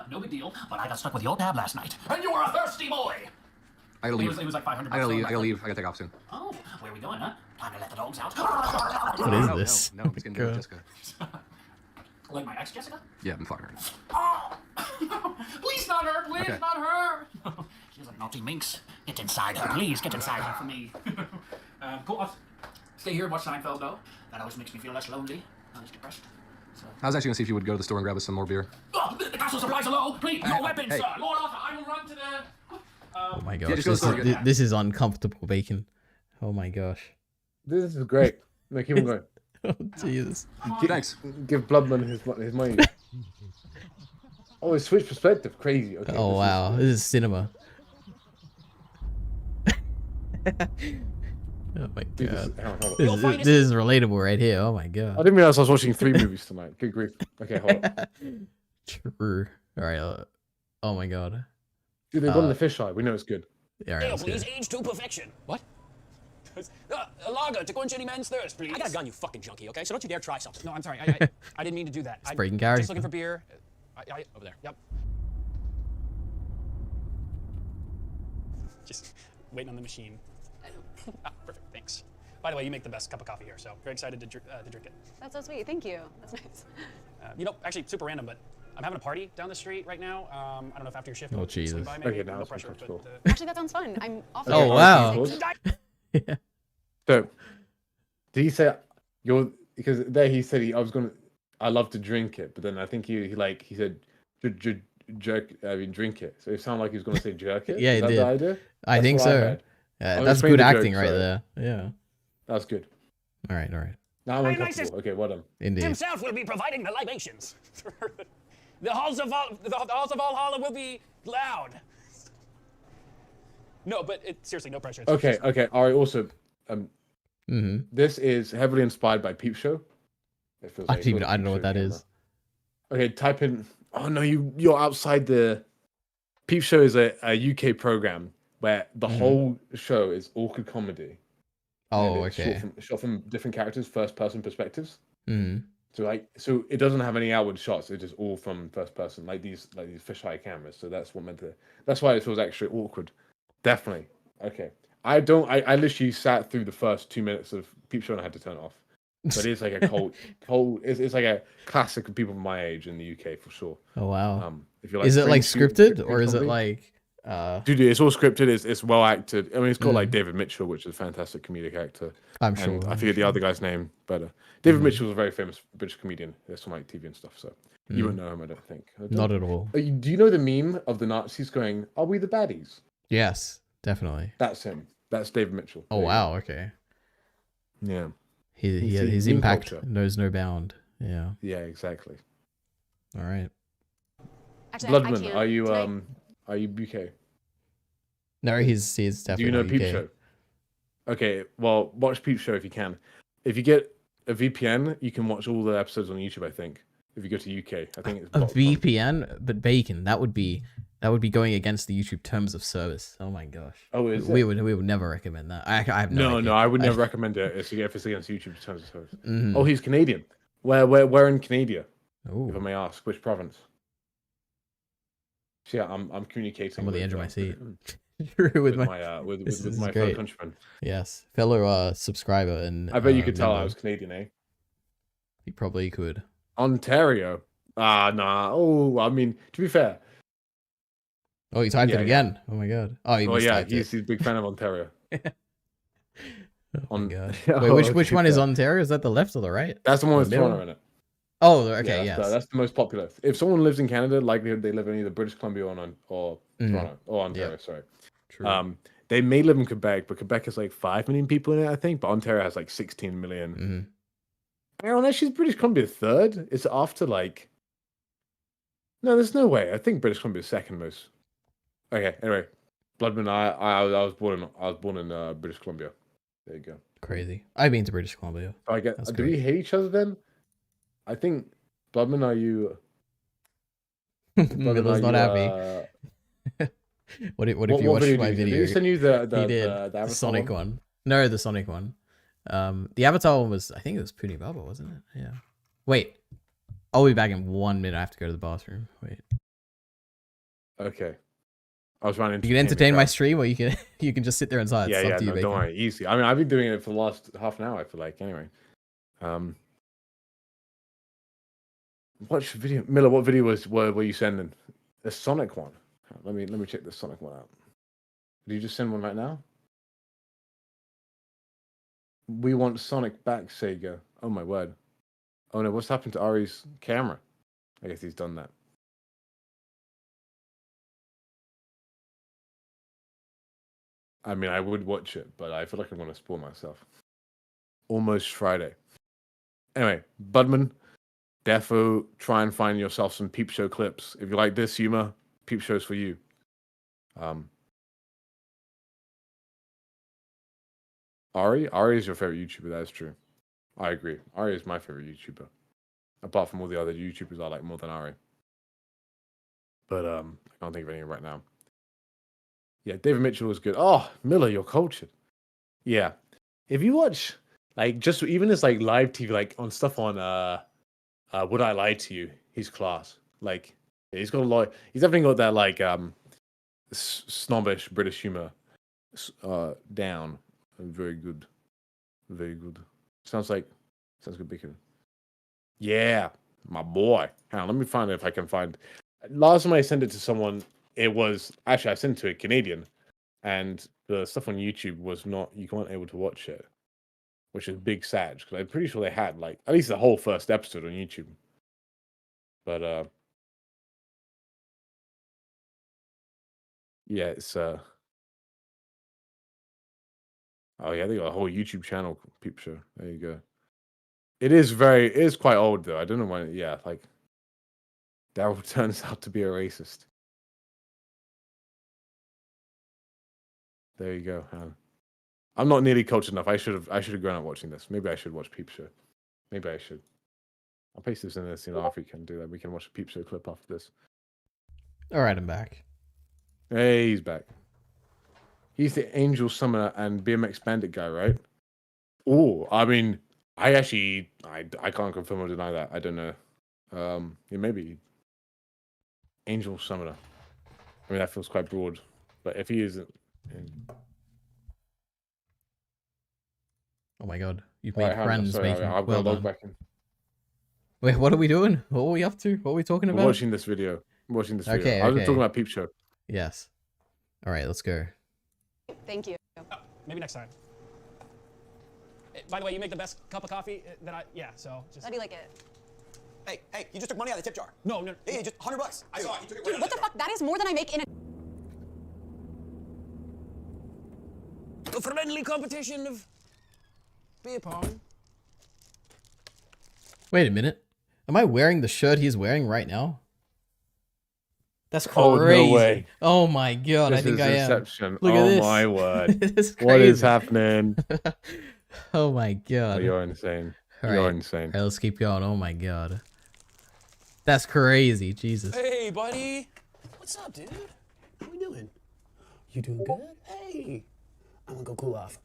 No big deal. But I got stuck with your tab last night, and you were a thirsty boy. I gotta leave. It was like 500. I gotta leave. I gotta take off soon. Oh, where are we going, huh? Time to let the dogs out. What is this? No, I'm just gonna do Jessica. Like my ex Jessica? Yeah, I'm fucking her. Oh! Please not her! Please Okay. not her! She's a naughty minx. Get inside her, please. Get inside her for me. Cool. I'll stay here and watch Seinfeld, though. That always makes me feel less lonely, less depressed. So. I was actually gonna see if you would go to the store and grab us some more beer. Oh, the castle supplies are low. Please, no weapons, hey. sir. Lord Arthur, I will run to the. Oh my Yeah, gosh, just go to the store. this is uncomfortable, Bacon. Oh my gosh. This is great. No, keep on going. Oh Jesus. Thanks. Give Bloodman his money. Oh, it switched perspective. Crazy. Okay. Oh wow, this is cinema. Oh my Dude, God. hold on. This is relatable right here. Oh my God. I didn't realize I was watching 3 movies tonight. Good grief. Okay, hold on. True. All right. Oh my God. Dude, they've gone the fisheye. We know it's good. Yeah, all right, let's Please go. age to perfection. What? A lager to quench any man's thirst, please. I got a gun, you fucking junkie, okay? So don't you dare try something. No, I'm sorry. I didn't mean to do that. It's breaking Just character. looking for beer. Over there. Yep. Just waiting on the machine. Perfect. Thanks. By the way, you make the best cup of coffee here, so very excited to drink it. That's so sweet. Thank you. That's nice. Actually, super random, but I'm having a party down the street right now. I don't know if after your shift. Oh, you'll Jesus. swing by, maybe. Okay, now no it's pressure. uncomfortable. But, Actually, that sounds fun. I'm off. Oh wow. Yeah. So, did he say because there he said I love to drink it, but then I think he said drink it. So it sounded like he was gonna say jerk it. Yeah, Is he that did. the idea? I think what so. heard. Yeah, I'm that's explaining good the joke, acting right sorry. there. Yeah. That's good. All right. Now I'm Very uncomfortable. Okay, well done. Indeed. Himself will be providing the libations. The halls of Valhalla will be loud. No, but seriously, no pressure. Okay. All right. Also, this is heavily inspired by Peep Show. It feels like I don't know what that is. Okay, type in. Oh no, you're outside the. Peep Show is a UK program where the whole show is awkward comedy. Oh, and it's okay. Shot from different characters, first person perspectives. Mm-hmm. So it doesn't have any outward shots. It's just all from first person, like these fisheye cameras. So that's what meant to. That's why it feels extra awkward. Definitely. Okay. I literally sat through the first 2 minutes of Peep Show and I had to turn it off. But it's like a cold. It's like a classic of people my age in the UK for sure. Oh wow. If you like, is it like cringe scripted or is it comedy. like? Dude, it's all scripted. It's well acted. I mean, it's got like David Mitchell, which is a fantastic comedic actor. I'm sure. And I forget the other guy's name, but David Mitchell is a very famous British comedian. There's some like TV and stuff, so you won't know him, I don't think. Not at all. Do you know the meme of the Nazis going, "Are we the baddies?" Yes, definitely. That's him. That's David Mitchell. Oh wow. Okay. Yeah. His meme impact culture. knows no bound. Yeah. Yeah, exactly. All right. Actually, Bloodman, are you UK? No, he's Do definitely you know UK. Peep Show? Okay, well, watch Peep Show if you can. If you get a VPN, you can watch all the episodes on YouTube. I think if you go to UK, I think it's A blocked. VPN, but bacon. That would be going against the YouTube terms of service. Oh my gosh. Oh, is we it? would never recommend that. I have no idea. No, I would never recommend it if it's against YouTube terms of service. Mhm. Oh, he's Canadian. Where in Canada? Ooh. If I may ask, which province? So, yeah, I'm communicating. I'm on the with, edge of my seat. with my my with this is my fellow great. countrymen. Yes, fellow subscriber and. I bet you could tell I member. was Canadian, eh? You probably could. Ontario. Nah. Oh, I mean, to be fair. Oh, you typed Yeah, it again. Oh my god. Oh, you yeah, mistyped he's it. a big fan of Ontario. Oh my god. Oh, Wait, which okay, one is fair. Ontario? Is that the left or the right? That's the one with middle? Toronto in it. Oh, okay, Yeah, yes. that's the most popular. If someone lives in Canada, likelihood they live in either British Columbia or Mhm. Toronto or Ontario. Yep. Sorry. True. They may live in Quebec, but Quebec has like 5 million people in it, I think. But Ontario has like 16 million. Mhm. Aaron, actually, British Columbia third. It's after like. No, there's no way. I think British Columbia is second most. Okay. Anyway, Bloodman. I was born in British Columbia. There you go. Crazy. I've been to British Columbia. I get. That's Do we great. hate each other then? I think Bloodman. Are you? Miller's not happy. What if you watched my did you do? video? Did he send you the He did. the The Avatar Sonic one. No, the Sonic one. The Avatar one was, I think it was Puni Baba, wasn't it? Yeah. Wait. I'll be back in 1 minute. I have to go to the bathroom. Wait. Okay. I was running. You can entertain my stream, or you can you can just sit there and silence. Yeah, It's up yeah. to you, No, Bacon. don't worry. Easy. I mean, I've been doing it for the last half an hour. I feel like. Anyway. Watch the video, Miller. What video were you sending? The Sonic one. Let me check the Sonic one out. Did you just send one right now? We want Sonic back, Sega. Oh my word. Oh no, what's happened to Ari's camera? I guess he's done that. I mean, I would watch it, but I feel like I'm going to spoil myself. Almost Friday. Anyway, Budman, defo try and find yourself some Peep Show clips. If you like this humor, Peep Show's for you. Ari is your favorite YouTuber. That is true. I agree. Ari is my favorite YouTuber. Apart from all the other YouTubers I like more than Ari. But I can't think of anything right now. Yeah, David Mitchell was good. Oh, Miller, you're cultured. Yeah. If you watch like just even this like live TV, like on stuff on Would I Lie to You, he's class. Like yeah, he's got a lot. He's definitely got that like snobbish British humor down. Very good. Very good. Sounds good, Bacon. Yeah, my boy. Hang on, let me find it if I can find. Last time I sent it to someone, it was actually I sent it to a Canadian, and the stuff on YouTube was not. You weren't able to watch it, which is big sad because I'm pretty sure they had like at least the whole first episode on YouTube. But yeah, it's oh yeah, they got a whole YouTube channel, Peep Show. There you go. It is quite old though. I don't know when. Yeah, like Daryl turns out to be a racist. There you go. I'm not nearly cultured enough. I should have grown up watching this. Maybe I should watch Peep Show. Maybe I should. I'll paste this in this. If we can do that, we can watch a Peep Show clip after this. All right, I'm back. Hey, he's back. He's the Angel Summoner and BMX Bandit guy, right? Oh, I mean, I actually, I can't confirm or deny that. I don't know. Yeah, maybe Angel Summoner. I mean, that feels quite broad. But if he isn't, Oh my god, you've Alright, made hang on, friends, sorry, Bacon. I've Well got to log done. back in. Wait, what are we doing? What are we up to? What are we talking We're about? watching this video. I'm watching this video. Okay, I was okay. talking about Peep Show. Yes. All right, let's go. Thank you. Maybe next time. By the way, you make the best cup of coffee that I. Yeah, so just. How do you like it? Hey, you just took money out of the tip jar. No. Hey, just $100. I saw it. You took it Dude, what the fuck? That is more than I make in a. A friendly competition of beer pong. Wait a minute. Am I wearing the shirt he's wearing right now? That's crazy. Oh, no way. Oh my god, This I think is I am. Inception. Look at Oh this. my word. This is What is crazy. happening? Oh my god. Oh, you're insane. All You're right. insane. All right, let's keep going. Oh my god. That's crazy. Jesus. Hey, buddy. What's up, dude? How we doing? You doing good? Hey. I'm gonna go cool off,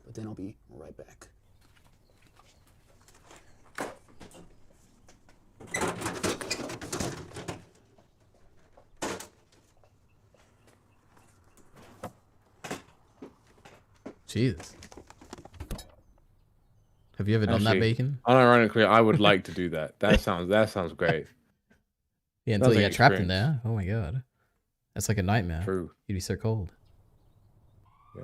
but then I'll be right back. Jesus. Have you ever done that, Actually, Bacon? Unironically, I would like to do that. That sounds great. Yeah, until Sounds you like get trapped in experience. there. Oh my god. That's like a nightmare. True. You'd be so cold. Yeah.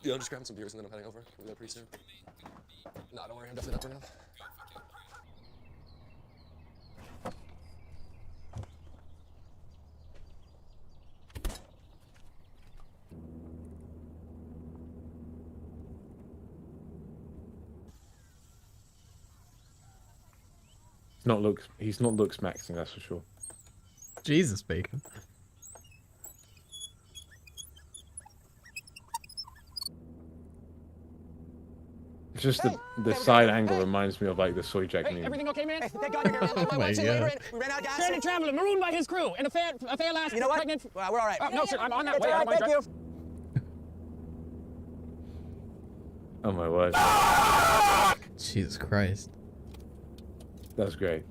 Yeah, I'm just grabbing some beers and then I'm heading over. We'll be there pretty soon. Nah, don't worry, I'm definitely not burning up. He's not looks maxing, that's for sure. Jesus, Bacon. It's just the side angle reminds me of like the soy jack meme. Everything okay, man? Hey, Thank God you're here. Oh my god. We ran out of gas. Stranded traveler, marooned by his crew, and a fair lass. You know what? Pregnant. We're all right. Oh, no, sir, I'm on that It's way. all I right, don't thank mind you. Oh my word. Jesus Christ. That's great.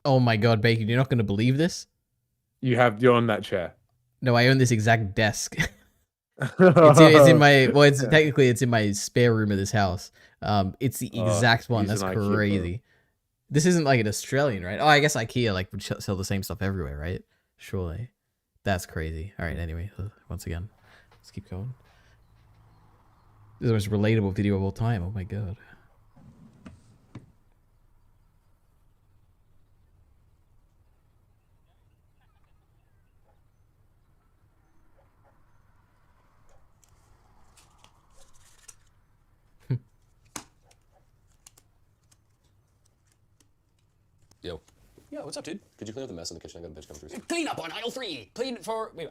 Oh my god, Bacon, you're not going to believe this? You're on that chair. No, I own this exact desk. it's in my, well, it's technically it's in my spare room of this house. It's the exact one. he's That's an IKEA crazy. This isn't like an Australian, right? Oh, I guess IKEA like would sell the same stuff everywhere, right? Surely. That's crazy. All right, anyway, once again, let's keep going. This is the most relatable video of all time. Oh my god. Yo. Yo, what's up, dude? Could you clean up the mess in the kitchen? I got a bitch come through. Clean up on aisle 3. Clean for. Wait,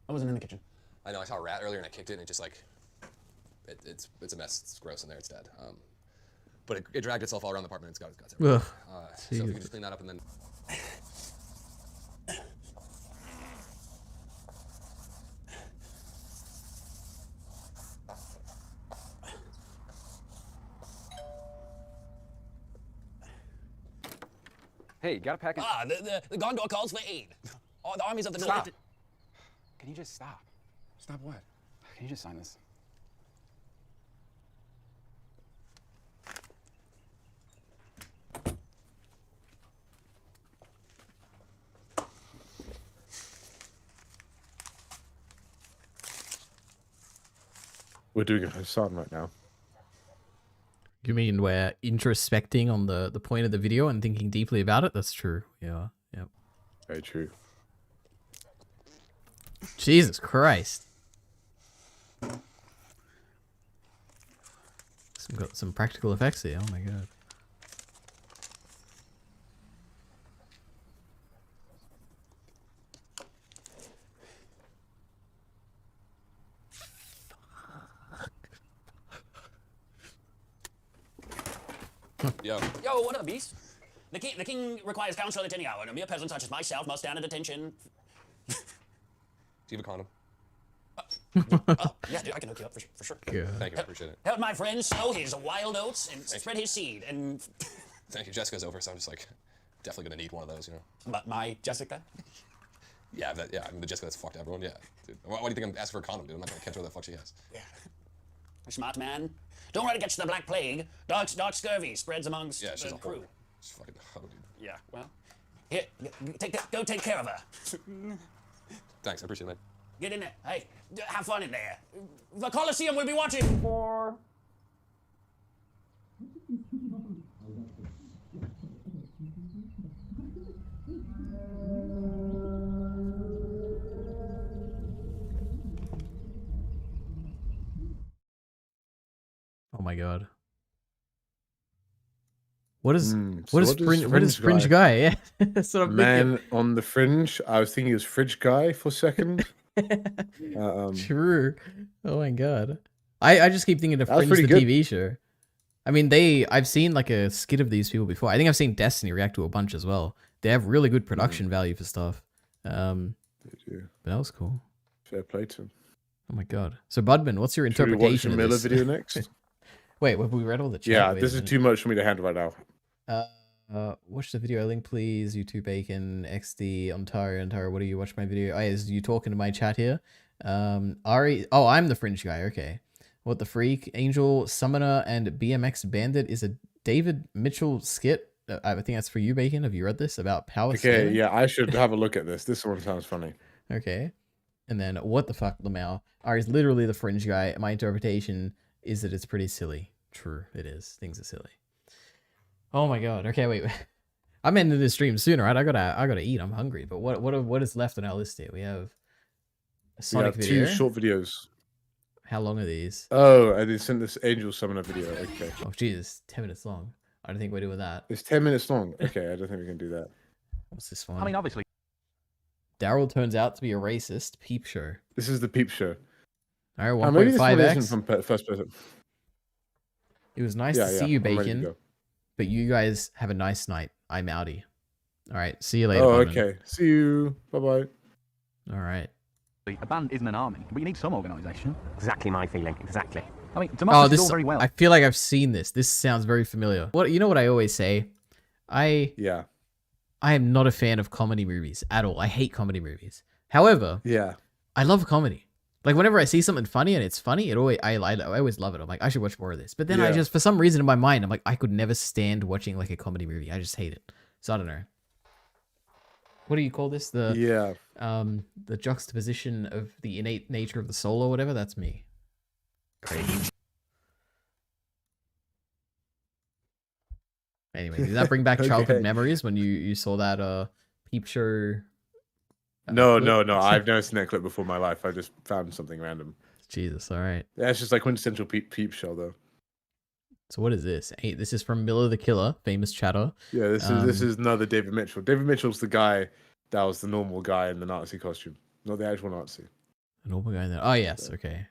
I wasn't in the kitchen. I know, I saw a rat earlier and I kicked it and it just like, it's a mess. It's gross in there. It's dead. But it dragged itself all around the apartment. It's got its guts everywhere. So if you could just clean that up and then. Hey, got a package? Ah, the Gondor calls for aid. All the armies of the Stop. north. Can you just stop? Stop what? Can you just sign this? We're doing a Hassan right now. You mean we're introspecting on the point of the video and thinking deeply about it? That's true. Yeah. Yep. Very true. Jesus Christ. Got some practical effects here. Oh my god. Yo. Yo, what up, beast? The king requires counsel at any hour, and a mere peasant such as myself must stand at attention. Do you have a condom? Yeah, dude, I can hook you up for sure. Yeah. Thank you, appreciate it. Help my friend sow his wild oats and spread his seed. And Thank you. Jessica's over, so I'm just like definitely gonna need one of those, you know. but my Jessica. Yeah, I mean the Jessica that's fucked everyone. Yeah, dude. Why do you think I'm asking for a condom, dude? I'm not gonna catch what the fuck she has. Yeah. Smart man. Don't worry to catch the Black Plague. Dark scurvy spreads amongst Yeah, she's the a crew. whore. She's fucking hoe, dude. Yeah, well. Here, go take care of her. Thanks, I appreciate it. Get in there. Hey, have fun in there. The Coliseum will be watching for... Oh my god. What is what is fringe guy? Yeah, that's what I'm Man on the fringe. I was thinking it was fridge guy for a second. thinking. True. Oh my god. I just keep thinking of That was Fringe the pretty good. TV show. I mean, I've seen like a skit of these people before. I think I've seen Destiny react to a bunch as well. They have really good production value for stuff. But that was cool. Fair play to him. Oh my god. So Budman, what's your Should we watch interpretation the of Miller this? video next? Wait, have we read all the chat? Yeah, Wait a this is minute. too much for me to handle right now. Watch the video link, please. YouTube Bacon, XD, Ontario. What do you watch my video? Oh, is you talking to my chat here? Ari. Oh, I'm the fringe guy. Okay. What the freak? Angel, Summoner, and BMX Bandit is a David Mitchell skit. I think that's for you, Bacon. Have you read this about power Okay, scaling? yeah, I should have a look at this. This one sounds funny. Okay. And then what the fuck, Lamau? Ari's literally the fringe guy. My interpretation is that it's pretty silly. True, it is. Things are silly. Oh my god. Okay, wait. I'm ending this stream sooner, right? I gotta eat. I'm hungry. But what is left on our list here? We have a Sonic We have video. 2 short videos. How long are these? Oh, I did send this Angel Summoner video. Okay. Oh Jesus, 10 minutes long. I don't think we're doing that. It's 10 minutes long. Okay, I don't think we can do that. What's this one? I mean, obviously. Daryl turns out to be a racist. Peep show. This is the Peep show. All right, Maybe this one 1.5x. isn't from first person. It was nice Yeah, to yeah, see you, I'm ready to Bacon. go. But you guys have a nice night. I'm outie. All right, see you later. Oh, Budman. okay. See you. Bye-bye. All right. A band isn't an army, but you need some organisation. Exactly my feeling. Exactly. I mean, Oh, democracy this is all very well. I feel like I've seen this. This sounds very familiar. What you know what I always say? I am not a fan of comedy movies at all. I hate comedy movies. However, I love comedy. Like whenever I see something funny and it's funny, I always love it. I'm like, I should watch more of this. But then I just, for some reason in my mind, I'm like, I could never stand watching like a comedy movie. I just hate it. So I don't know. What do you call this? The juxtaposition of the innate nature of the soul or whatever. That's me. Anyway, did that bring back childhood memories when you saw that Peep show? No, clip? no. I've never seen that clip before in my life. I just found something random. Jesus, all right. Yeah, it's just like quintessential Peep show, though. So what is this? Hey, this is from Miller the Killer, famous chatter. Yeah, this is another David Mitchell. David Mitchell's the guy that was the normal guy in the Nazi costume, not the actual Nazi. A normal guy in there. Oh yes, okay.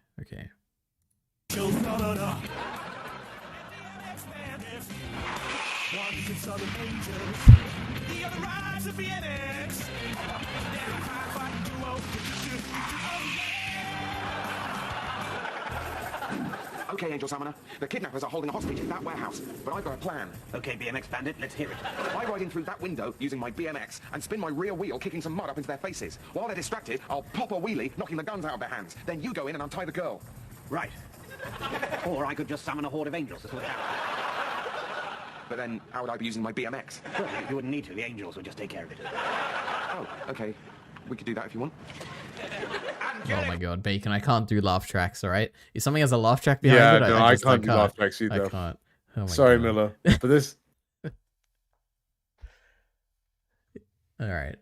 Okay, Angel Summoner. The kidnappers are holding a hostage in that warehouse, but I've got a plan. Okay, BMX Bandit, let's hear it. I ride in through that window using my BMX and spin my rear wheel, kicking some mud up into their faces. While they're distracted, I'll pop a wheelie, knocking the guns out of their hands. Then you go in and untie the girl. Right. Or I could just summon a horde of angels to sort it out. But then, how would I be using my BMX? Well, you wouldn't need to. The angels would just take care of it. Oh, okay. We could do that if you want. Oh my god, Bacon, I can't do laugh tracks, alright? If something has a laugh track behind it, no, I can't do laugh tracks I either. can't. Oh my Sorry, God. Miller. But this... Alright.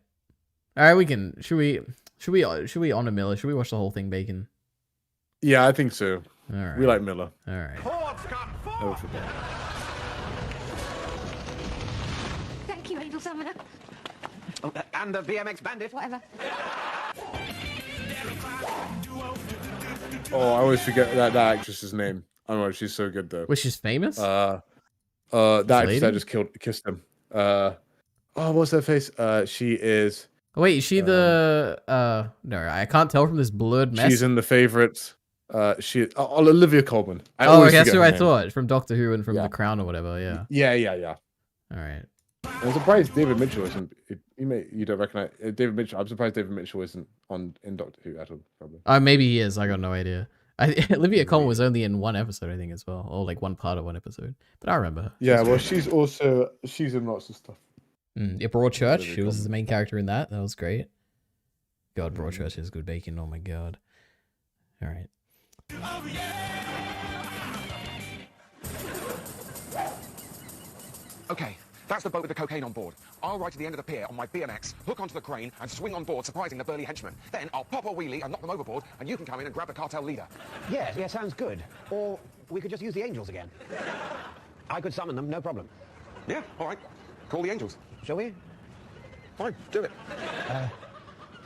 Alright, we can... Should we honor Miller? Should we watch the whole thing, Bacon? Yeah, I think so. Alright. We like Miller. Alright. Never forget. Thank you, Angel Summoner. Oh, and the BMX Bandit. Whatever. Oh, I always forget that actress's name. I don't know, she's so good though. Was she famous? That actress lady? that just kissed him. Oh, what's her face? She is Wait, is she the no, I can't tell from this blurred mess. She's in the favorites. Olivia Colman. Okay, that's who I thought from Doctor Who and from The Crown or whatever. Yeah. Yeah. All right. I'm surprised David Mitchell isn't. You don't recognize David Mitchell. I'm surprised David Mitchell isn't in Doctor Who at all. Probably. Maybe he is. I got no idea. Olivia Colman was only in one episode, I think, as well, or like one part of one episode. But I remember her. Yeah, well, she's in lots of stuff. Yeah, Broadchurch. She was the main character in that. That was great. God, Broadchurch is good bacon. Oh my god. All right. Okay, that's the boat with the cocaine on board. I'll ride to the end of the pier on my BMX, hook onto the crane, and swing on board, surprising the burly henchmen. Then I'll pop a wheelie and knock them overboard, and you can come in and grab the cartel leader. Yeah, sounds good. Or we could just use the angels again. I could summon them, no problem. Yeah, all right. Call the angels. Shall we? Fine, do it.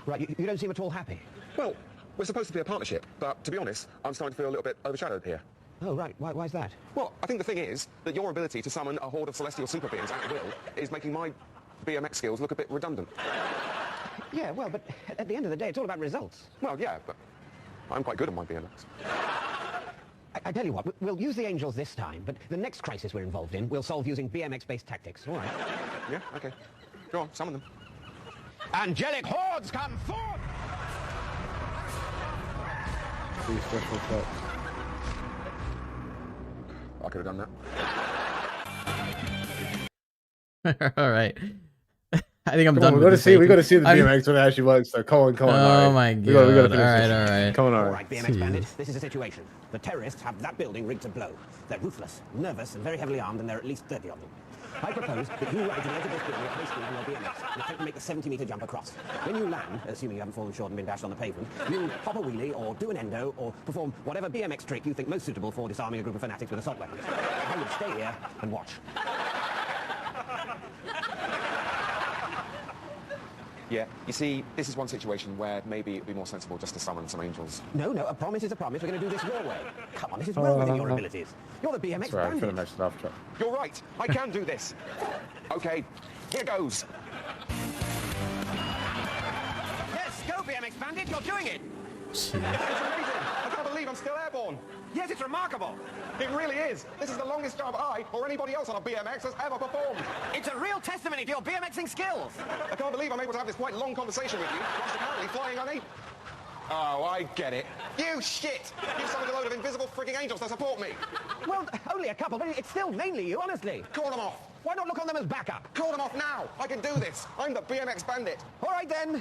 Right, you don't seem at all happy. Well, we're supposed to be a partnership, but to be honest, I'm starting to feel a little bit overshadowed here. Oh, right. Why's that? Well, I think the thing is that your ability to summon a horde of celestial super beings at will is making my BMX skills look a bit redundant. Yeah, well, but at the end of the day, it's all about results. Well, yeah, but I'm quite good at my BMX. I tell you what, we'll use the angels this time, but the next crisis we're involved in, we'll solve using BMX-based tactics. All right. Yeah, okay. Go on, summon them. Angelic hordes come forth! These special effects. I could have done that. All right. I think I'm Come done on, with this. we got to see the BMX when it actually works. So come on. Oh my god! We gotta finish all right. All right, BMX bandit. This is the situation. The terrorists have that building rigged to blow. They're ruthless, nervous, and very heavily armed, and there are at least 30 of them. I propose that you ride to the edge of this building at high speed on your BMX and attempt to make the 70-meter jump across. When you land, assuming you haven't fallen short and been dashed on the pavement, you pop a wheelie or do an endo or perform whatever BMX trick you think most suitable for disarming a group of fanatics with assault weapons. I would stay here and watch. Yeah, you see, this is one situation where maybe it'd be more sensible just to summon some angels. No, a promise is a promise. We're going to do this your way. Come on, this is well within your abilities. You're the BMX Sorry, I'm bandit. going to mess it up. You're right, I can do this. Okay, here goes. Yes, go BMX bandit, you're doing it. It's amazing. I can't believe I'm still airborne. Yes, it's remarkable. It really is. This is the longest jump I, or anybody else on a BMX, has ever performed. It's a real testimony to your BMXing skills. I can't believe I'm able to have this quite long conversation with you, whilst apparently flying on Oh, I get it. You shit! You've summoned a load of invisible freaking angels to support me. Well, only a couple, but it's still mainly you, honestly. Call them off. Why not look on them as backup? Call them off now. I can do this. I'm the BMX bandit. All right, then.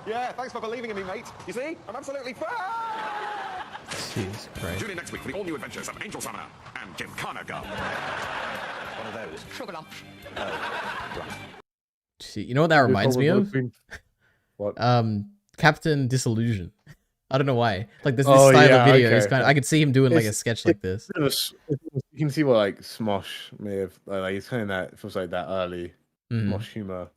Yeah, thanks for believing in me, mate. You see? I'm absolutely fine. Jesus Christ. Tune in next week for the all-new adventures of Angel Summoner and Gymkhana Girl. One of those. Sugar lump. See, you know what that reminds me of? What? Captain Disillusion. I don't know why. Like this style of video is kind of. I could see him doing like a sketch like this. You can see what like Smosh may have like. It's kind of that. It feels like that early Smosh humor.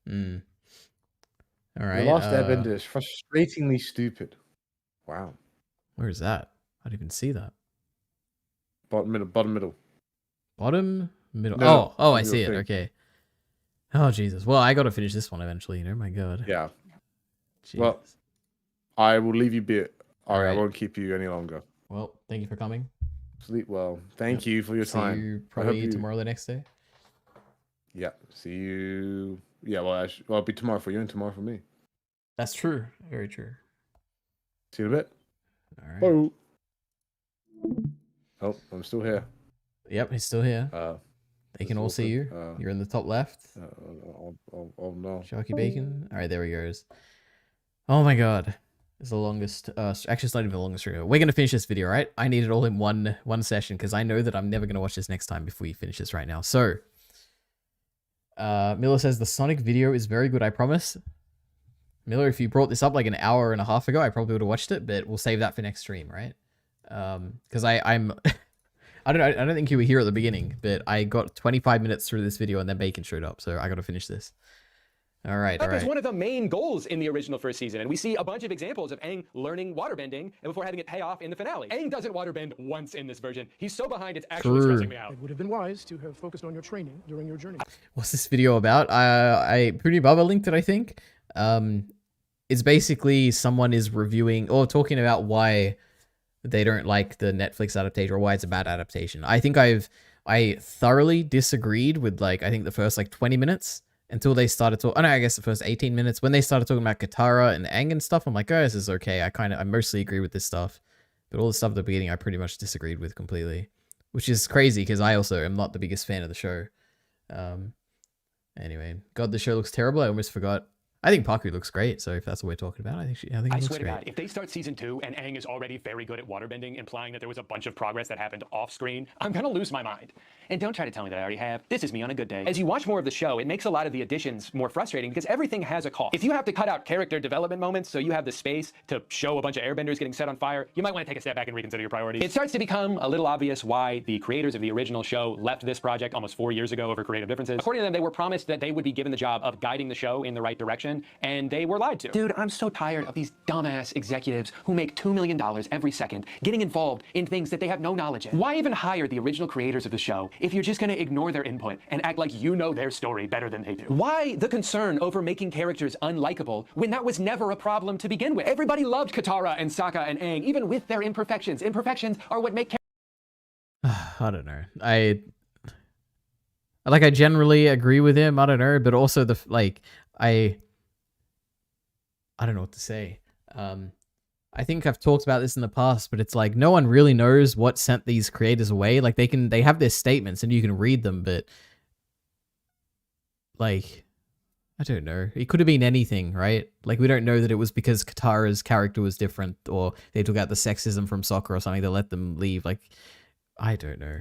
All right. The Last Airbender is frustratingly stupid. Wow. Where is that? I didn't even see that. Bottom middle. Bottom middle. Bottom middle. No, oh, I see it. Okay. Oh Jesus. Well, I got to finish this one eventually. You know, my God. Yeah. Jeez. Well, I will leave you be it. All right. right. I won't keep you any longer. Well, thank you for coming. Sleep well. Thank you for your See time. you probably tomorrow, the next day. Yeah. See you. Yeah. Well, it'll be tomorrow for you and tomorrow for me. That's true. Very true. See you in a bit. All right. Oh. Oh, I'm still here. Yep, he's still here. They can all awkward. see you. You're in the top left. Oh no. Sharky Bacon. All right, there he goes. Oh my God. It's the longest. Actually, it's not even the longest video. We're gonna finish this video, right? I need it all in one session because I know that I'm never gonna watch this next time if we finish this right now. So, Miller says the Sonic video is very good. I promise. Miller, if you brought this up like an hour and a half ago, I probably would have watched it, but we'll save that for next stream, right? Because I'm. I don't think you were here at the beginning, but I got 25 minutes through this video and then Bacon showed up, so I got to finish this. All right, all That was right. one of the main goals in the original first season, and we see a bunch of examples of Aang learning waterbending and before having it pay off in the finale. Aang doesn't waterbend once in this version. He's so behind, it's actually True. stressing me out. It would have been wise to have focused on your training during your journey. What's this video about? Pretty Bubba linked it, I think. It's basically someone is reviewing or talking about why they don't like the Netflix adaptation or why it's a bad adaptation. I think I thoroughly disagreed with I think the first 20 minutes until they started talking. Oh no, I guess the first 18 minutes when they started talking about Katara and Aang and stuff. I'm like, oh, this is okay. I mostly agree with this stuff, but all the stuff at the beginning I pretty much disagreed with completely, which is crazy because I also am not the biggest fan of the show. Anyway, God, the show looks terrible. I almost forgot. I think Paku looks great, so if that's what we're talking about, I think it I looks swear to great. God, if they start season 2 and Aang is already very good at waterbending, implying that there was a bunch of progress that happened off screen, I'm gonna lose my mind. And don't try to tell me that I already have. This is me on a good day. As you watch more of the show, it makes a lot of the additions more frustrating because everything has a cost. If you have to cut out character development moments so you have the space to show a bunch of airbenders getting set on fire, you might want to take a step back and reconsider your priorities. It starts to become a little obvious why the creators of the original show left this project almost 4 years ago over creative differences. According to them, they were promised that they would be given the job of guiding the show in the right direction, and they were lied to. Dude, I'm so tired of these dumbass executives who make $2 million every second getting involved in things that they have no knowledge in. Why even hire the original creators of the show if you're just going to ignore their input and act like you know their story better than they do? Why the concern over making characters unlikable when that was never a problem to begin with? Everybody loved Katara and Sokka and Aang, even with their imperfections. Imperfections are what make I don't know. I generally agree with him. I don't know, but also I don't know what to say. I think I've talked about this in the past, but it's like no one really knows what sent these creators away. Like they have their statements and you can read them, but I don't know. It could have been anything, right? Like we don't know that it was because Katara's character was different or they took out the sexism from Sokka or something that let them leave. Like I don't know.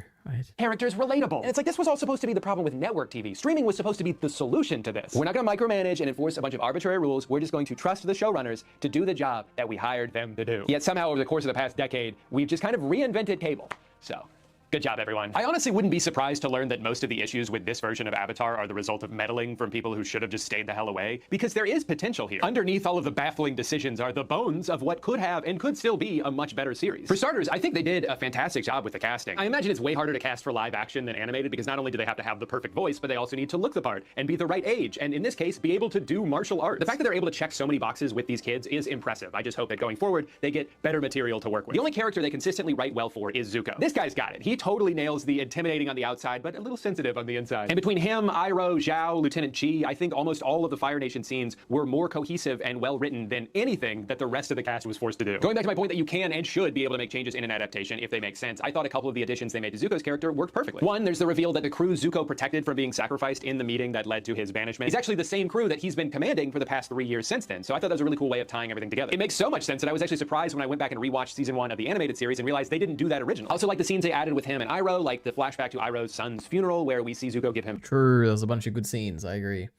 Characters relatable. And it's like this was all supposed to be the problem with network TV. Streaming was supposed to be the solution to this. We're not going to micromanage and enforce a bunch of arbitrary rules. We're just going to trust the showrunners to do the job that we hired them to do. Yet somehow over the course of the past decade, we've just kind of reinvented cable. So good job, everyone. I honestly wouldn't be surprised to learn that most of the issues with this version of Avatar are the result of meddling from people who should have just stayed the hell away, because there is potential here. Underneath all of the baffling decisions are the bones of what could have and could still be a much better series. For starters, I think they did a fantastic job with the casting. I imagine it's way harder to cast for live action than animated because not only do they have to have the perfect voice, but they also need to look the part and be the right age, and in this case, be able to do martial arts. The fact that they're able to check so many boxes with these kids is impressive. I just hope that going forward, they get better material to work with. The only character they consistently write well for is Zuko. This guy's got it. He totally nails the intimidating on the outside, but a little sensitive on the inside. And between him, Iroh, Zhao, Lieutenant Chi, I think almost all of the Fire Nation scenes were more cohesive and well-written than anything that the rest of the cast was forced to do. Going back to my point that you can and should be able to make changes in an adaptation if they make sense, I thought a couple of the additions they made to Zuko's character worked perfectly. One, there's the reveal that the crew Zuko protected from being sacrificed in the meeting that led to his banishment is actually the same crew that he's been commanding for the past 3 years since then. So I thought that was a really cool way of tying everything together. It makes so much sense that I was actually surprised when I went back and rewatched season 1 of the animated series and realized they didn't do that originally. Also, like the scenes they added with him and Iroh, like the flashback to Iroh's son's funeral where we see Zuko give him. True, there's a bunch of good scenes. I agree.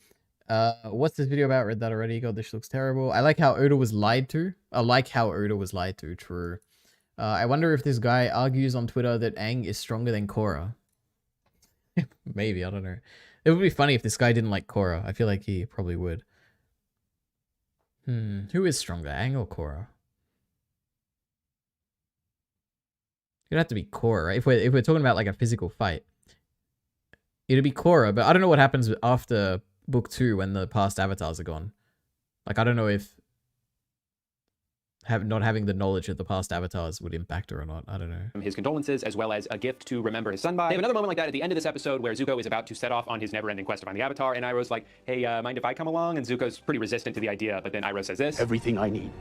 What's this video about? Read that already. God, this looks terrible. I like how Oda was lied to. True. I wonder if this guy argues on Twitter that Aang is stronger than Korra. Maybe, I don't know. It would be funny if this guy didn't like Korra. I feel like he probably would. Who is stronger, Aang or Korra? It'd have to be Korra, right? If we're talking about like a physical fight, it'd be Korra. But I don't know what happens after book 2 when the past avatars are gone. Like I don't know if not having the knowledge of the past avatars would impact her or not. I don't know. His condolences as well as a gift to remember his son by. They have another moment like that at the end of this episode where Zuko is about to set off on his never-ending quest to find the Avatar, and Iroh's like, hey, mind if I come along? And Zuko's pretty resistant to the idea, but then Iroh says this. Everything I need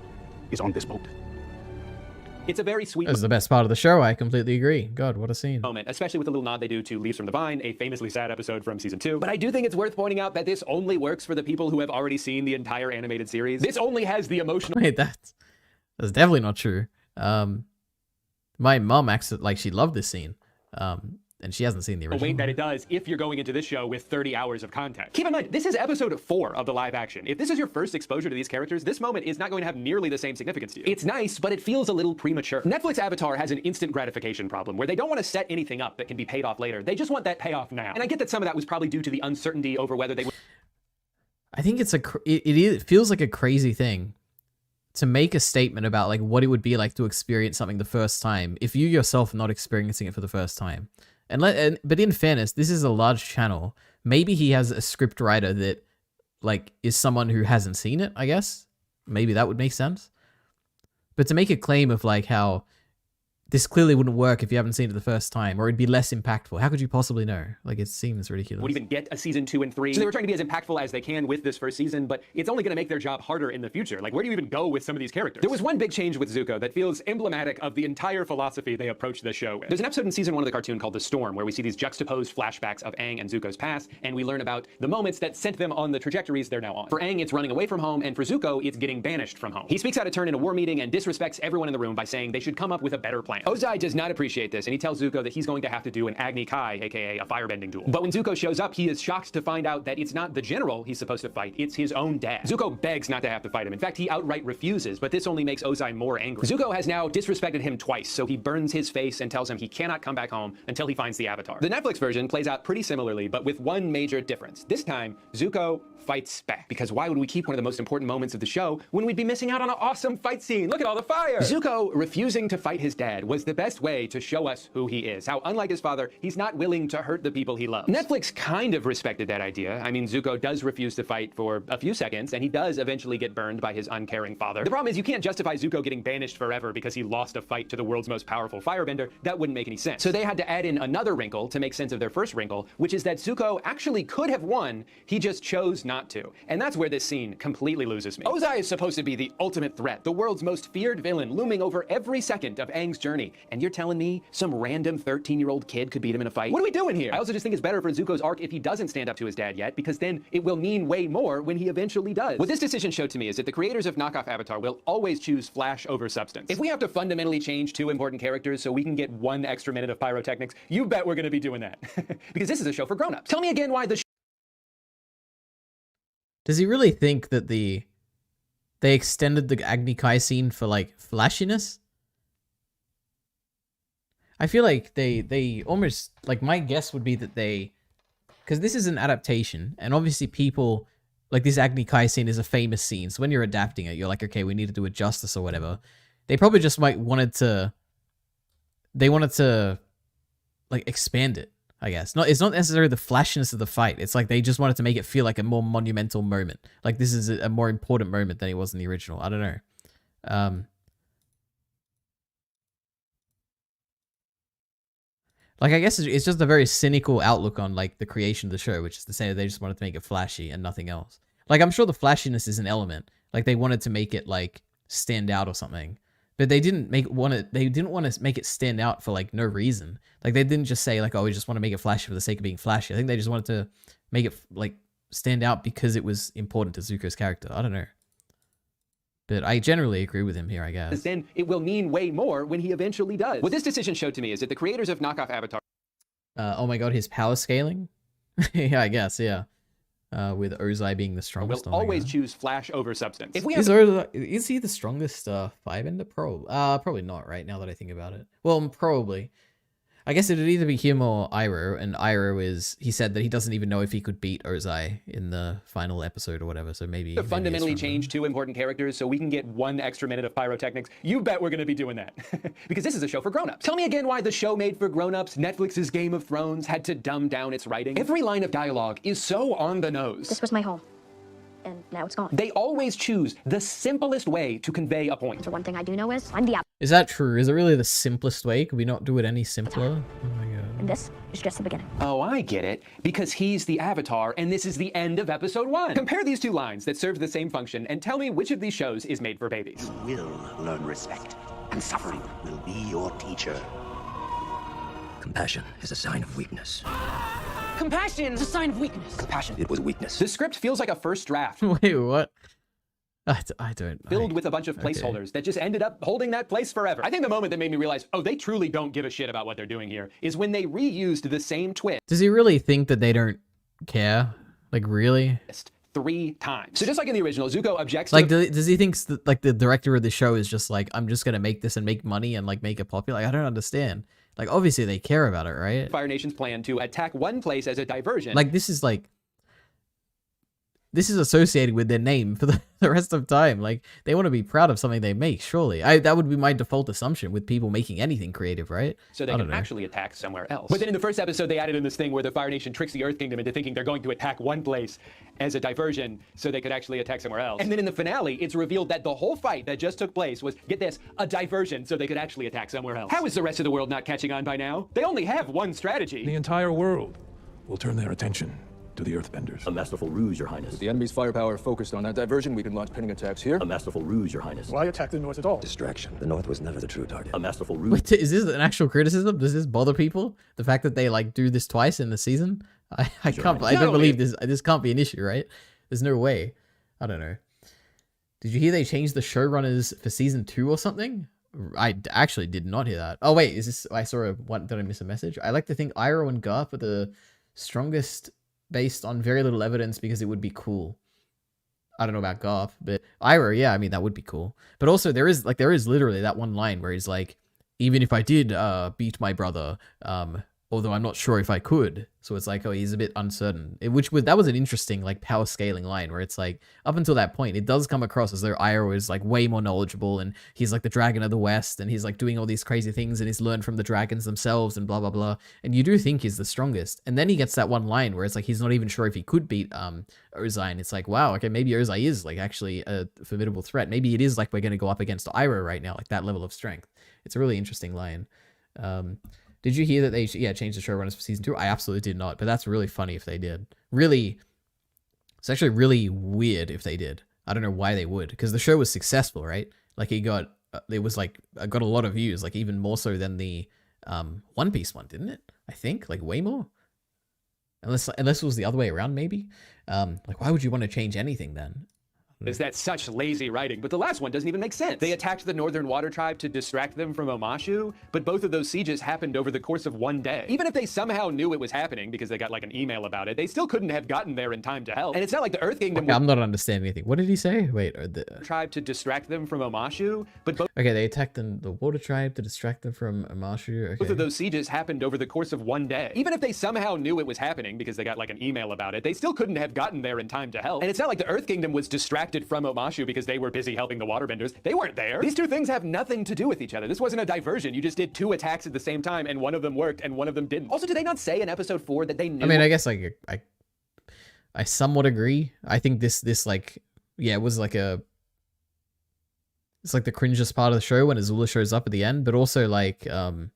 is on this boat. It's a very sweet This is the best part of the show. I completely agree. God, what a scene. moment, especially with the little nod they do to Leaves from the Vine, a famously sad episode from season 2. But I do think it's worth pointing out that this only works for the people who have already seen the entire animated series. This only has the emotional... Wait, that's definitely not true. My mom acts like she loved this scene. And she hasn't seen the original. weight that it does if you're going into this show with 30 hours of content. Keep in mind, this is episode 4 of the live action. If this is your first exposure to these characters, this moment is not going to have nearly the same significance to you. It's nice, but it feels a little premature. Netflix Avatar has an instant gratification problem where they don't want to set anything up that can be paid off later. They just want that payoff now. And I get that some of that was probably due to the uncertainty over whether they would... I think it's it feels like a crazy thing to make a statement about like what it would be like to experience something the first time if you yourself are not experiencing it for the first time. But in fairness, this is a large channel. Maybe he has a script writer that like is someone who hasn't seen it, I guess. Maybe that would make sense. But to make a claim of like how this clearly wouldn't work if you haven't seen it the first time, or it'd be less impactful. How could you possibly know? Like, it seems ridiculous. Would even get a season 2 and 3. So they were trying to be as impactful as they can with this first season, but it's only going to make their job harder in the future. Like, where do you even go with some of these characters? There was one big change with Zuko that feels emblematic of the entire philosophy they approach the show with. There's an episode in season 1 of the cartoon called The Storm, where we see these juxtaposed flashbacks of Aang and Zuko's past, and we learn about the moments that sent them on the trajectories they're now on. For Aang, it's running away from home, and for Zuko, it's getting banished from home. He speaks out of turn in a war meeting and disrespects everyone in the room by saying they should come up with a better plan. Ozai does not appreciate this, and he tells Zuko that he's going to have to do an Agni Kai, aka a firebending duel. But when Zuko shows up, he is shocked to find out that it's not the general he's supposed to fight, it's his own dad. Zuko begs not to have to fight him. In fact, he outright refuses, but this only makes Ozai more angry. Zuko has now disrespected him twice, so he burns his face and tells him he cannot come back home until he finds the Avatar. The Netflix version plays out pretty similarly, but with one major difference. This time, Zuko fights back. Because why would we keep one of the most important moments of the show when we'd be missing out on an awesome fight scene? Look at all the fire! Zuko refusing to fight his dad was the best way to show us who he is. How, unlike his father, he's not willing to hurt the people he loves. Netflix kind of respected that idea. I mean, Zuko does refuse to fight for a few seconds, and he does eventually get burned by his uncaring father. The problem is you can't justify Zuko getting banished forever because he lost a fight to the world's most powerful firebender. That wouldn't make any sense. So they had to add in another wrinkle to make sense of their first wrinkle, which is that Zuko actually could have won, he just chose not to. And that's where this scene completely loses me. Ozai is supposed to be the ultimate threat, the world's most feared villain, looming over every second of Aang's journey. And you're telling me some random 13-year-old kid could beat him in a fight? What are we doing here? I also just think it's better for Zuko's arc if he doesn't stand up to his dad yet, because then it will mean way more when he eventually does. What this decision showed to me is that the creators of knockoff Avatar will always choose flash over substance. If we have to fundamentally change 2 important characters so we can get 1 extra minute of pyrotechnics, you bet we're going to be doing that. Because this is a show for grown-ups. Tell me again why the Does he really think that they extended the Agni Kai scene for like flashiness? I feel like they almost, like, my guess would be that because this is an adaptation, and obviously people, like, this Agni Kai scene is a famous scene, so when you're adapting it, you're like, okay, we need to do it justice or whatever. They probably just wanted to like expand it, I guess. It's not necessarily the flashiness of the fight. It's like they just wanted to make it feel like a more monumental moment. Like this is a more important moment than it was in the original. I don't know. Like, I guess it's just a very cynical outlook on like the creation of the show, which is to say that they just wanted to make it flashy and nothing else. Like, I'm sure the flashiness is an element. Like, they wanted to make it like stand out or something, but they didn't want to make it stand out for like no reason. Like, they didn't just say like, oh, we just want to make it flashy for the sake of being flashy. I think they just wanted to make it like stand out because it was important to Zuko's character. I don't know. But I generally agree with him here, I guess. Then it will mean way more when he eventually does. What this decision showed to me is that the creators of knockoff Avatar... Oh my god, his power scaling? Yeah, I guess, yeah. With Ozai being the strongest. Will always choose flash over substance. If we is he the strongest firebender? Probably not, right, now that I think about it. Well, probably. I guess it would either be him or Iroh, and Iroh he said that he doesn't even know if he could beat Ozai in the final episode or whatever, so maybe... To fundamentally change 2 important characters so we can get 1 extra minute of pyrotechnics, you bet we're going to be doing that. Because this is a show for grown-ups. Tell me again why the show made for grown-ups, Netflix's Game of Thrones, had to dumb down its writing. Every line of dialogue is so on the nose. This was my home, and now it's gone. They always choose the simplest way to convey a point. The one thing I do know is I'm the Avatar. Is that true? Is it really the simplest way? Could we not do it any simpler? Oh my god. And this is just the beginning. Oh, I get it. Because he's the Avatar, and this is the end of episode 1. Compare these 2 lines that serve the same function, and tell me which of these shows is made for babies. You will learn respect, and suffering will be your teacher. Compassion is a sign of weakness. Compassion is a sign of weakness. Compassion, it was weakness. The script feels like a first draft. Wait, what? I don't... Filled with a bunch of placeholders that just ended up holding that place forever. I think the moment that made me realize, oh, they truly don't give a shit about what they're doing here, is when they reused the same twist. Does he really think that they don't care? Like, really? 3 times. So just like in the original, Zuko objects like, to... does he think like the director of the show is just like, I'm just gonna make this and make money and like make it popular? Like, I don't understand. Like, obviously they care about it, right? Fire Nation's plan to attack one place as a diversion. Like, this is like... this is associated with their name for the rest of time. Like, they want to be proud of something they make, surely. That would be my default assumption with people making anything creative, right? So they I can don't know. actually attack somewhere else. But then in the first episode, they added in this thing where the Fire Nation tricks the Earth Kingdom into thinking they're going to attack one place as a diversion so they could actually attack somewhere else. And then in the finale, it's revealed that the whole fight that just took place was, get this, a diversion so they could actually attack somewhere else. How is the rest of the world not catching on by now? They only have one strategy. The entire world will turn their attention to the Earthbenders. A masterful ruse, Your Highness. With the enemy's firepower focused on that diversion, we can launch pinning attacks here. A masterful ruse, Your Highness. Why attack the North at all? Distraction. The North was never the true target. A masterful ruse. Wait, is this an actual criticism? Does this bother people? The fact that they like do this twice in the season? I don't believe this can't be an issue, right? There's no way. I don't know. Did you hear they changed the showrunners for season 2 or something? I actually did not hear that. Oh wait, is this? I saw a what? Did I miss a message? I like to think Iroh and Garth are the strongest based on very little evidence because it would be cool. I don't know about Garth, but Iroh, yeah, I mean that would be cool. But also there is literally that one line where he's like, even if I did beat my brother, although I'm not sure if I could. So it's like, oh, he's a bit uncertain. That was an interesting like power scaling line where it's like, up until that point, it does come across as though Iroh is like way more knowledgeable and he's like the dragon of the West and he's like doing all these crazy things and he's learned from the dragons themselves and blah, blah, blah. And you do think he's the strongest. And then he gets that one line where it's like, he's not even sure if he could beat Ozai. And it's like, wow, okay, maybe Ozai is like actually a formidable threat. Maybe it is like we're going to go up against Iroh right now, like that level of strength. It's a really interesting line. Did you hear that they changed the showrunners for season 2? I absolutely did not, but that's really funny if they did. Really, it's actually really weird if they did. I don't know why they would, because the show was successful, right? Like it got a lot of views, like even more so than the One Piece one, didn't it? I think like way more. Unless it was the other way around, maybe. Like why would you want to change anything then? Is that such lazy writing? But the last one doesn't even make sense. They attacked the Northern Water Tribe to distract them from Omashu, but both of those sieges happened over the course of one day. Even if they somehow knew it was happening because they got like an email about it, they still couldn't have gotten there in time to help. And it's not like the Earth Kingdom I'm not understanding anything. What did he say? Wait, tribe to distract them from Omashu, but okay, they attacked the Water Tribe to distract them from Omashu. Okay. Both of those sieges happened over the course of one day. Even if they somehow knew it was happening because they got like an email about it, they still couldn't have gotten there in time to help. And it's not like the Earth Kingdom was distracted from Omashu because they were busy helping the waterbenders. They weren't there. These two things have nothing to do with each other. This wasn't a diversion. You just did 2 attacks at the same time and one of them worked and one of them didn't. Also, did they not say in episode 4 that they knew? I mean, I guess like I somewhat agree. I think this like, yeah, it was like it's like the cringiest part of the show when Azula shows up at the end, but also like, I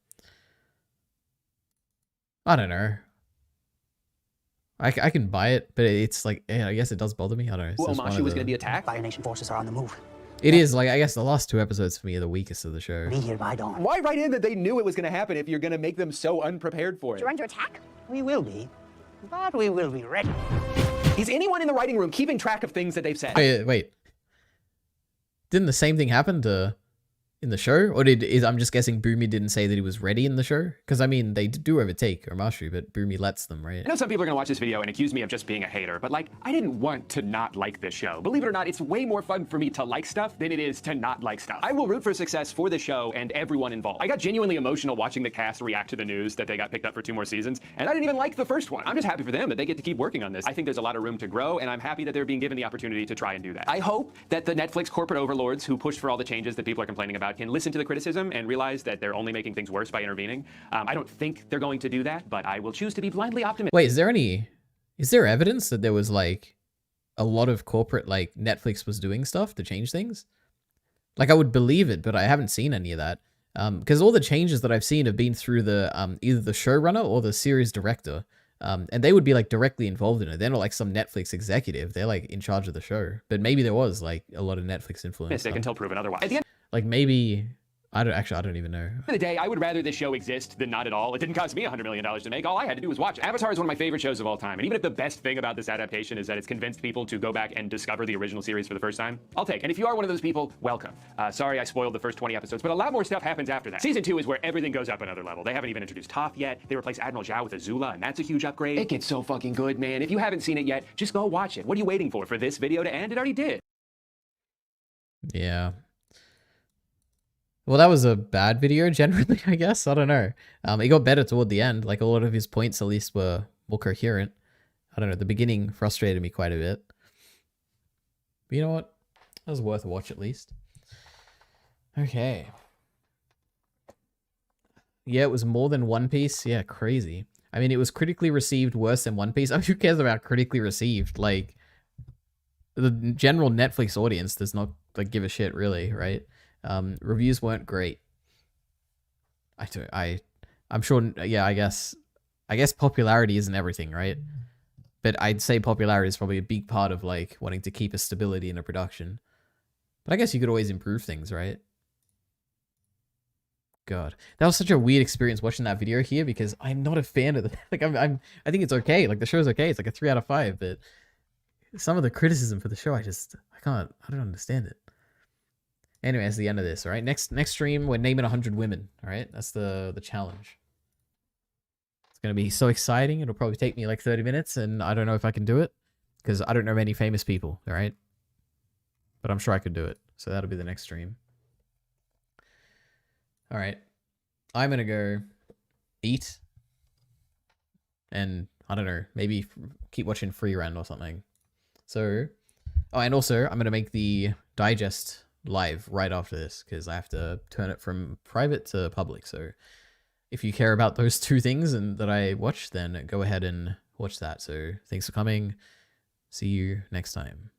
don't know. I can buy it, but it's like, yeah, I guess it does bother me. I don't know. Omashu was going to be attacked. Fire Nation forces are on the move. It is like, I guess the last 2 episodes for me are the weakest of the show. Be here by dawn. Why write in that they knew it was going to happen if you're going to make them so unprepared for it? You're under attack? We will be, but we will be ready. Is anyone in the writing room keeping track of things that they've said? Wait. Didn't the same thing happen in the show? Or I'm just guessing Boomy didn't say that he was ready in the show? Because I mean, they do overtake Omashu, but Boomy lets them, right? I know some people are gonna watch this video and accuse me of just being a hater, but like, I didn't want to not like this show. Believe it or not, it's way more fun for me to like stuff than it is to not like stuff. I will root for success for the show and everyone involved. I got genuinely emotional watching the cast react to the news that they got picked up for 2 more seasons, and I didn't even like the first one. I'm just happy for them that they get to keep working on this. I think there's a lot of room to grow, and I'm happy that they're being given the opportunity to try and do that. I hope that the Netflix corporate overlords who pushed for all the changes that people are complaining about can listen to the criticism and realize that they're only making things worse by intervening. I don't think they're going to do that, but I will choose to be blindly optimistic. Wait, is there evidence that there was like a lot of corporate, like Netflix was doing stuff to change things? Like I would believe it, but I haven't seen any of that. Because all the changes that I've seen have been through the either the showrunner or the series director. And they would be like directly involved in it. They're not like some Netflix executive. They're like in charge of the show. But maybe there was like a lot of Netflix influence. Until proven otherwise. At the end like maybe I don't even know. of the day, I would rather this show exist than not at all. It didn't cost me $100 million to make. All I had to do was watch. Avatar is one of my favorite shows of all time. And even if the best thing about this adaptation is that it's convinced people to go back and discover the original series for the first time, I'll take. And if you are one of those people, welcome. Sorry I spoiled the first 20 episodes, but a lot more stuff happens after that. Season 2 is where everything goes up another level. They haven't even introduced Toph yet. They replace Admiral Zhao with Azula, and that's a huge upgrade. It gets so fucking good, man. If you haven't seen it yet, just go watch it. What are you waiting for this video to end? It already did. Yeah. Well, that was a bad video generally, I guess. I don't know. It got better toward the end. Like a lot of his points at least were more coherent. I don't know. The beginning frustrated me quite a bit. But you know what? That was worth a watch at least. Okay. Yeah, it was more than One Piece. Yeah, crazy. I mean, it was critically received worse than One Piece. I mean, who cares about critically received? Like, the general Netflix audience does not like give a shit, really, right? Reviews weren't great. I'm sure. Yeah, I guess popularity isn't everything, right? But I'd say popularity is probably a big part of like wanting to keep a stability in a production. But I guess you could always improve things, right? God, that was such a weird experience watching that video here because I'm not a fan of the like. I think it's okay. Like the show's okay. It's like a 3 out of 5. But some of the criticism for the show, I don't understand it. Anyway, that's the end of this. All right, next stream we're naming 100 women. All right, that's the challenge. It's gonna be so exciting. It'll probably take me like 30 minutes, and I don't know if I can do it because I don't know many famous people. All right, but I'm sure I could do it. So that'll be the next stream. All right, I'm gonna go eat, and I don't know, maybe keep watching Free Run or something. So, oh, and also I'm gonna make the digest live right after this because I have to turn it from private to public. So, if you care about those two things and that I watch, then go ahead and watch that. So, thanks for coming. See you next time.